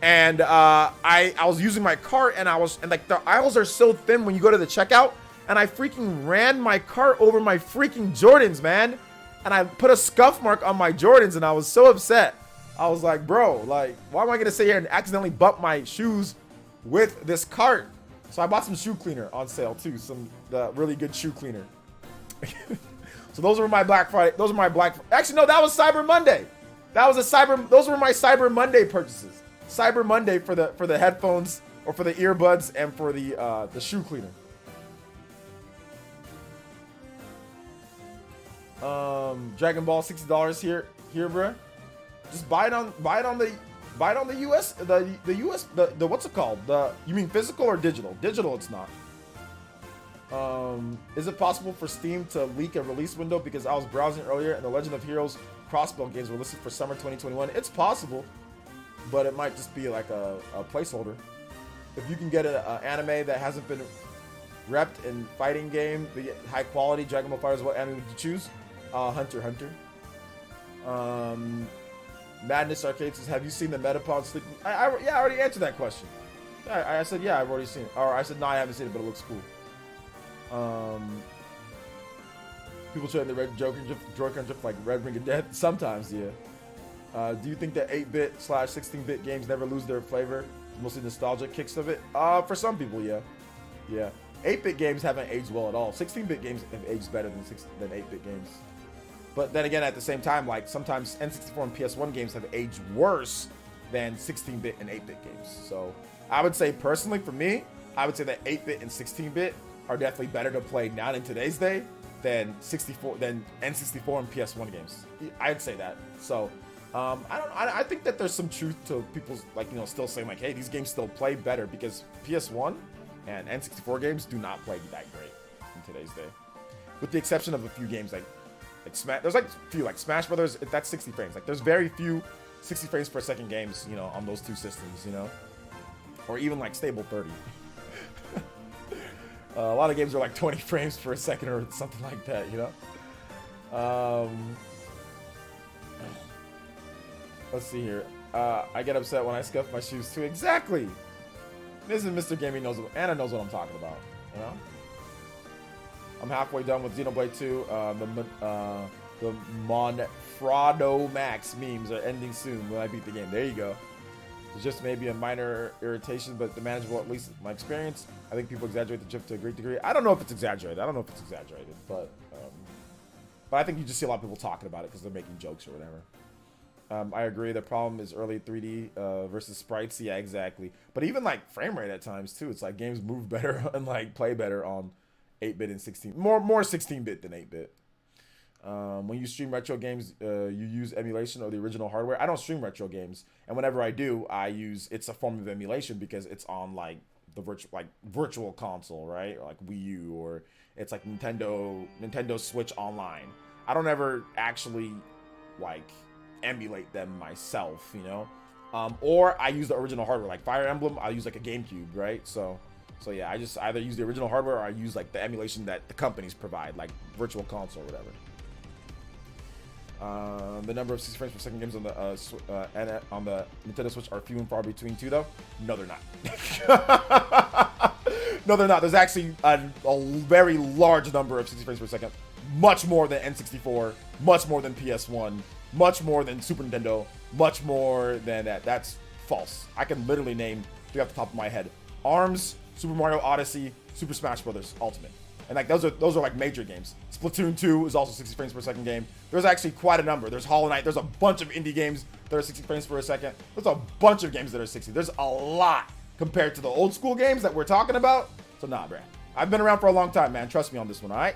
and I was using my cart, and like the aisles are so thin when you go to the checkout. And I freaking ran my cart over my freaking Jordans, man. And I put a scuff mark on my Jordans, and I was so upset. I was like, bro, like, why am I gonna sit here and accidentally bump my shoes with this cart? So I bought some shoe cleaner on sale too, the really good shoe cleaner. So those were my Black Friday. Actually, no, that was Cyber Monday. Those were my Cyber Monday purchases. Cyber Monday for the headphones or for the earbuds and for the shoe cleaner. Dragon Ball $60 here, bruh. Just buy it on the US, the US, the what's it called? You mean physical or digital? Digital, it's not. Is it possible for Steam to leak a release window? Because I was browsing earlier and the Legend of Heroes Crossbow games were listed for summer 2021. It's possible, but it might just be like a placeholder. If you can get an anime that hasn't been repped in fighting game, the high quality Dragon Ball FighterZ, what anime would you choose? Hunter x Hunter. Madness Arcade says, have you seen the Metapod sleep? I already answered that question. I said, yeah, I've already seen it. Or I said, no, I haven't seen it, but it looks cool. People trying the red Joker drift like Red Ring of Death. Sometimes, yeah. Do you think that 8-bit/16-bit games never lose their flavor? Mostly nostalgia kicks of it? For some people, yeah. Yeah. 8-bit games haven't aged well at all. 16-bit games have aged better than 8-bit games. But then again, at the same time, like sometimes N64 and PS1 games have aged worse than 16-bit and 8-bit games. So I would say personally, for me, I would say that 8-bit and 16-bit are definitely better to play now in today's day than N64 and PS1 games. I'd say that. So I think that there's some truth to people's still saying like, hey, these games still play better because PS1 and N64 games do not play that great in today's day, with the exception of a few games like Smash. There's like a few like Smash Brothers. That's 60 frames. Like there's very few 60 frames per second games, on those two systems, or even like stable 30. A lot of games are like 20 frames per second or something like that, Let's see here. I get upset when I scuff my shoes too. Exactly. This is Mr. Gaming Anna knows what I'm talking about, I'm halfway done with Xenoblade 2. The Monfrado Max memes are ending soon when I beat the game. There you go. It's just maybe a minor irritation, but manageable, at least in my experience. I think people exaggerate the drift to a great degree. I don't know if it's exaggerated. But I think you just see a lot of people talking about it because they're making jokes or whatever. I agree. The problem is early 3D versus sprites. Yeah, exactly. But even like frame rate at times too. It's like games move better and like play better on 8-bit and 16. More 16-bit than 8-bit. When you stream retro games, you use emulation or the original hardware. I don't stream retro games, and whenever I do, it's a form of emulation because it's on like the virtual console, right? Or like Wii U, or it's like Nintendo Switch Online. I don't ever actually like emulate them myself, or I use the original hardware. Like Fire Emblem, I use like a GameCube, right? So yeah, I just either use the original hardware or I use like the emulation that the companies provide, like Virtual Console or whatever. The number of 60 frames per second games on the and on the Nintendo Switch are few and far between too, though. No, they're not. No, they're not. There's actually a very large number of 60 frames per second. Much more than N64. Much more than PS1. Much more than Super Nintendo. Much more than that. That's false. I can literally name three off the top of my head: ARMS, Super Mario Odyssey, Super Smash Bros. Ultimate. And like those are like major games. Splatoon 2 is also 60 frames per second game. There's actually quite a number. There's Hollow Knight. There's a bunch of indie games that are 60 frames per second. There's a bunch of games that are 60. There's a lot compared to the old school games that we're talking about. So nah, bruh. I've been around for a long time, man. Trust me on this one, all right?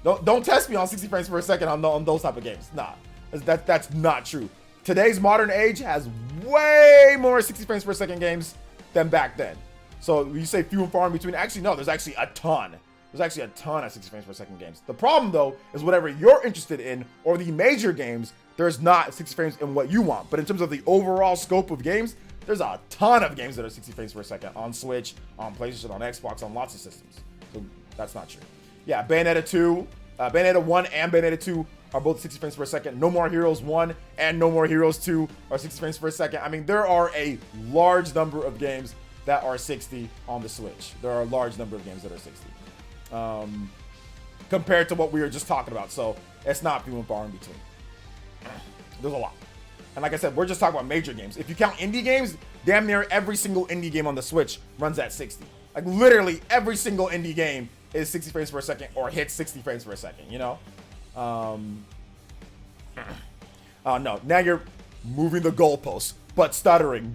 Don't test me on 60 frames per second on those type of games. Nah, that's not true. Today's modern age has way more 60 frames per second games than back then. So when you say few and far in between, actually no, there's actually a ton. There's actually a ton of 60 frames per second games. The problem, though, is whatever you're interested in, or the major games, there's not 60 frames in what you want. But in terms of the overall scope of games, there's a ton of games that are 60 frames per second on Switch, on PlayStation, on Xbox, on lots of systems. So that's not true. Yeah, Bayonetta 2, Bayonetta 1 and Bayonetta 2 are both 60 frames per second. No More Heroes 1 and No More Heroes 2 are 60 frames per second. I mean, there are a large number of games that are 60 on the Switch. There are a large number of games that are 60. Compared to what we were just talking about. So it's not few and far in between. There's a lot. And like I said, we're just talking about major games. If you count indie games, damn near every single indie game on the Switch runs at 60. Like literally every single indie game is 60 frames per second or hits 60 frames per second, you know? No, now you're moving the goalposts, but stuttering.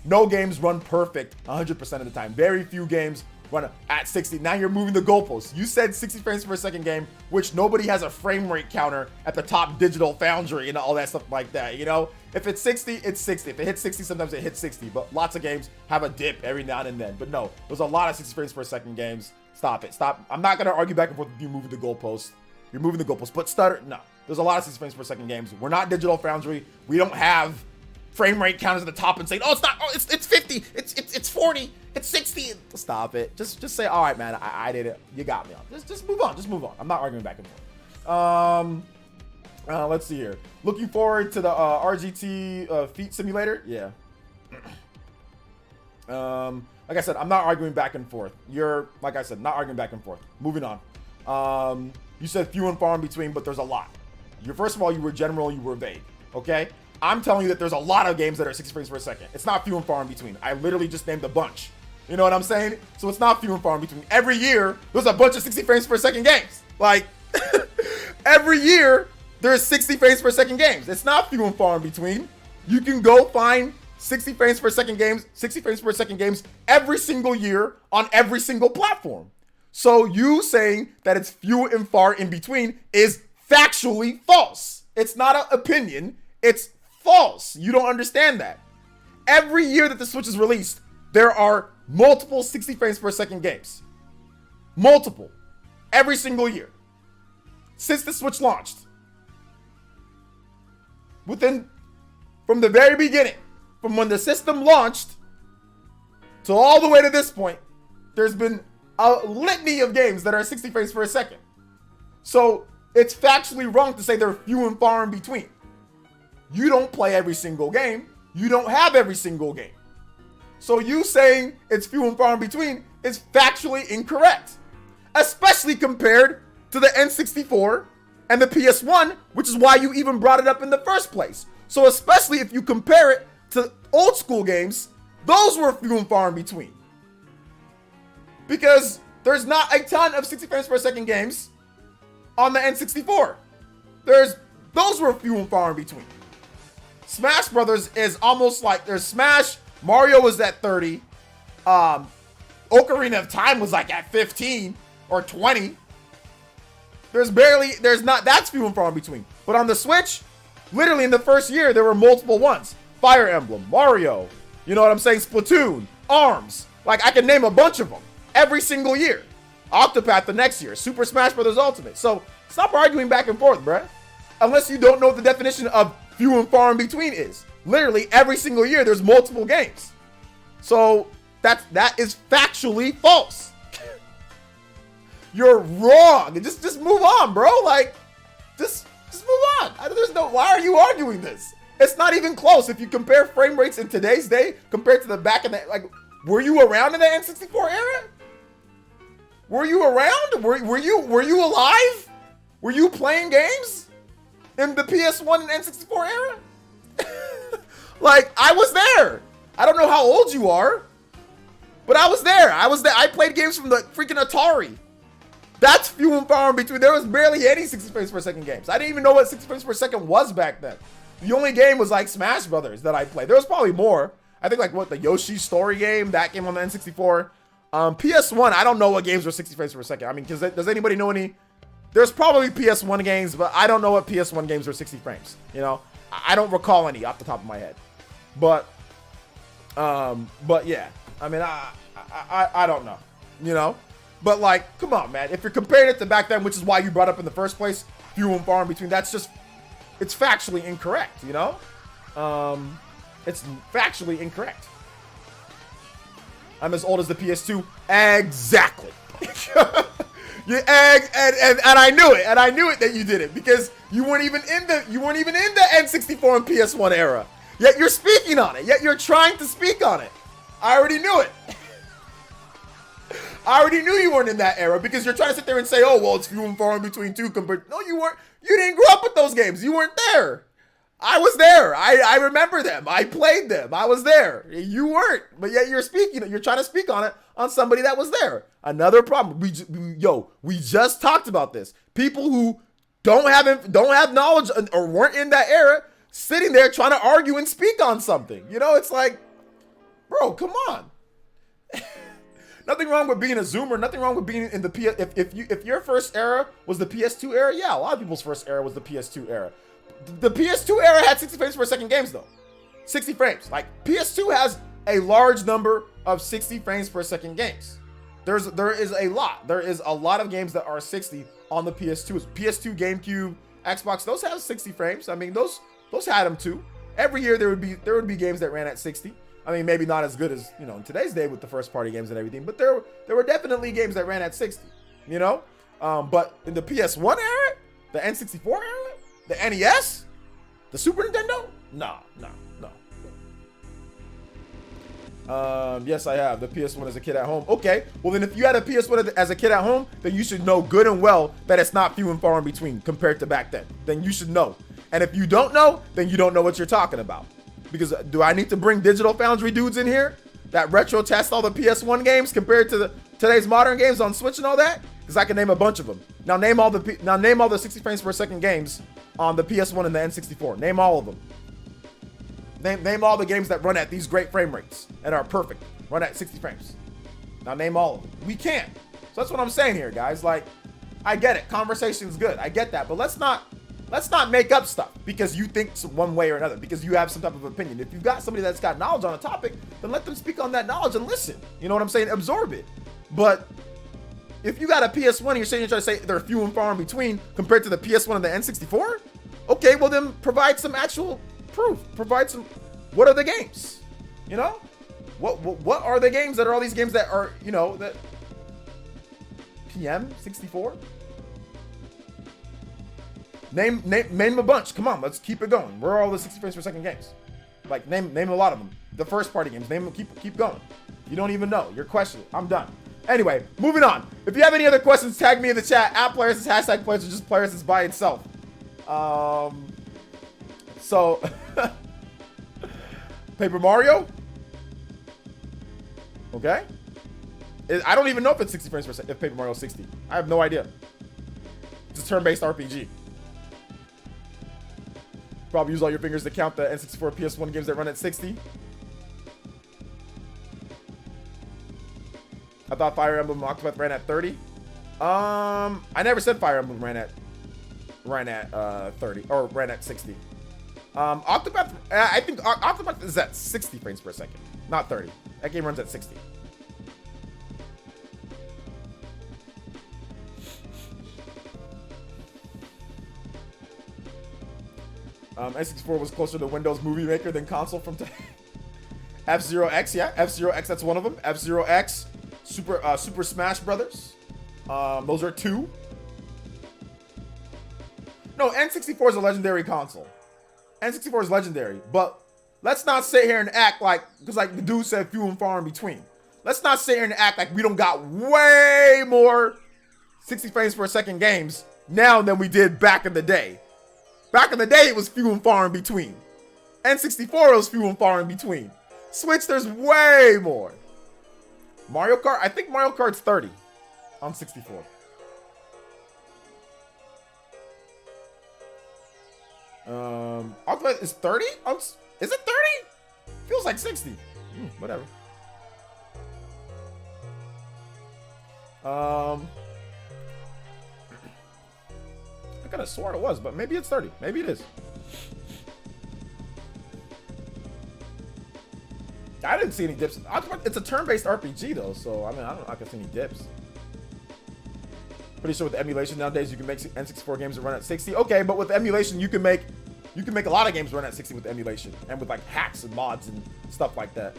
No games run perfect 100% of the time. Very few games run at 60. Now you're moving the goalposts. You said 60 frames per second game, which nobody has a frame rate counter at the top digital foundry and all that stuff like that, you know? If it's 60, it's 60. If it hits 60, sometimes it hits 60, but lots of games have a dip every now and then. But no, there's a lot of 60 frames per second games. Stop it. Stop. I'm not going to argue back and forth with you moving the goalposts. You're moving the goalposts, but stutter, no. There's a lot of 60 frames per second games. We're not digital foundry. We don't have frame rate counters at the top and saying, oh, it's not, oh, it's 50, it's 40, it's 60. Stop it. Just say, all right, man, I did it. You got me on. Just move on. Just move on. I'm not arguing back and forth. Let's see here. Looking forward to the RGT Feet Simulator. Yeah. Like I said, I'm not arguing back and forth. You're, like I said, not arguing back and forth. Moving on. You said few and far in between, but there's a lot. First of all, you were general, you were vague. Okay? I'm telling you that there's a lot of games that are 60 frames per second. It's not few and far in between. I literally just named a bunch. You know what I'm saying? So it's not few and far in between. Every year, there's a bunch of 60 frames per second games. Like, every year, there's 60 frames per second games. It's not few and far in between. You can go find 60 frames per second games, 60 frames per second games every single year on every single platform. So you saying that it's few and far in between is factually false. It's not an opinion. It's false. You don't understand that. Every year that the Switch is released, there are multiple 60 frames per second games. Multiple. Every single year. Since the Switch launched. From the very beginning, from when the system launched to all the way to this point, there's been a litany of games that are 60 frames per second. So it's factually wrong to say they're few and far in between. You don't play every single game. You don't have every single game. So you saying it's few and far in between is factually incorrect. Especially compared to the N64 and the PS1, which is why you even brought it up in the first place. So especially if you compare it to old school games, those were few and far in between. Because there's not a ton of 60 frames per second games on the N64. Those were few and far in between. Smash Brothers is almost like there's Smash, Mario was at 30, Ocarina of Time was like at 15 or 20. That's few and far in between. But on the Switch, literally in the first year, there were multiple ones. Fire Emblem, Mario, you know what I'm saying? Splatoon, ARMS. Like I can name a bunch of them every single year. Octopath the next year, Super Smash Bros. Ultimate. So stop arguing back and forth, bruh. Unless you don't know what the definition of few and far in between is. Literally every single year there's multiple games. So that is factually false. You're wrong. Just move on, bro. Like just move on. There's no. Why are you arguing this? It's not even close. If you compare frame rates in today's day compared to the back in the like, were you around in the N64 era? Were you around? Were you alive? Were you playing games in the PS1 and N64 era? Like, I was there. I don't know how old you are, but I was there. I played games from the freaking Atari. That's few and far in between. There was barely any 60 frames per second games. I didn't even know what 60 frames per second was back then. The only game was like Smash Brothers that I played. There was probably more. I think like what, the Yoshi Story game, that game on the N64. PS1, I don't know what games were 60 frames per second. I mean, does anybody know any? There's probably PS1 games, but I don't know what PS1 games were 60 frames. You know, I don't recall any off the top of my head. But yeah, I mean, I don't know, you know, but like, come on, man. If you're comparing it to back then, which is why you brought up in the first place, few and far in between, it's factually incorrect, you know? It's factually incorrect. I'm as old as the PS2. Exactly. And I knew it. And I knew it that you did it because you weren't even in the N64 and PS1 era. Yet you're speaking on it. Yet you're trying to speak on it. I already knew it. I already knew you weren't in that era because you're trying to sit there and say, oh, well, it's few and far in between two compared. No, you weren't. You didn't grow up with those games. You weren't there. I was there. I remember them. I played them. I was there. You weren't. But yet you're speaking. You're trying to speak on it on somebody that was there. Another problem. We just talked about this. People who don't have knowledge or weren't in that era sitting there trying to argue and speak on something. You know, it's like, bro, come on. Nothing wrong with being a Zoomer. Nothing wrong with being in the PS. If your first era was the PS2 era, yeah, a lot of people's first era was the PS2 era. The PS2 era had 60 frames per second games though. 60 frames. Like PS2 has a large number of 60 frames per second games. There is a lot. There is a lot of games that are 60 on the PS2. PS2, GameCube, Xbox. Those have 60 frames. I mean, those had them too. Every year there would be games that ran at 60. I mean, maybe not as good as, you know, in today's day with the first party games and everything, but there were definitely games that ran at 60, you know? But in the PS1 era, the N64 era, the NES, the Super Nintendo, no. Yes, I have the PS1 as a kid at home. Okay, well then if you had a PS1 as a kid at home, then you should know good and well that it's not few and far in between compared to back then. Then you should know. And if you don't know, then you don't know what you're talking about. Because do I need to bring Digital Foundry dudes in here that retro test all the PS1 games compared to today's modern games on Switch and all that? Because I can name a bunch of them. Now name all the 60 frames per second games on the PS1 and the N64. Name all of them. Name all the games that run at these great frame rates and are perfect. Run at 60 frames. Now name all of them. We can. So that's what I'm saying here, guys. Like, I get it. Conversation's good. I get that. But let's not make up stuff because you think one way or another, because you have some type of opinion. If you've got somebody that's got knowledge on a topic, then let them speak on that knowledge and listen. You know what I'm saying? Absorb it. But if you got a PS1 and you're trying to say they're few and far in between compared to the PS1 and the N64, okay, well then provide some actual proof. Provide some, what are the games? You know? What are the games that are all these games that are, you know, that PM64? Name a bunch. Come on, let's keep it going. Where are all the 60 frames per second games? Like name a lot of them. The first party games. Name them. Keep going. You don't even know. You're questioning. I'm done. Anyway, moving on. If you have any other questions, tag me in the chat at PlayerEssence, hashtag Players, or just PlayerEssence by itself. So Paper Mario. Okay. I don't even know if it's 60 frames per second. If Paper Mario 60, I have no idea. It's a turn-based RPG. Probably use all your fingers to count the N64 PS1 games that run at 60. I thought Fire Emblem Octopath ran at 30. I never said Fire Emblem ran at 30 or ran at 60. Octopath, I think Octopath is at 60 frames per second, not 30. That game runs at 60. N64 was closer to Windows Movie Maker than console from F-Zero X, yeah, F-Zero X, that's one of them. F-Zero X, Super Smash Brothers. Those are two. No, N64 is a legendary console. N64 is legendary, but let's not sit here and act like, because like the dude said, few and far in between. Let's not sit here and act like we don't got way more 60 frames per second games now than we did back in the day. Back in the day, it was few and far in between. N64 was few and far in between. Switch, there's way more. Mario Kart, I think Mario Kart's 30 on 64. Ultimate is 30? Is it 30? Feels like 60. Whatever. I could have sworn it was, but maybe it's 30. Maybe it is. I didn't see any dips. It's a turn-based RPG though, so I mean, I don't know if I can see any dips. Pretty sure with emulation nowadays you can make N64 games that run at 60. Okay, but with emulation you can make a lot of games run at 60 with emulation and with like hacks and mods and stuff like that.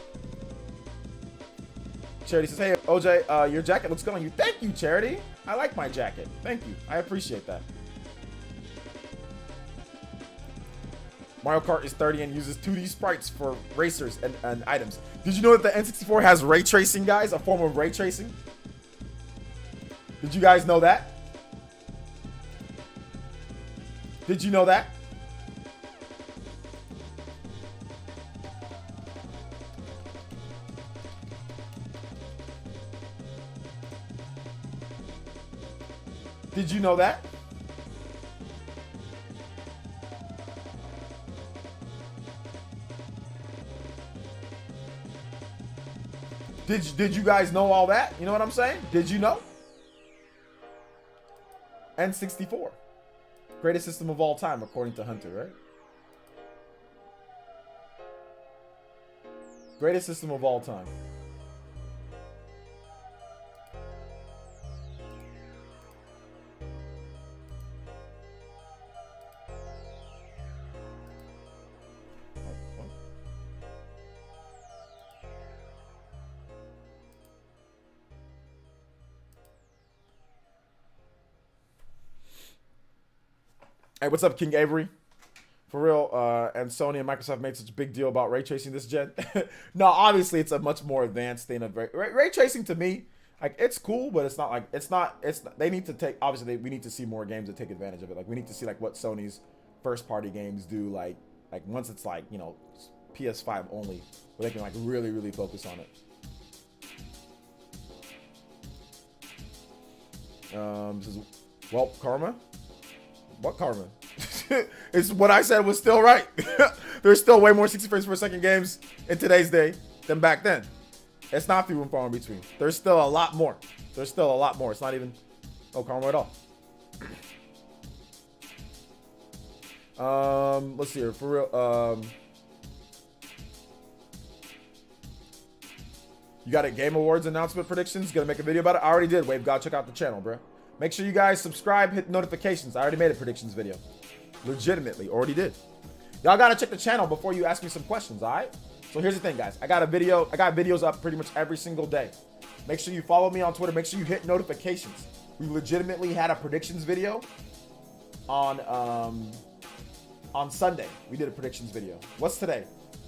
Charity says, "Hey OJ, your jacket looks good on you." Thank you, Charity. I like my jacket. Thank you. I appreciate that. Mario Kart is 30 and uses 2D sprites for racers and items. Did you know that the N64 has ray tracing, guys? A form of ray tracing? Did you guys know that? Did you know that? Did you know that? Did you guys know all that? You know what I'm saying? Did you know? N64. Greatest system of all time, according to Hunter, right? Greatest system of all time. Hey, what's up, King Avery? For real, and Sony and Microsoft made such a big deal about ray tracing this gen. No, obviously it's a much more advanced thing of ray tracing. To me, like, it's cool, but it's not like they need to take, obviously we need to see more games that take advantage of it. Like, we need to see like what Sony's first party games do, like once it's like, you know, PS5 only, where they can like really focus on it. This is, well, Karma. What karma? It's what I said was still right. There's still way more 60 frames per second games in today's day than back then. It's not few and far in between. There's still a lot more. There's still a lot more. It's not even no karma at all. Let's see here. For real. You got a Game Awards announcement predictions? Gonna make a video about it? I already did. Wave God, check out the channel, bro. Make sure you guys subscribe, hit notifications. I already made a predictions video. Legitimately, already did. Y'all gotta check the channel before you ask me some questions, all right? So here's the thing, guys. I got videos up pretty much every single day. Make sure you follow me on Twitter. Make sure you hit notifications. We legitimately had a predictions video on Sunday. We did a predictions video. What's today?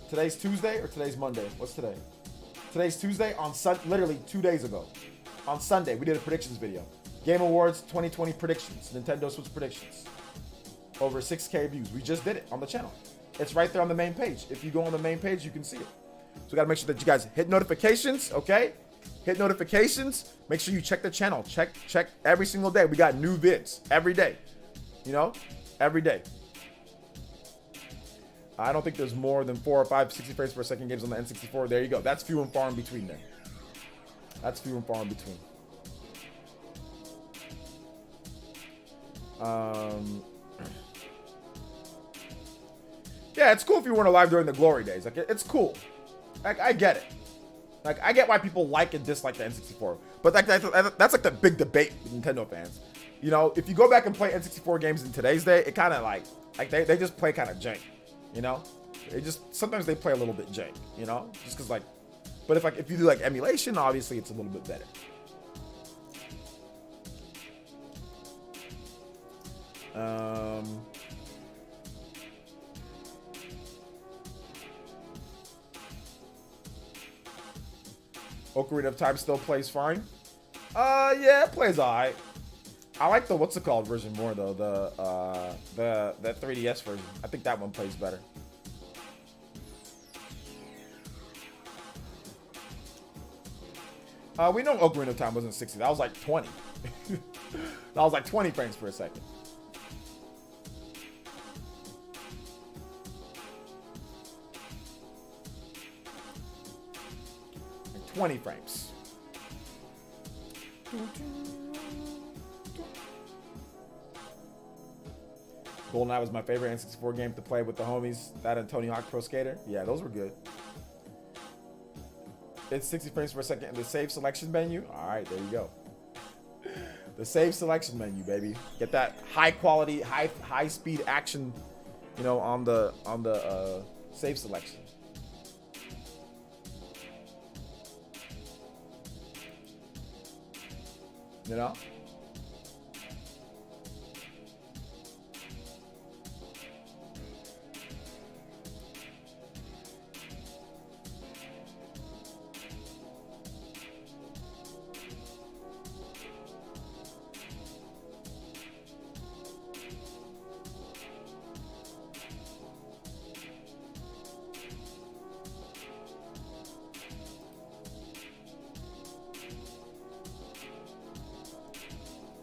Today's Tuesday or today's Monday? What's today? Today's Tuesday. Literally 2 days ago. On Sunday, we did a predictions video. Game Awards 2020 predictions, Nintendo Switch predictions. Over 6K views. We just did it on the channel. It's right there on the main page. If you go on the main page, you can see it. So we gotta make sure that you guys hit notifications, okay? Hit notifications. Make sure you check the channel. Check every single day. We got new vids every day. You know, every day. I don't think there's more than 4 or 5 60 frames per second games on the N64. There you go. That's few and far in between there. That's few and far in between. Yeah, it's cool if you weren't alive during the glory days. Like, it's cool. Like, I get it. Like, I get why people like and dislike the N64. But like that's like the big debate with Nintendo fans. You know, if you go back and play N64 games in today's day, it kind of like they just play kind of jank. You know, sometimes they play a little bit jank. You know, just because like, but if you do like emulation, obviously it's a little bit better. Ocarina of Time still plays fine. Yeah, it plays alright. I like the what's it called version more though. The 3DS version. I think that one plays better. We know Ocarina of Time wasn't 60. That was like 20. That was like 20 frames per second. Like 20 frames. GoldenEye was my favorite N64 game to play with the homies. That and Tony Hawk Pro Skater. Yeah, those were good. It's 60 frames per second in the save selection menu. All right, there you go. The save selection menu, baby. Get that high quality, high speed action, you know, on the save selection. You know?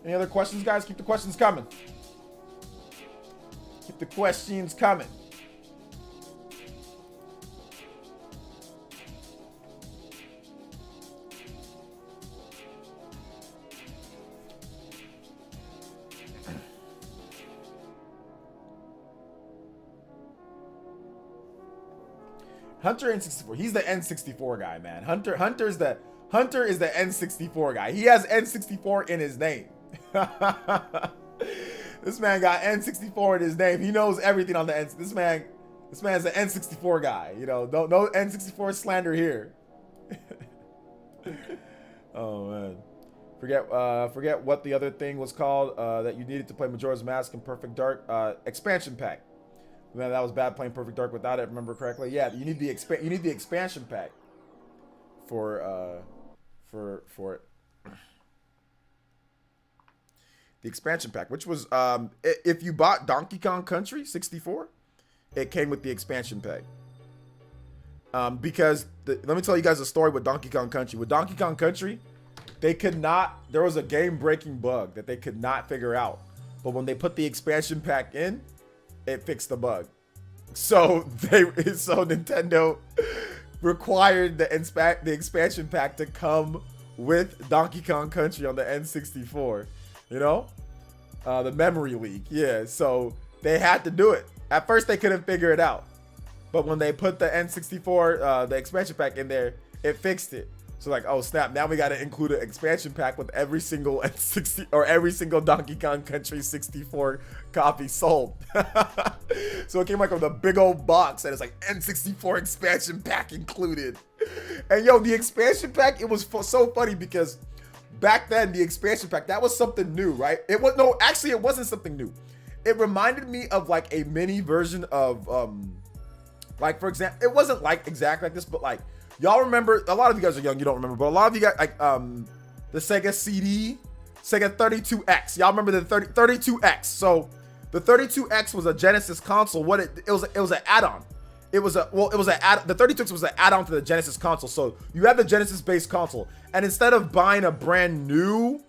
Any other questions, guys? Keep the questions coming. Keep the questions coming. Hunter N64. He's the N64 guy, man. Hunter is the N64 guy. He has N64 in his name. This man got N64 in his name. He knows everything on the N. This man's an N64 guy. You know, no N64 slander here. Oh man, forget what the other thing was called that you needed to play Majora's Mask and Perfect Dark expansion pack. Man, that was bad playing Perfect Dark without it. Remember correctly? Yeah, you need the expansion pack for it. The expansion pack, which was if you bought Donkey Kong Country 64, it came with the expansion pack. Because let me tell you guys a story with Donkey Kong Country. With Donkey Kong Country, there was a game-breaking bug that they could not figure out. But when they put the expansion pack in, it fixed the bug. So Nintendo required the expansion pack to come with Donkey Kong Country on the N64. You know, the memory leak. Yeah, so they had to do it. At first, they couldn't figure it out, but when they put the N64, the expansion pack in there, it fixed it. So like, oh snap! Now we got to include an expansion pack with every single N60 or every single Donkey Kong Country 64 copy sold. So it came like with a big old box, and it's like N64 expansion pack included. And yo, the expansion pack, it was so funny because back then, the expansion pack, that was something new, right? It wasn't something new. It reminded me of like a mini version of, like for example, it wasn't like exactly like this, but like, y'all remember, a lot of you guys are young, you don't remember, but a lot of you guys, like, the Sega CD, Sega 32X. Y'all remember the 32X. So the 32X was a Genesis console. It was an add-on. The 32X was an add-on to the Genesis console. So you have the Genesis-based console, and instead of buying a brand new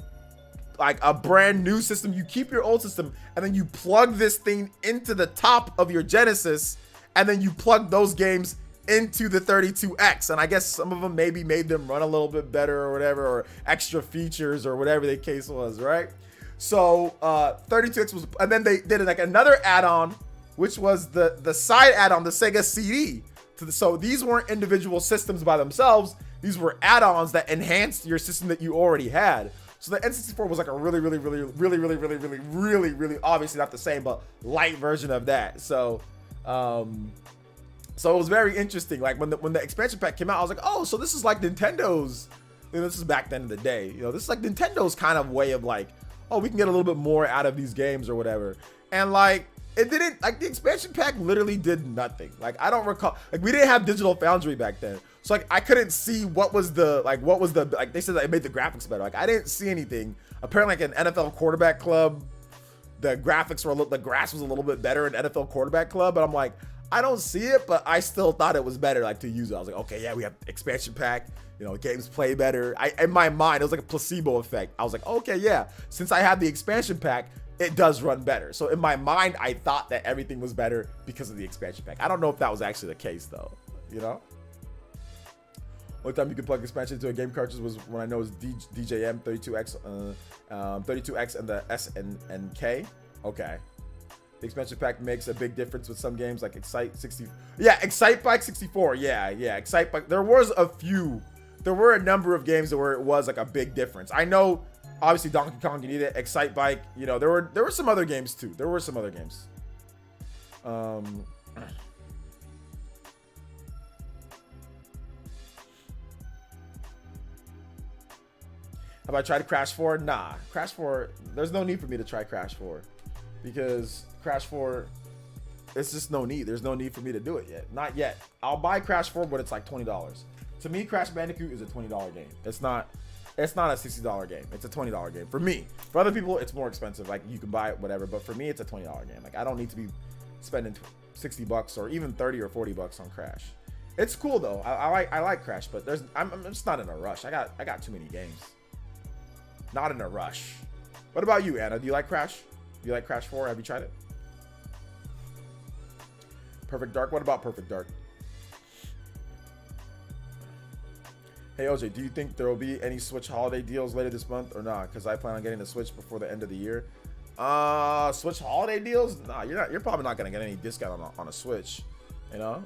system, you keep your old system, and then you plug this thing into the top of your Genesis, and then you plug those games into the 32X. And I guess some of them maybe made them run a little bit better or whatever, or extra features or whatever the case was, right? So 32X was, and then they did like another add-on, which was the side add-on, the Sega CD. So these weren't individual systems by themselves. These were add-ons that enhanced your system that you already had. So the N64 was like a really, obviously not the same, but light version of that. So it was very interesting. Like when the expansion pack came out, I was like, oh, so this is like Nintendo's. This is back then in the day. You know, this is like Nintendo's kind of way of like, oh, we can get a little bit more out of these games or whatever. And like, it didn't, like the expansion pack literally did nothing. Like, I don't recall, like we didn't have Digital Foundry back then. So like, I couldn't see what was the, like they said that it made the graphics better. Like I didn't see anything. Apparently like an NFL quarterback club, the graphics were, the grass was a little bit better in NFL quarterback club. But I'm like, I don't see it, but I still thought it was better like to use it. I was like, okay, yeah, we have expansion pack. You know, games play better. In my mind, it was like a placebo effect. I was like, okay, yeah, since I have the expansion pack, it does run better. So in my mind, I thought that everything was better because of the expansion pack. I don't know if that was actually the case though, you know? Only time you could plug expansion into a game cartridge was when I know it was DJM 32X, 32X and the S and K. Okay. The expansion pack makes a big difference with some games like Excite 60. Yeah, Excite Bike 64. Yeah, Excite Bike. There were a number of games where it was like a big difference. I know, obviously Donkey Kong, you need it. Excite Bike, you know, there were some other games too. There were some other games. Have I tried Crash 4? Nah, Crash 4. There's no need for me to try Crash 4 because Crash 4, it's just no need. There's no need for me to do it yet. Not yet. I'll buy Crash 4, but it's like $20. To me, Crash Bandicoot is a $20 game. It's not a $60 game. It's a $20 game for me. For other people, it's more expensive. Like you can buy it, whatever. But for me, it's a $20 game. Like I don't need to be spending $60 or even 30 or $40 on Crash. It's cool though. I like Crash, but I'm just not in a rush. I got too many games. Not in a rush. What about you, Anna? Do you like Crash? Do you like Crash 4? Have you tried it? Perfect Dark. What about Perfect Dark? Hey OJ, do you think there will be any Switch holiday deals later this month or not? Because I plan on getting the Switch before the end of the year. Switch holiday deals? Nah, you're probably not gonna get any discount on a Switch. You know,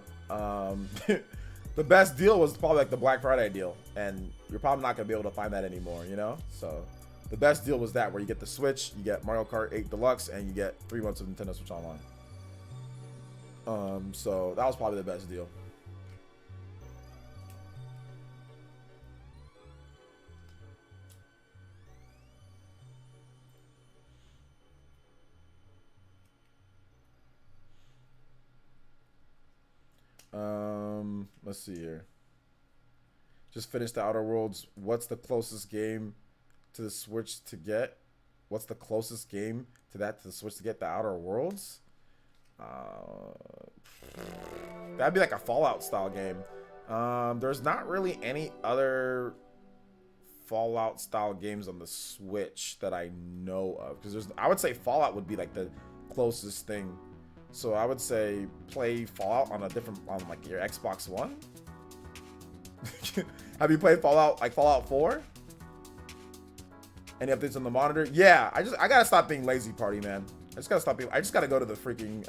the best deal was probably like the Black Friday deal, and you're probably not gonna be able to find that anymore. You know, so the best deal was that where you get the Switch, you get Mario Kart 8 Deluxe, and you get 3 months of Nintendo Switch Online. So that was probably the best deal. Let's see here. Just finished the Outer Worlds. What's the closest game to the Switch to get? What's the closest game to the Switch to get the Outer Worlds? That'd be like a Fallout style game. There's not really any other Fallout style games on the Switch that I know of, because I would say Fallout would be like the closest thing. So I would say play Fallout on like your Xbox One. Have you played Fallout, like Fallout 4? Any updates on the monitor? Yeah, I gotta stop being lazy, party man. I just gotta go to the freaking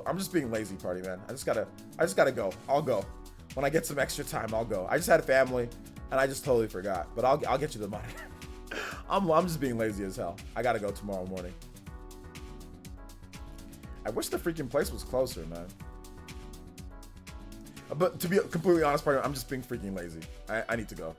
I'm just being lazy, party man. I just gotta go. I'll go. When I get some extra time, I'll go. I just had a family and I just totally forgot. But I'll get you the monitor. I'm just being lazy as hell. I gotta go tomorrow morning. I wish the freaking place was closer, man. But to be completely honest, partner, I'm just being freaking lazy. I need to go.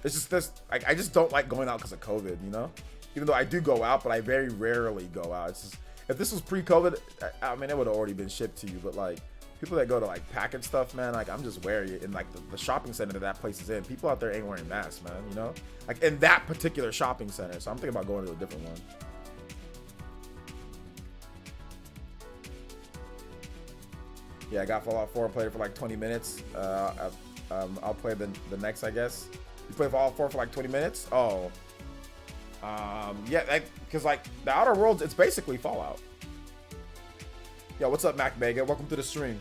It's just this. I just don't like going out because of COVID, you know? Even though I do go out, but I very rarely go out. It's just, if this was pre-COVID, I mean, it would have already been shipped to you. But like people that go to like package stuff, man, like I'm just wary. In like the shopping center that place is in, people out there ain't wearing masks, man. You know, like in that particular shopping center. So I'm thinking about going to a different one. Yeah, I got Fallout 4 and played it for like 20 minutes. I'll play the next, I guess. You play Fallout 4 for like 20 minutes? Oh. Yeah, because like the Outer Worlds, it's basically Fallout. Yo, what's up, Mac Mega? Welcome to the stream.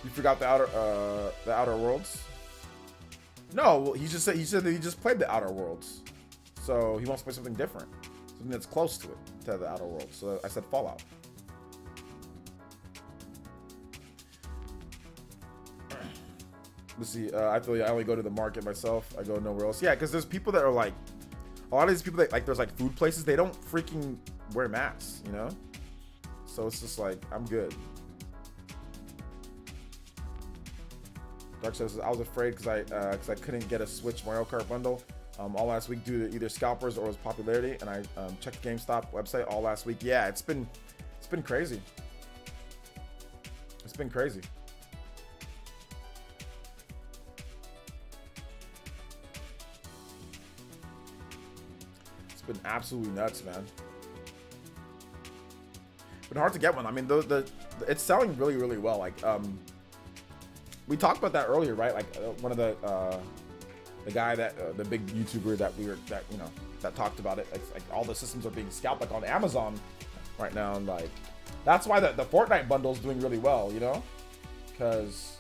You forgot the Outer Worlds? No, he said that he just played the Outer Worlds. So he wants to play something different. Something that's close to it, to the Outer Worlds. So I said Fallout. Let's see, I feel like I only go to the market myself. I go nowhere else. Yeah, because there's people that are like, a lot of these people that like, there's like food places, they don't freaking wear masks, you know? So it's just like, I'm good. Dark says, I was afraid because I couldn't get a Switch Mario Kart bundle all last week due to either scalpers or its popularity, and I checked the GameStop website all last week. Yeah, it's been crazy. It's been crazy. It's been absolutely nuts, man. Been hard to get one. I mean, it's selling really, really well. Like, we talked about that earlier, right? Like, one of the guy that the big YouTuber that talked about it. Like all the systems are being scalped like on Amazon right now, and like that's why the Fortnite bundle is doing really well, you know, because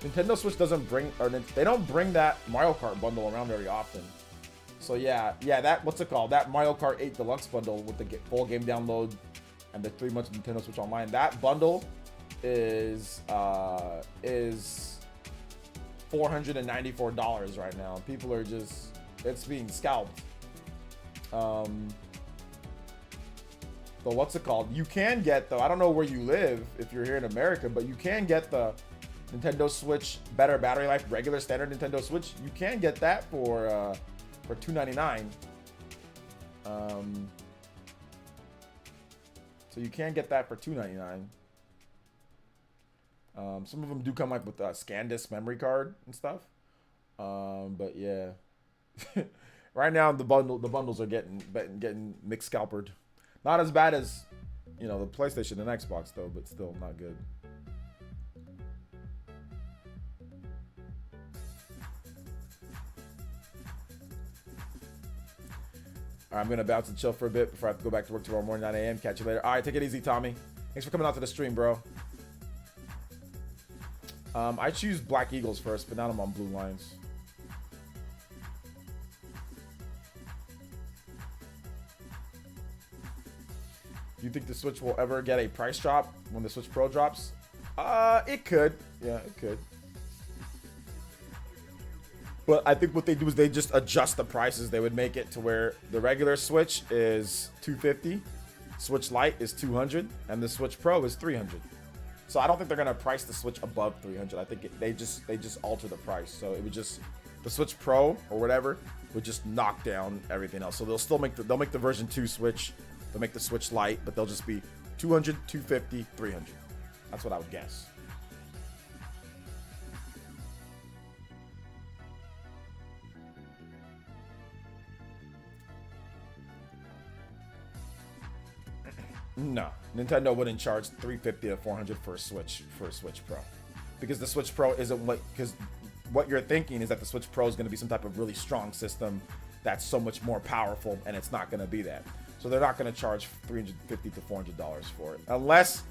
Nintendo Switch doesn't bring, or they don't bring that Mario Kart bundle around very often. So yeah, that, what's it called? That Mario Kart 8 Deluxe bundle with the full game download and the 3 months of Nintendo Switch Online. That bundle is $494 right now. People are just, it's being scalped. But what's it called? You can get, though, I don't know where you live if you're here in America, but you can get the Nintendo Switch better battery life, regular standard Nintendo Switch. You can get that for $299. So you can get that for $299. Some of them do come like with a SanDisk memory card and stuff. But yeah, right now the bundles are getting mixed scalpered. Not as bad as, you know, the PlayStation and Xbox though, but still not good. All right, I'm gonna bounce and chill for a bit before I have to go back to work tomorrow morning, 9 a.m. Catch you later. All right, take it easy, Tommy. Thanks for coming out to the stream, bro. I choose Black Eagles first, but now I'm on Blue Lions. Do you think the Switch will ever get a price drop when the Switch Pro drops? It could. Yeah, it could. But I think what they do is they just adjust the prices. They would make it to where the regular Switch is $250, Switch Lite is $200, and the Switch Pro is $300. So I don't think they're gonna price the Switch above $300. I think they just alter the price. So it would just, the Switch Pro or whatever would just knock down everything else. So they'll still make they'll make the version 2 Switch. They'll make the Switch Lite, but they'll just be $200, $250, $300. That's what I would guess. No, Nintendo wouldn't charge $350 to $400 for a Switch Pro, because the Switch Pro isn't because what you're thinking is that the Switch Pro is going to be some type of really strong system that's so much more powerful, and it's not going to be that. So they're not going to charge $350 to $400 for it, unless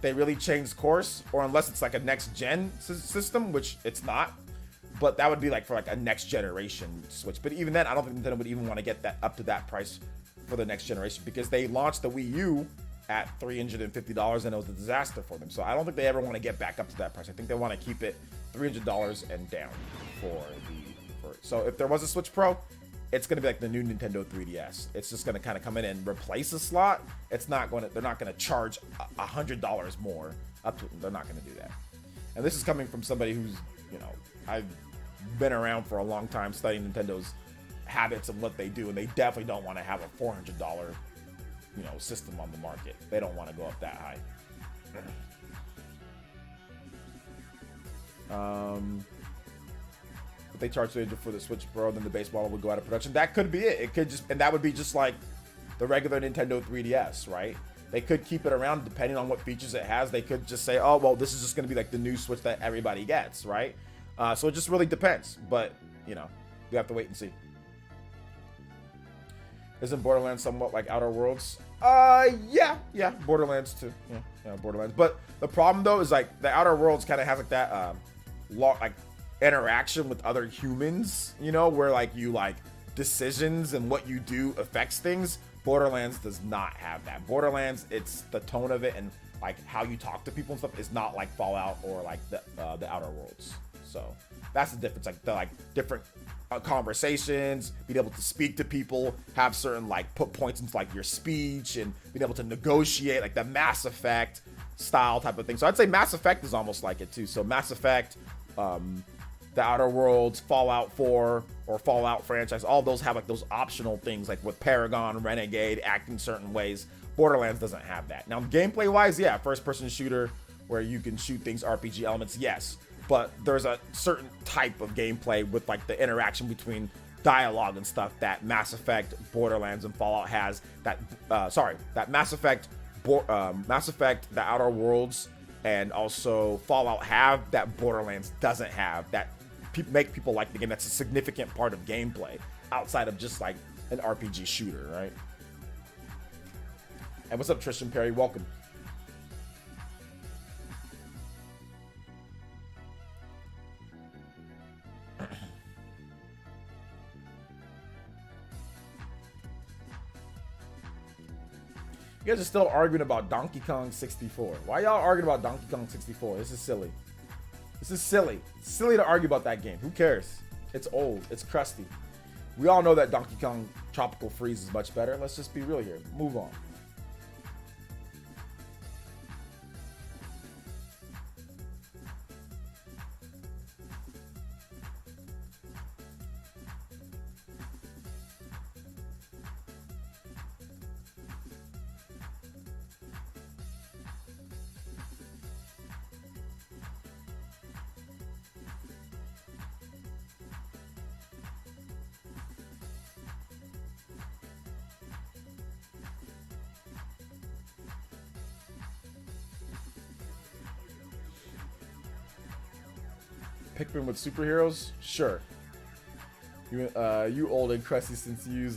they really change course, or unless it's like a next gen system, which it's not. But that would be like for like a next generation Switch. But even then, I don't think Nintendo would even want to get that up to that price for the next generation, because they launched the Wii U at $350 and it was a disaster for them. So I don't think they ever want to get back up to that price. I think they want to keep it $300 and down so if there was a Switch Pro, it's going to be like the new Nintendo 3DS. It's just going to kind of come in and replace a slot. They're not going to charge $100 more up to, they're not going to do that. And this is coming from somebody who's, you know, I've been around for a long time studying Nintendo's habits and what they do, and they definitely don't want to have a $400 system on the market. They don't want to go up that high. If they charge $300 for the Switch Pro, then the base model would go out of production. That could be it. It could just, and that would be just like the regular Nintendo 3DS, right? They could keep it around depending on what features it has. They could just say, oh, well, this is just going to be like the new Switch that everybody gets, right? So it just really depends. But, you have to wait and see. Isn't Borderlands somewhat like Outer Worlds? Yeah, Borderlands too. Yeah, Borderlands. But the problem though is like the Outer Worlds kind of has like that interaction with other humans, where like you like decisions and what you do affects things. Borderlands does not have that. Borderlands, it's the tone of it and like how you talk to people and stuff is not like Fallout or like the Outer Worlds. So that's the difference. Like the different conversations, being able to speak to people, have certain put points into like your speech and being able to negotiate, like the Mass Effect, style type of thing. So I'd say Mass Effect is almost like it too. So Mass Effect, the Outer Worlds, Fallout 4 or Fallout franchise, all those have like those optional things like with Paragon, Renegade, acting certain ways. Borderlands doesn't have that. Now, gameplay wise, yeah, first person shooter where you can shoot things, RPG elements, yes. But there's a certain type of gameplay with like the interaction between dialogue and stuff that Mass Effect, Borderlands, and Fallout has. That Mass Effect, the Outer Worlds, and also Fallout have that Borderlands doesn't have. That make people like the game. That's a significant part of gameplay outside of just like an RPG shooter, right? And what's up, Tristan Perry? Welcome. You guys are still arguing about Donkey Kong 64. Why y'all arguing about Donkey Kong 64? This is silly. This is silly. It's silly to argue about that game. Who cares? It's old. It's crusty. We all know that Donkey Kong Tropical Freeze is much better. Let's just be real here. Move on. Pikmin with superheroes? Sure. You old and crusty since you use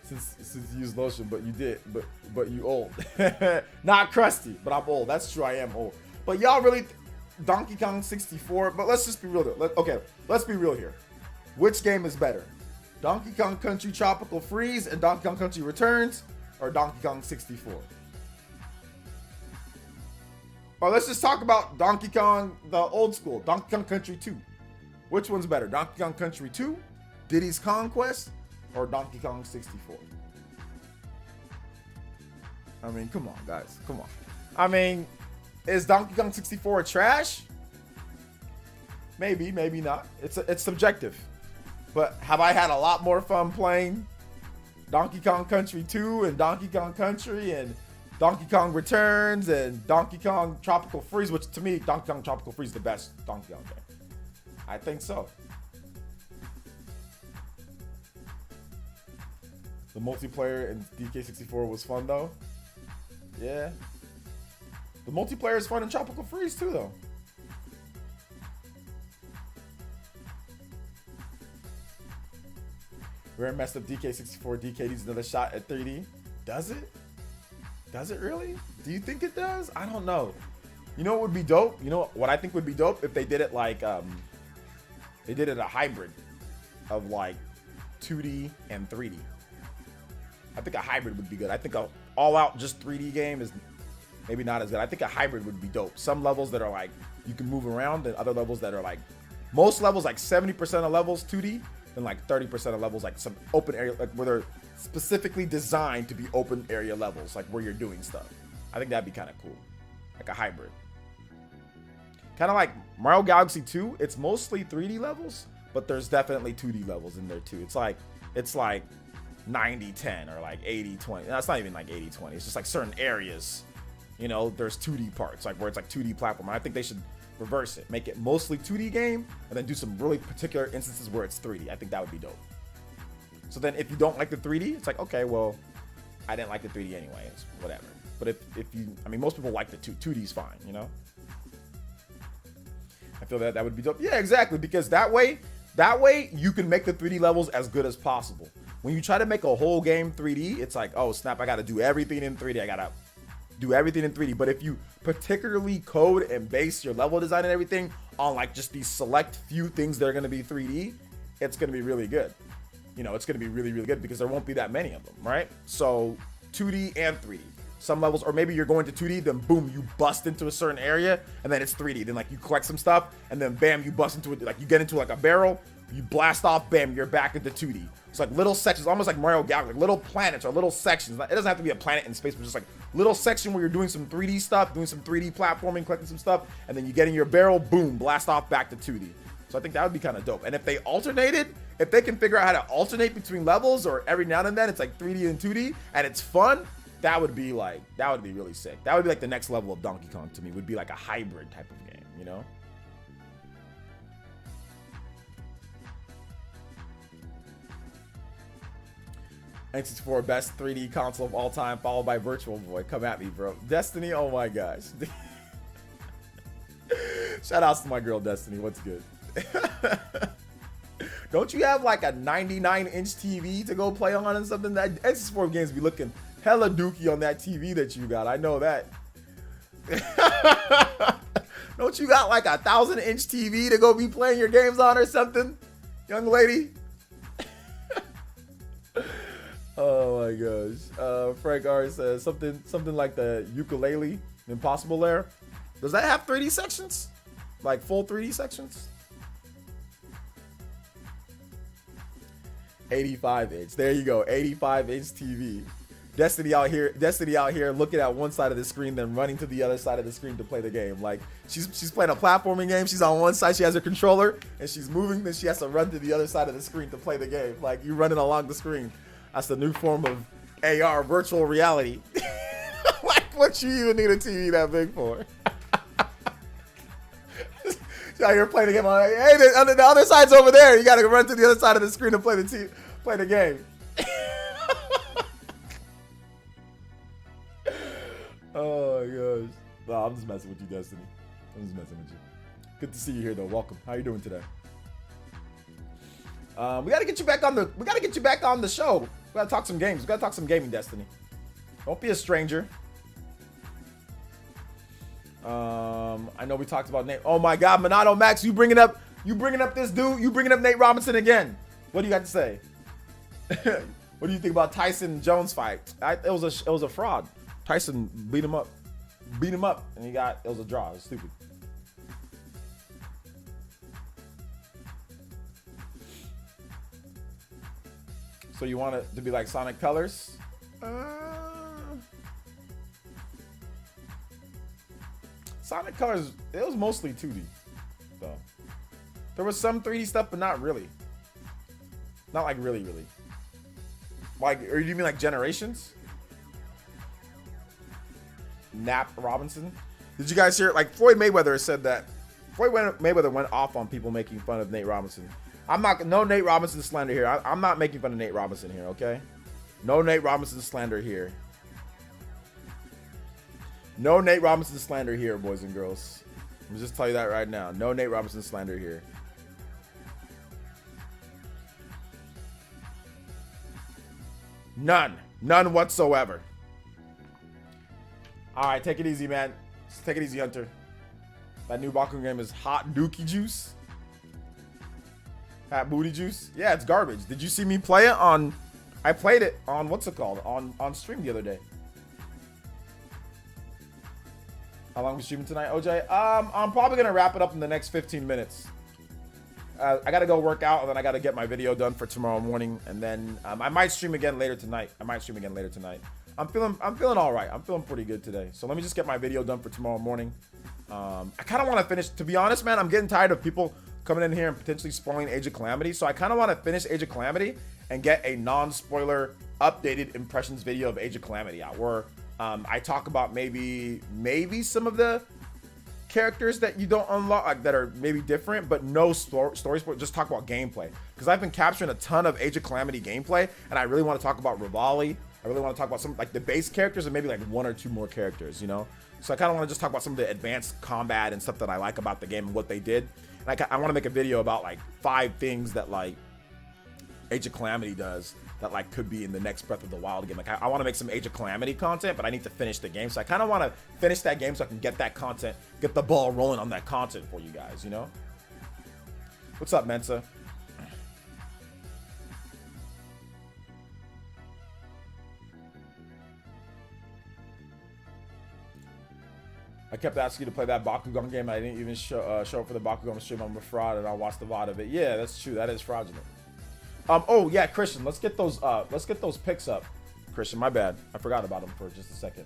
since you use lotion, but you old. Not crusty, but I'm old. That's true. I am old. But y'all really Donkey Kong 64. But let's just be real. Let's be real here. Which game is better? Donkey Kong Country Tropical Freeze and Donkey Kong Country Returns, or Donkey Kong 64? Or let's just talk about Donkey Kong, the old school, Donkey Kong Country 2. Which one's better, Donkey Kong Country 2, Diddy's Conquest, or Donkey Kong 64? I mean, come on, guys, come on. I mean, is Donkey Kong 64 trash? Maybe, maybe not. It's subjective. But have I had a lot more fun playing Donkey Kong Country 2 and Donkey Kong Country and Donkey Kong Returns and Donkey Kong Tropical Freeze, which to me, Donkey Kong Tropical Freeze is the best Donkey Kong game. I think so. The multiplayer in DK64 was fun though. Yeah. The multiplayer is fun in Tropical Freeze too though. Rare messed up DK64. DK needs another shot at 3D. Does it? Does it really? Do you think it does? I don't know. You know what would be dope? You know what I think would be dope? If they did it like, they did it a hybrid of like 2D and 3D. I think a hybrid would be good. I think a all-out just 3D game is maybe not as good. I think a hybrid would be dope. Some levels that are like, you can move around, and other levels that are like, most levels, like 70% of levels 2D, and like 30% of levels like some open area, like where they're specifically designed to be open area levels, like where you're doing stuff. I think that'd be kind of cool, like a hybrid. Kind of like Mario Galaxy 2. It's mostly 3D levels, but there's definitely 2D levels in there too. It's like 90-10 or like 80-20. No, it's not even like 80-20. It's just like certain areas, you know, there's 2D parts, like where it's like 2D platform. I think they should reverse it, make it mostly 2D game, and then do some really particular instances where it's 3D. I think that would be dope. So then if you don't like the 3D, it's like, okay, well, I didn't like the 3D anyway. It's whatever. But if you, I mean, most people like the 2D's fine, you know? I feel that would be dope. Yeah, exactly. Because that way you can make the 3D levels as good as possible. When you try to make a whole game 3D, it's like, oh snap, I got to do everything in 3D. I got to do everything in 3D. But if you particularly code and base your level design and everything on like just these select few things that are going to be 3D, it's going to be really good. You know, it's going to be really, really good because there won't be that many of them, right? So 2D and 3D. Some levels, or maybe you're going to 2D, then boom, you bust into a certain area, and then it's 3D. Then like you collect some stuff, and then bam, you bust into it. Like you get into like a barrel, you blast off, bam, you're back into 2D. It's like little sections, almost like Mario Galaxy, like little planets or little sections. It doesn't have to be a planet in space, but just like little section where you're doing some 3D stuff, doing some 3D platforming, collecting some stuff, and then you get in your barrel, boom, blast off back to 2D. So I think that would be kind of dope. And if they alternated, if they can figure out how to alternate between levels, or every now and then it's like 3D and 2D, and it's fun, that would be really sick. That would be like the next level of Donkey Kong to me, would be like a hybrid type of game, you know? N64 best 3D console of all time, followed by Virtual Boy. Come at me, bro. Destiny, oh my gosh. Shout outs to my girl Destiny. What's good? Don't you have like a 99-inch TV to go play on and something? That N64 games be looking hella dookie on that TV that you got. I know that. Don't you got like a 1,000-inch TV to go be playing your games on or something, young lady? Oh my gosh. Frank R says something like the ukulele, Impossible Lair. Does that have 3D sections? Like full 3D sections? 85-inch. There you go. 85-inch TV. Destiny out here looking at one side of the screen, then running to the other side of the screen to play the game. Like she's playing a platforming game. She's on one side, she has her controller, and she's moving, then she has to run to the other side of the screen to play the game. Like you running along the screen. That's the new form of AR, virtual reality. Like what you even need a TV that big for? Out here playing the game. Like, hey, the other side's over there. You gotta run to the other side of the screen to play the game. Oh my gosh. No, I'm just messing with you, Destiny. I'm just messing with you. Good to see you here, though. Welcome. How you doing today? We gotta get you back on the show. We gotta talk some games. We gotta talk some gaming, Destiny. Don't be a stranger. I know we talked about Nate. Oh my God, Monado Max, you bringing up this dude? You bringing up Nate Robinson again? What do you got to say? What do you think about Tyson Jones fight? It was a fraud. Tyson beat him up, and it was a draw. It was stupid. So you want it to be like Sonic Colors? Sonic Colors, it was mostly 2D, though. There was some 3D stuff, but not really. Not like really. Like, or you mean like Generations? Nap Robinson? Did you guys hear it? Like, Floyd Mayweather said that. Mayweather went off on people making fun of Nate Robinson. No Nate Robinson slander here. I'm not making fun of Nate Robinson here, okay? No Nate Robinson slander here. No Nate Robinson slander here, boys and girls. Let me just tell you that right now. No Nate Robinson slander here. None. None whatsoever. All right, take it easy, man. Just take it easy, Hunter. That new Baku game is hot dookie juice. Hot booty juice. Yeah, it's garbage. Did you see me play it on... I played it on, what's it called? On stream the other day. How long are we streaming tonight, OJ? I'm probably gonna wrap it up in the next 15 minutes. I gotta go work out, and then I gotta get my video done for tomorrow morning, and then I might stream again later tonight. I'm feeling all right. I'm feeling pretty good today. So let me just get my video done for tomorrow morning. I kind of want to finish. To be honest, man, I'm getting tired of people coming in here and potentially spoiling Age of Calamity. So I kind of want to finish Age of Calamity and get a non-spoiler updated impressions video of Age of Calamity out, where I talk about maybe some of the characters that you don't unlock, like, that are maybe different, but no story spoil. Just talk about gameplay, because I've been capturing a ton of Age of Calamity gameplay, and I really want to talk about Rivali. I really want to talk about some, like, the base characters and maybe like one or two more characters, you know? So I kind of want to just talk about some of the advanced combat and stuff that I like about the game and what they did. And I want to make a video about like 5 things that like Age of Calamity does that like could be in the next Breath of the Wild game. Like I want to make some Age of Calamity content, but I need to finish the game. So I kind of want to finish that game so I can get that content, get the ball rolling on that content for you guys, you know? What's up, Mensa? I kept asking you to play that Bakugan game. I didn't even show up for the Bakugan stream. I'm a fraud, and I watched the VOD of it. Yeah, that's true. That is fraudulent. Oh yeah, Christian. Let's get those picks up. Christian, my bad. I forgot about them for just a second.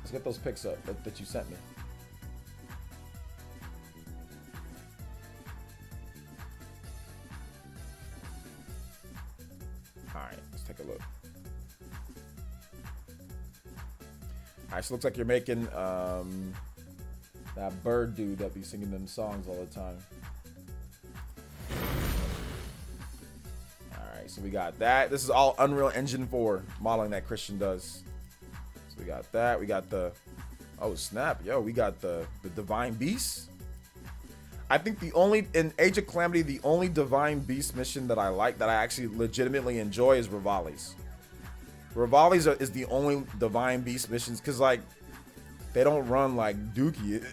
Let's get those pics up that you sent me. All right, let's take a look. All right, so looks like you're making that bird dude that be singing them songs all the time. All right, so we got that. This is all Unreal Engine 4 modeling that Christian does. So we got that. We got the, oh snap, yo, we got the Divine Beast. I think the only, in Age of Calamity, the only Divine Beast mission that I like, that I actually legitimately enjoy, is Rivali's. Rivali's is the only Divine Beast missions, because, like, they don't run like Dookie.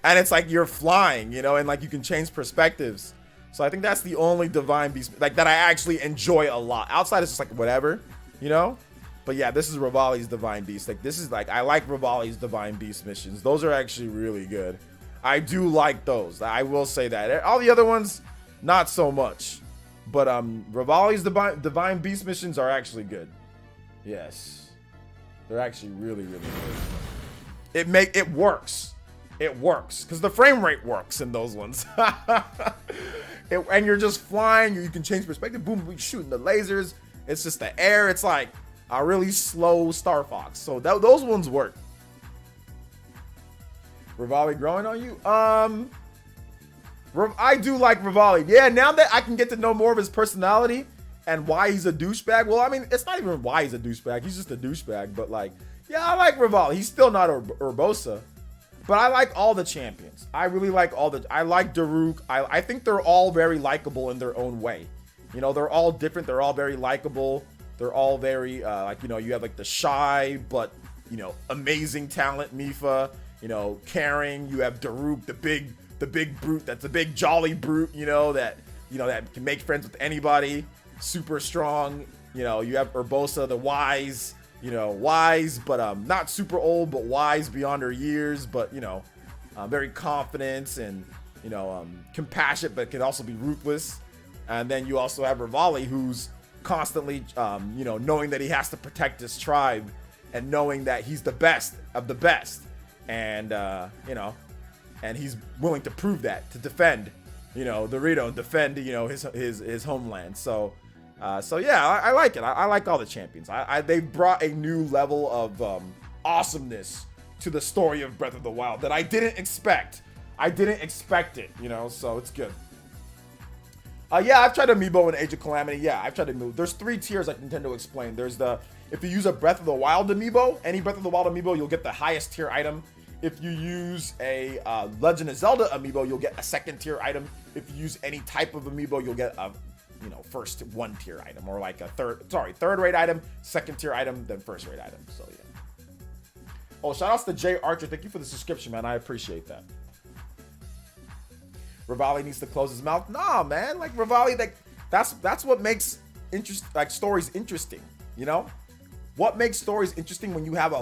And it's like you're flying, you know, and, like, you can change perspectives. So I think that's the only Divine Beast, like, that I actually enjoy a lot. Outside, it's just, like, whatever, you know? But, yeah, this is Rivali's Divine Beast. Like, this is, like, I like Rivali's Divine Beast missions. Those are actually really good. I do like those. I will say that. All the other ones, not so much. But Rivali's Divine Beast missions are actually good. Yes. They're actually really, really good. It works. It works. Because the frame rate works in those ones. And you're just flying. You can change perspective. Boom, we shooting the lasers. It's just the air. It's like a really slow Star Fox. So those ones work. Rivali growing on you? I do like Rivali. Yeah, now that I can get to know more of his personality and why he's a douchebag. Well, I mean, it's not even why he's a douchebag. He's just a douchebag. But, like, yeah, I like Rivali. He's still not Urbosa. But I like all the champions. I really like I like Daruk. I think they're all very likable in their own way. You know, they're all different. They're all very likable. They're all very, like, you know, you have, like, the shy but, you know, amazing talent Mifa. You know, caring. You have Daruk, the big brute. That's a big jolly brute. You know that can make friends with anybody. Super strong. You know, you have Urbosa, the wise. You know, wise but not super old, but wise beyond her years. But you know, very confident and you know compassionate, but can also be ruthless. And then you also have Rivali, who's constantly you know, knowing that he has to protect his tribe and knowing that he's the best of the best. And you know, and he's willing to prove that, to defend, you know, Dorito, defend, you know, his homeland. So yeah, I like it. I like all the champions. They brought a new level of awesomeness to the story of Breath of the Wild that I didn't expect. I didn't expect it, you know. So it's good. Yeah, I've tried Amiibo in Age of Calamity. Yeah, I've tried Amiibo. There's 3 tiers like Nintendo explained. There's if you use a Breath of the Wild Amiibo, any Breath of the Wild Amiibo, you'll get the highest tier item. If you use a Legend of Zelda Amiibo, you'll get a 2nd tier item. If you use any type of Amiibo, you'll get a, you know, first 1 tier item, or like a third rate item, 2nd tier item, then 1st rate item. So yeah. Oh, shout outs to Jay Archer. Thank you for the subscription, man. I appreciate that. Rivali needs to close his mouth. Nah, man. Like Rivali, like that's what makes stories interesting. You know. What makes stories interesting when you have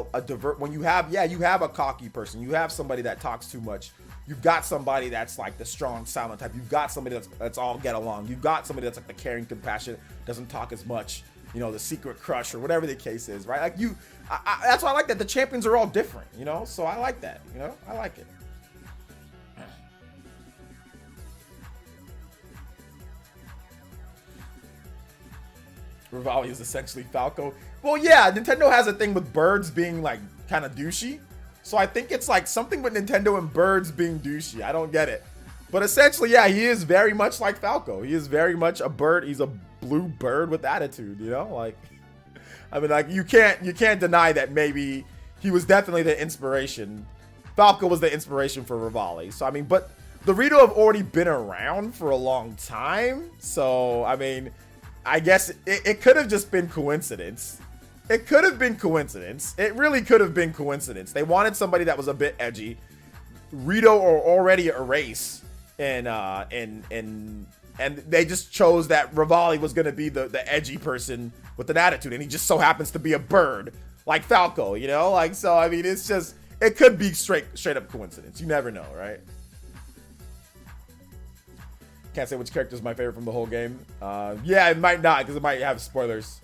you have a cocky person, you have somebody that talks too much, you've got somebody that's like the strong silent type, you've got somebody that's all get along, you've got somebody that's like the caring, compassionate, doesn't talk as much, you know, the secret crush or whatever the case is, right? Like that's why I like that the champions are all different, you know, so I like that, you know, I like it. Rivali is essentially Falco. Well, yeah, Nintendo has a thing with birds being like kind of douchey. So I think it's like something with Nintendo and birds being douchey. I don't get it. But essentially, yeah, he is very much like Falco. He is very much a bird. He's a blue bird with attitude, you know? Like, I mean, like, you can't deny that maybe he was definitely the inspiration. Falco was the inspiration for Rivali. So, I mean, but the Rito have already been around for a long time. So, I mean, I guess it could have just been coincidence. It could have been coincidence. It really could have been coincidence. They wanted somebody that was a bit edgy. Rito are already a race, and they just chose that Rivali was going to be the edgy person with an attitude, and he just so happens to be a bird like Falco, you know? Like, so I mean, it's just, it could be straight up coincidence. You never know, right? Can't say which character is my favorite from the whole game. Yeah, it might not, because it might have spoilers.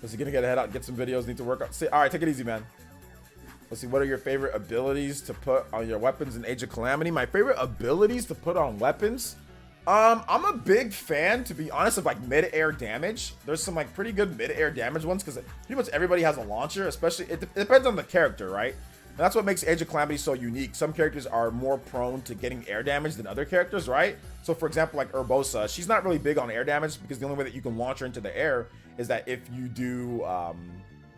Is he gonna get a head out, get some videos, need to work out? See, all right, take it easy, man. Let's see, what are your favorite abilities to put on your weapons in Age of Calamity? My favorite abilities to put on weapons? I'm a big fan, to be honest, of like mid-air damage. There's some like pretty good mid-air damage ones because pretty much everybody has a launcher, especially, it depends on the character, right? And that's what makes Age of Calamity so unique. Some characters are more prone to getting air damage than other characters, right? So for example, like Urbosa, she's not really big on air damage because the only way that you can launch her into the air is that if you do,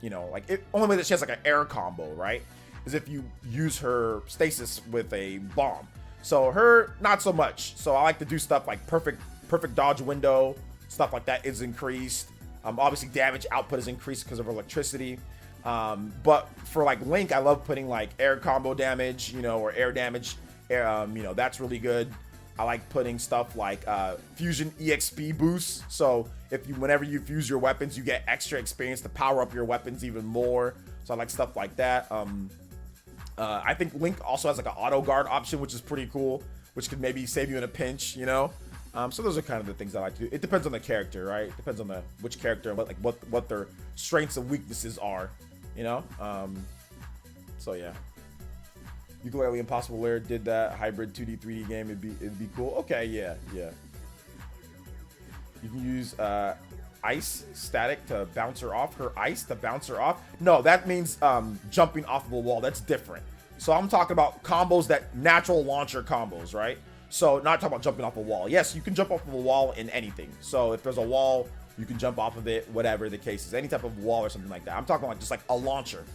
you know, like only way that she has like an air combo, right? Is if you use her stasis with a bomb. So her, not so much. So I like to do stuff like perfect dodge window, stuff like that is increased. Obviously damage output is increased because of electricity. But for like Link, I love putting like air combo damage, you know, or air damage. You know, that's really good. I like putting stuff like fusion EXP boosts. So if you, whenever you fuse your weapons, you get extra experience to power up your weapons even more. So I like stuff like that. I think Link also has like an auto guard option, which is pretty cool, which could maybe save you in a pinch, you know? So those are kind of the things I like to do. It depends on the character, right? It depends on which character and what their strengths and weaknesses are, you know? So yeah. Ukulele Impossible Lair did that hybrid 2D 3D game. It'd be cool. Okay, yeah. You can use ice static to bounce her off. Her ice to bounce her off. No, that means jumping off of a wall. That's different. So I'm talking about combos, that natural launcher combos, right? So not talking about jumping off a wall. Yes, you can jump off of a wall in anything. So if there's a wall, you can jump off of it, whatever the case is, any type of wall or something like that. I'm talking like just like a launcher.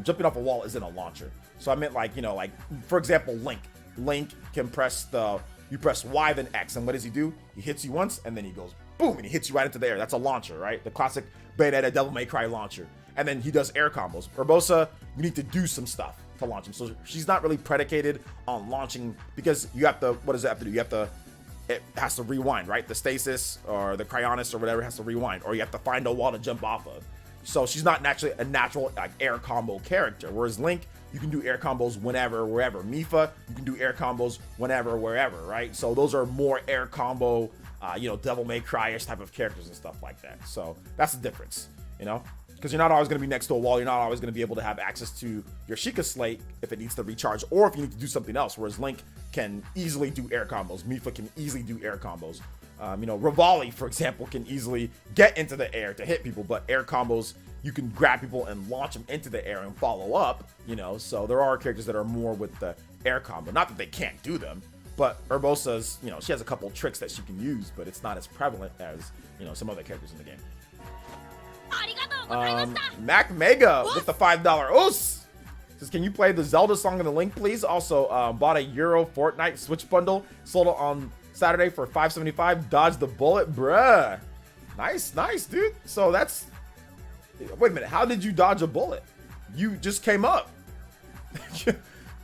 Jumping off a wall isn't a launcher. So I meant like, you know, like for example, Link can press you press Y then X, and what does he do? He hits you once and then he goes boom and he hits you right into the air. That's a launcher, right? The classic Bayonetta Devil May Cry launcher. And then he does air combos. Urbosa, you need to do some stuff to launch him. So she's not really predicated on launching because you have to, what does it have to do? It has to rewind, right? The stasis or the cryonis or whatever has to rewind, or you have to find a wall to jump off of. So she's not naturally a natural like air combo character. Whereas Link, you can do air combos whenever, wherever. Mipha, you can do air combos whenever, wherever, right? So those are more air combo, you know, Devil May Cry-ish type of characters and stuff like that. So that's the difference, you know? Because you're not always going to be next to a wall. You're not always going to be able to have access to your Sheikah Slate if it needs to recharge, or if you need to do something else. Whereas Link can easily do air combos. Mipha can easily do air combos. You know, Rivali, for example, can easily get into the air to hit people, but air combos, you can grab people and launch them into the air and follow up, you know? So there are characters that are more with the air combo. Not that they can't do them, but Urbosa's, you know, she has a couple tricks that she can use, but it's not as prevalent as, you know, some other characters in the game. Mac Mega with the $5 Oos says, can you play the Zelda song in the link, please? Also, bought a Euro Fortnite Switch bundle, sold it on Saturday for $5.75. Dodge the bullet, bruh. Nice, dude. So that's, wait a minute, how did you dodge a bullet? You just came up.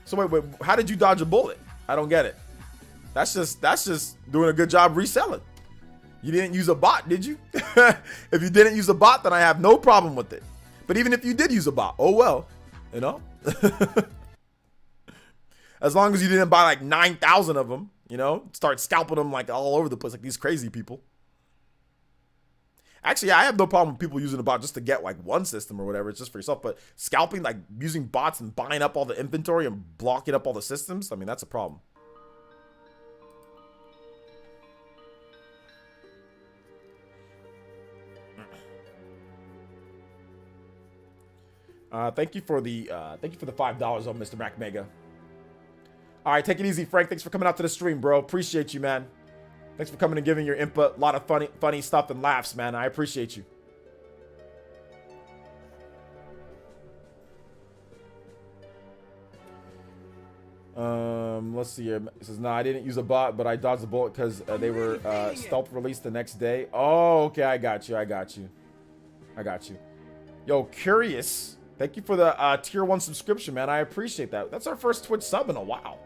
So wait, how did you dodge a bullet? I don't get it. That's just doing a good job reselling. You didn't use a bot, did you? If you didn't use a bot, then I have no problem with it. But even if you did use a bot, oh well, you know? As long as you didn't buy like 9,000 of them, you know? Start scalping them like all over the place, like these crazy people. Actually, I have no problem with people using a bot just to get like one system or whatever. It's just for yourself. But scalping, like using bots and buying up all the inventory and blocking up all the systems, I mean, that's a problem. Thank you for the $5 on Mr. Mac Mega. All right, take it easy, Frank. Thanks for coming out to the stream, bro. Appreciate you, man. Thanks for coming and giving your input. A lot of funny stuff and laughs, man. I appreciate you. Let's see here. It says, no, I didn't use a bot, but I dodged the bullet because they were stealth released the next day. Oh, okay. I got you. Yo, Curious. Thank you for the tier 1 subscription, man. I appreciate that. That's our first Twitch sub in a while.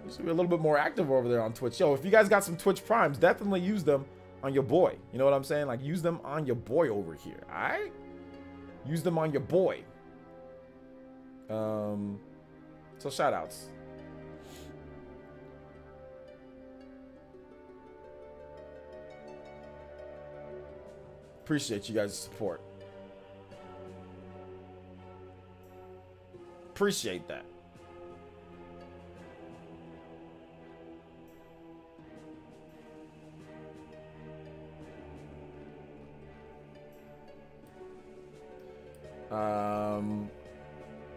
We should be a little bit more active over there on Twitch. Yo, if you guys got some Twitch Primes, definitely use them on your boy. You know what I'm saying? Like, use them on your boy over here, all right? Use them on your boy. So shout outs. Appreciate you guys' support. Appreciate that.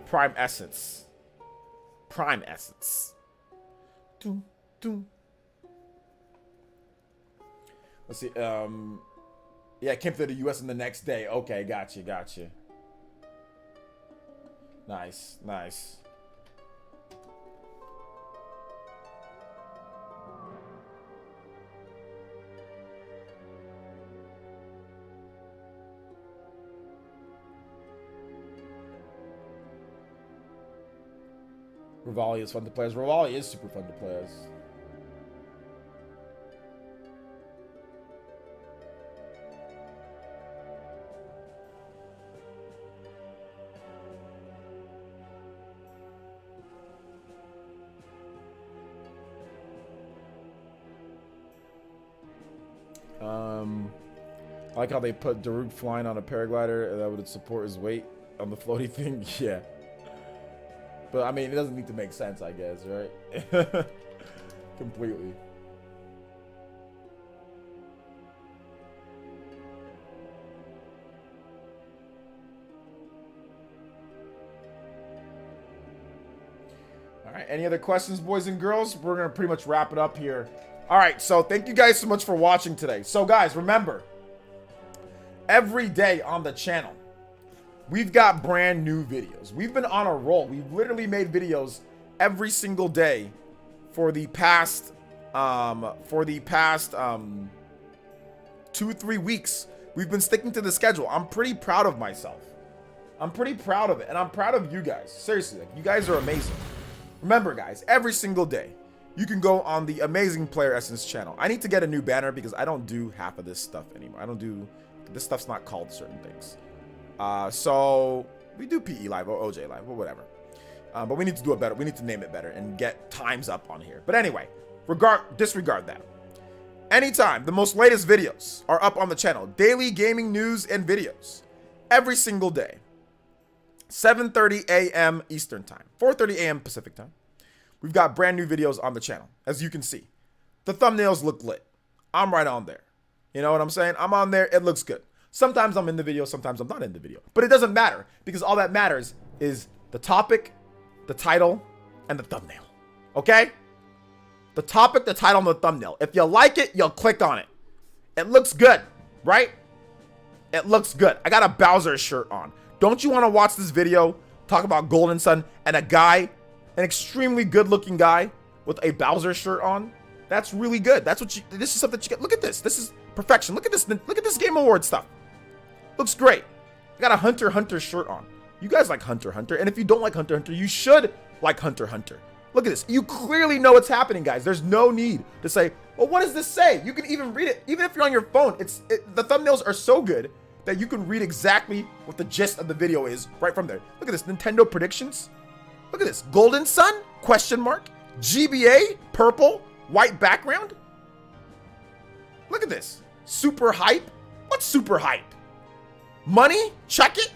Prime Essence. Prime Essence. Doom, doom. Let's see. Yeah, it came to the US in the next day. Okay, gotcha, gotcha. Nice, nice. Rivali is fun to play as. Rivali is super fun to play as. I like how they put Daruk flying on a paraglider that would support his weight on the floaty thing. Yeah. But, I mean, it doesn't need to make sense, I guess, right? Completely. All right, any other questions, boys and girls? We're going to pretty much wrap it up here. All right, so thank you guys so much for watching today. So, guys, remember, every day on the channel, we've got brand new videos. We've been on a roll. We've literally made videos every single day for the past 2-3 weeks. We've been sticking to the schedule. I'm pretty proud of myself. I'm pretty proud of it, and I'm proud of you guys. Seriously, like, you guys are amazing. Remember, guys, every single day, you can go on the amazing PlayerEssence channel. I need to get a new banner because I don't do half of this stuff anymore. This stuff's not called certain things. So we do PE live or OJ live or whatever. But we need to do it better. We need to name it better and get times up on here. But anyway, disregard that. Anytime the most latest videos are up on the channel, daily gaming news and videos, every single day, 7:30 a.m. Eastern time, 4:30 a.m. Pacific time. We've got brand new videos on the channel, as you can see. The thumbnails look lit. I'm right on there. You know what I'm saying? I'm on there. It looks good. Sometimes I'm in the video, sometimes I'm not in the video. But it doesn't matter because all that matters is the topic, the title, and the thumbnail. Okay? The topic, the title, and the thumbnail. If you like it, you'll click on it. It looks good, right? It looks good. I got a Bowser shirt on. Don't you want to watch this video talk about Golden Sun and a guy, an extremely good-looking guy with a Bowser shirt on? That's really good. This is something you get. Look at this. This is perfection. Look at this Game Award stuff. Looks great. I got a Hunter x Hunter shirt on. You guys like Hunter x Hunter, and if you don't like Hunter x Hunter, you should like Hunter x Hunter. Look at this. You clearly know what's happening, guys. There's no need to say, well, what does this say? You can even read it. Even if you're on your phone, the thumbnails are so good that you can read exactly what the gist of the video is right from there. Look at this. Nintendo predictions. Look at this. Golden Sun? Question mark. GBA? Purple? White background? Look at this. Super hype? What's super hype? Money? Check it.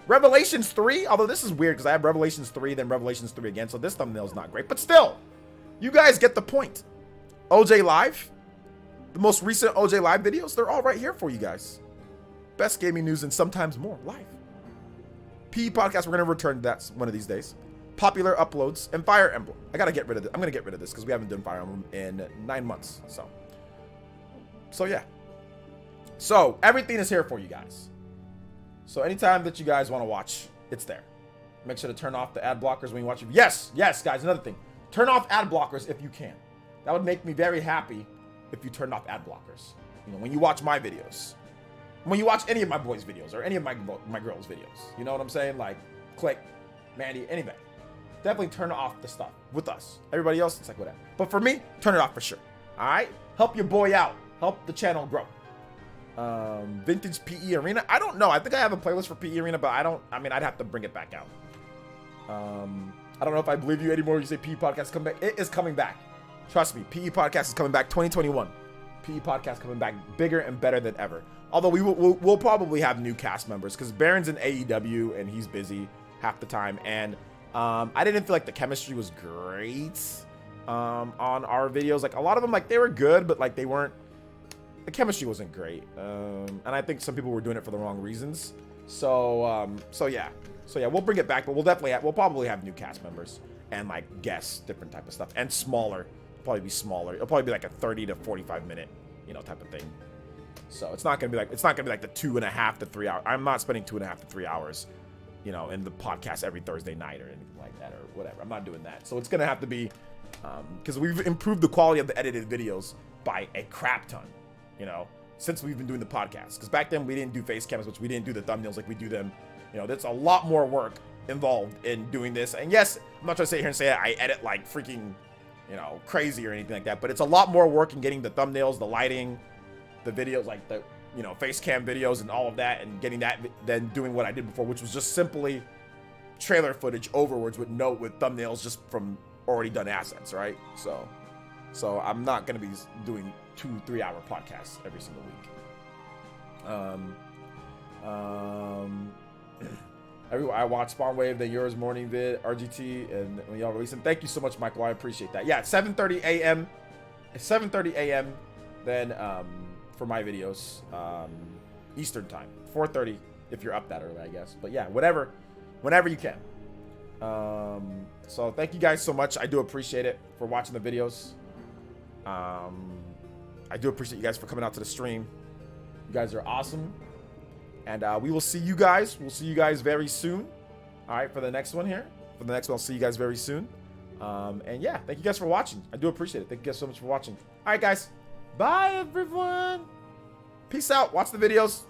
Revelations 3? Although this is weird because I have Revelations 3, then Revelations 3 again, so this thumbnail is not great. But still, you guys get the point. OJ Live? The most recent OJ Live videos? They're all right here for you guys. Best gaming news and sometimes more live. PE Podcast, we're going to return to that one of these days. Popular uploads and Fire Emblem. I got to get rid of it. I'm going to get rid of this because we haven't done Fire Emblem in 9 months. So yeah. So everything is here for you guys. So anytime that you guys want to watch, it's there. Make sure to turn off the ad blockers when you watch it. Yes, guys, another thing. Turn off ad blockers if you can. That would make me very happy if you turned off ad blockers. You know, when you watch my videos. When you watch any of my boys' videos or any of my girls' videos. You know what I'm saying? Like, Click, Mandy, anything. Definitely turn off the stuff with us. Everybody else, it's like whatever. But for me, turn it off for sure. All right? Help your boy out. Help the channel grow. Vintage PE Arena. I don't know. I think I have a playlist for PE Arena, but I'd have to bring it back out. I don't know if I believe you anymore. You say PE Podcast come back. It is coming back. Trust me. PE Podcast is coming back 2021. PE Podcast coming back bigger and better than ever. Although we'll probably have new cast members because Baron's in AEW and he's busy half the time. And I didn't feel like the chemistry was great on our videos. Like a lot of them, like they were good, but like they weren't. The chemistry wasn't great, and I think some people were doing it for the wrong reasons. So yeah, we'll bring it back, but we'll probably have new cast members and like guests, different type of stuff, and smaller. Probably be smaller. It'll probably be like a 30 to 45 minute, type of thing. So it's not gonna be like the 2.5 to 3 hours. I'm not spending 2.5 to 3 hours, in the podcast every Thursday night or anything like that or whatever. I'm not doing that. So it's gonna have to be, because we've improved the quality of the edited videos by a crap ton, since we've been doing the podcast. Because back then we didn't do face cams, which we didn't do the thumbnails like we do them. There's a lot more work involved in doing this. And yes, I'm not trying to sit here and say I edit like freaking, crazy or anything like that. But it's a lot more work in getting the thumbnails, the lighting, the videos, like the, face cam videos and all of that, and getting that than doing what I did before, which was just simply trailer footage overwards with thumbnails just from already done assets, right? So I'm not going to be doing 2-3 hour podcasts every single week. I watched Spawn Wave, the Yours Morning vid, RGT, and when y'all release them. Thank you so much, Michael. I appreciate that. Yeah, it's 7:30 a.m. It's 7:30 a.m. then for my videos, Eastern time. 4:30 if you're up that early, I guess. But yeah, whenever you can. So thank you guys so much. I do appreciate it for watching the videos. I do appreciate you guys for coming out to the stream. You guys are awesome. And we will see you guys. We'll see you guys very soon. All right, for the next one here. For the next one, I'll see you guys very soon. And yeah, thank you guys for watching. I do appreciate it. Thank you guys so much for watching. All right, guys. Bye, everyone. Peace out. Watch the videos.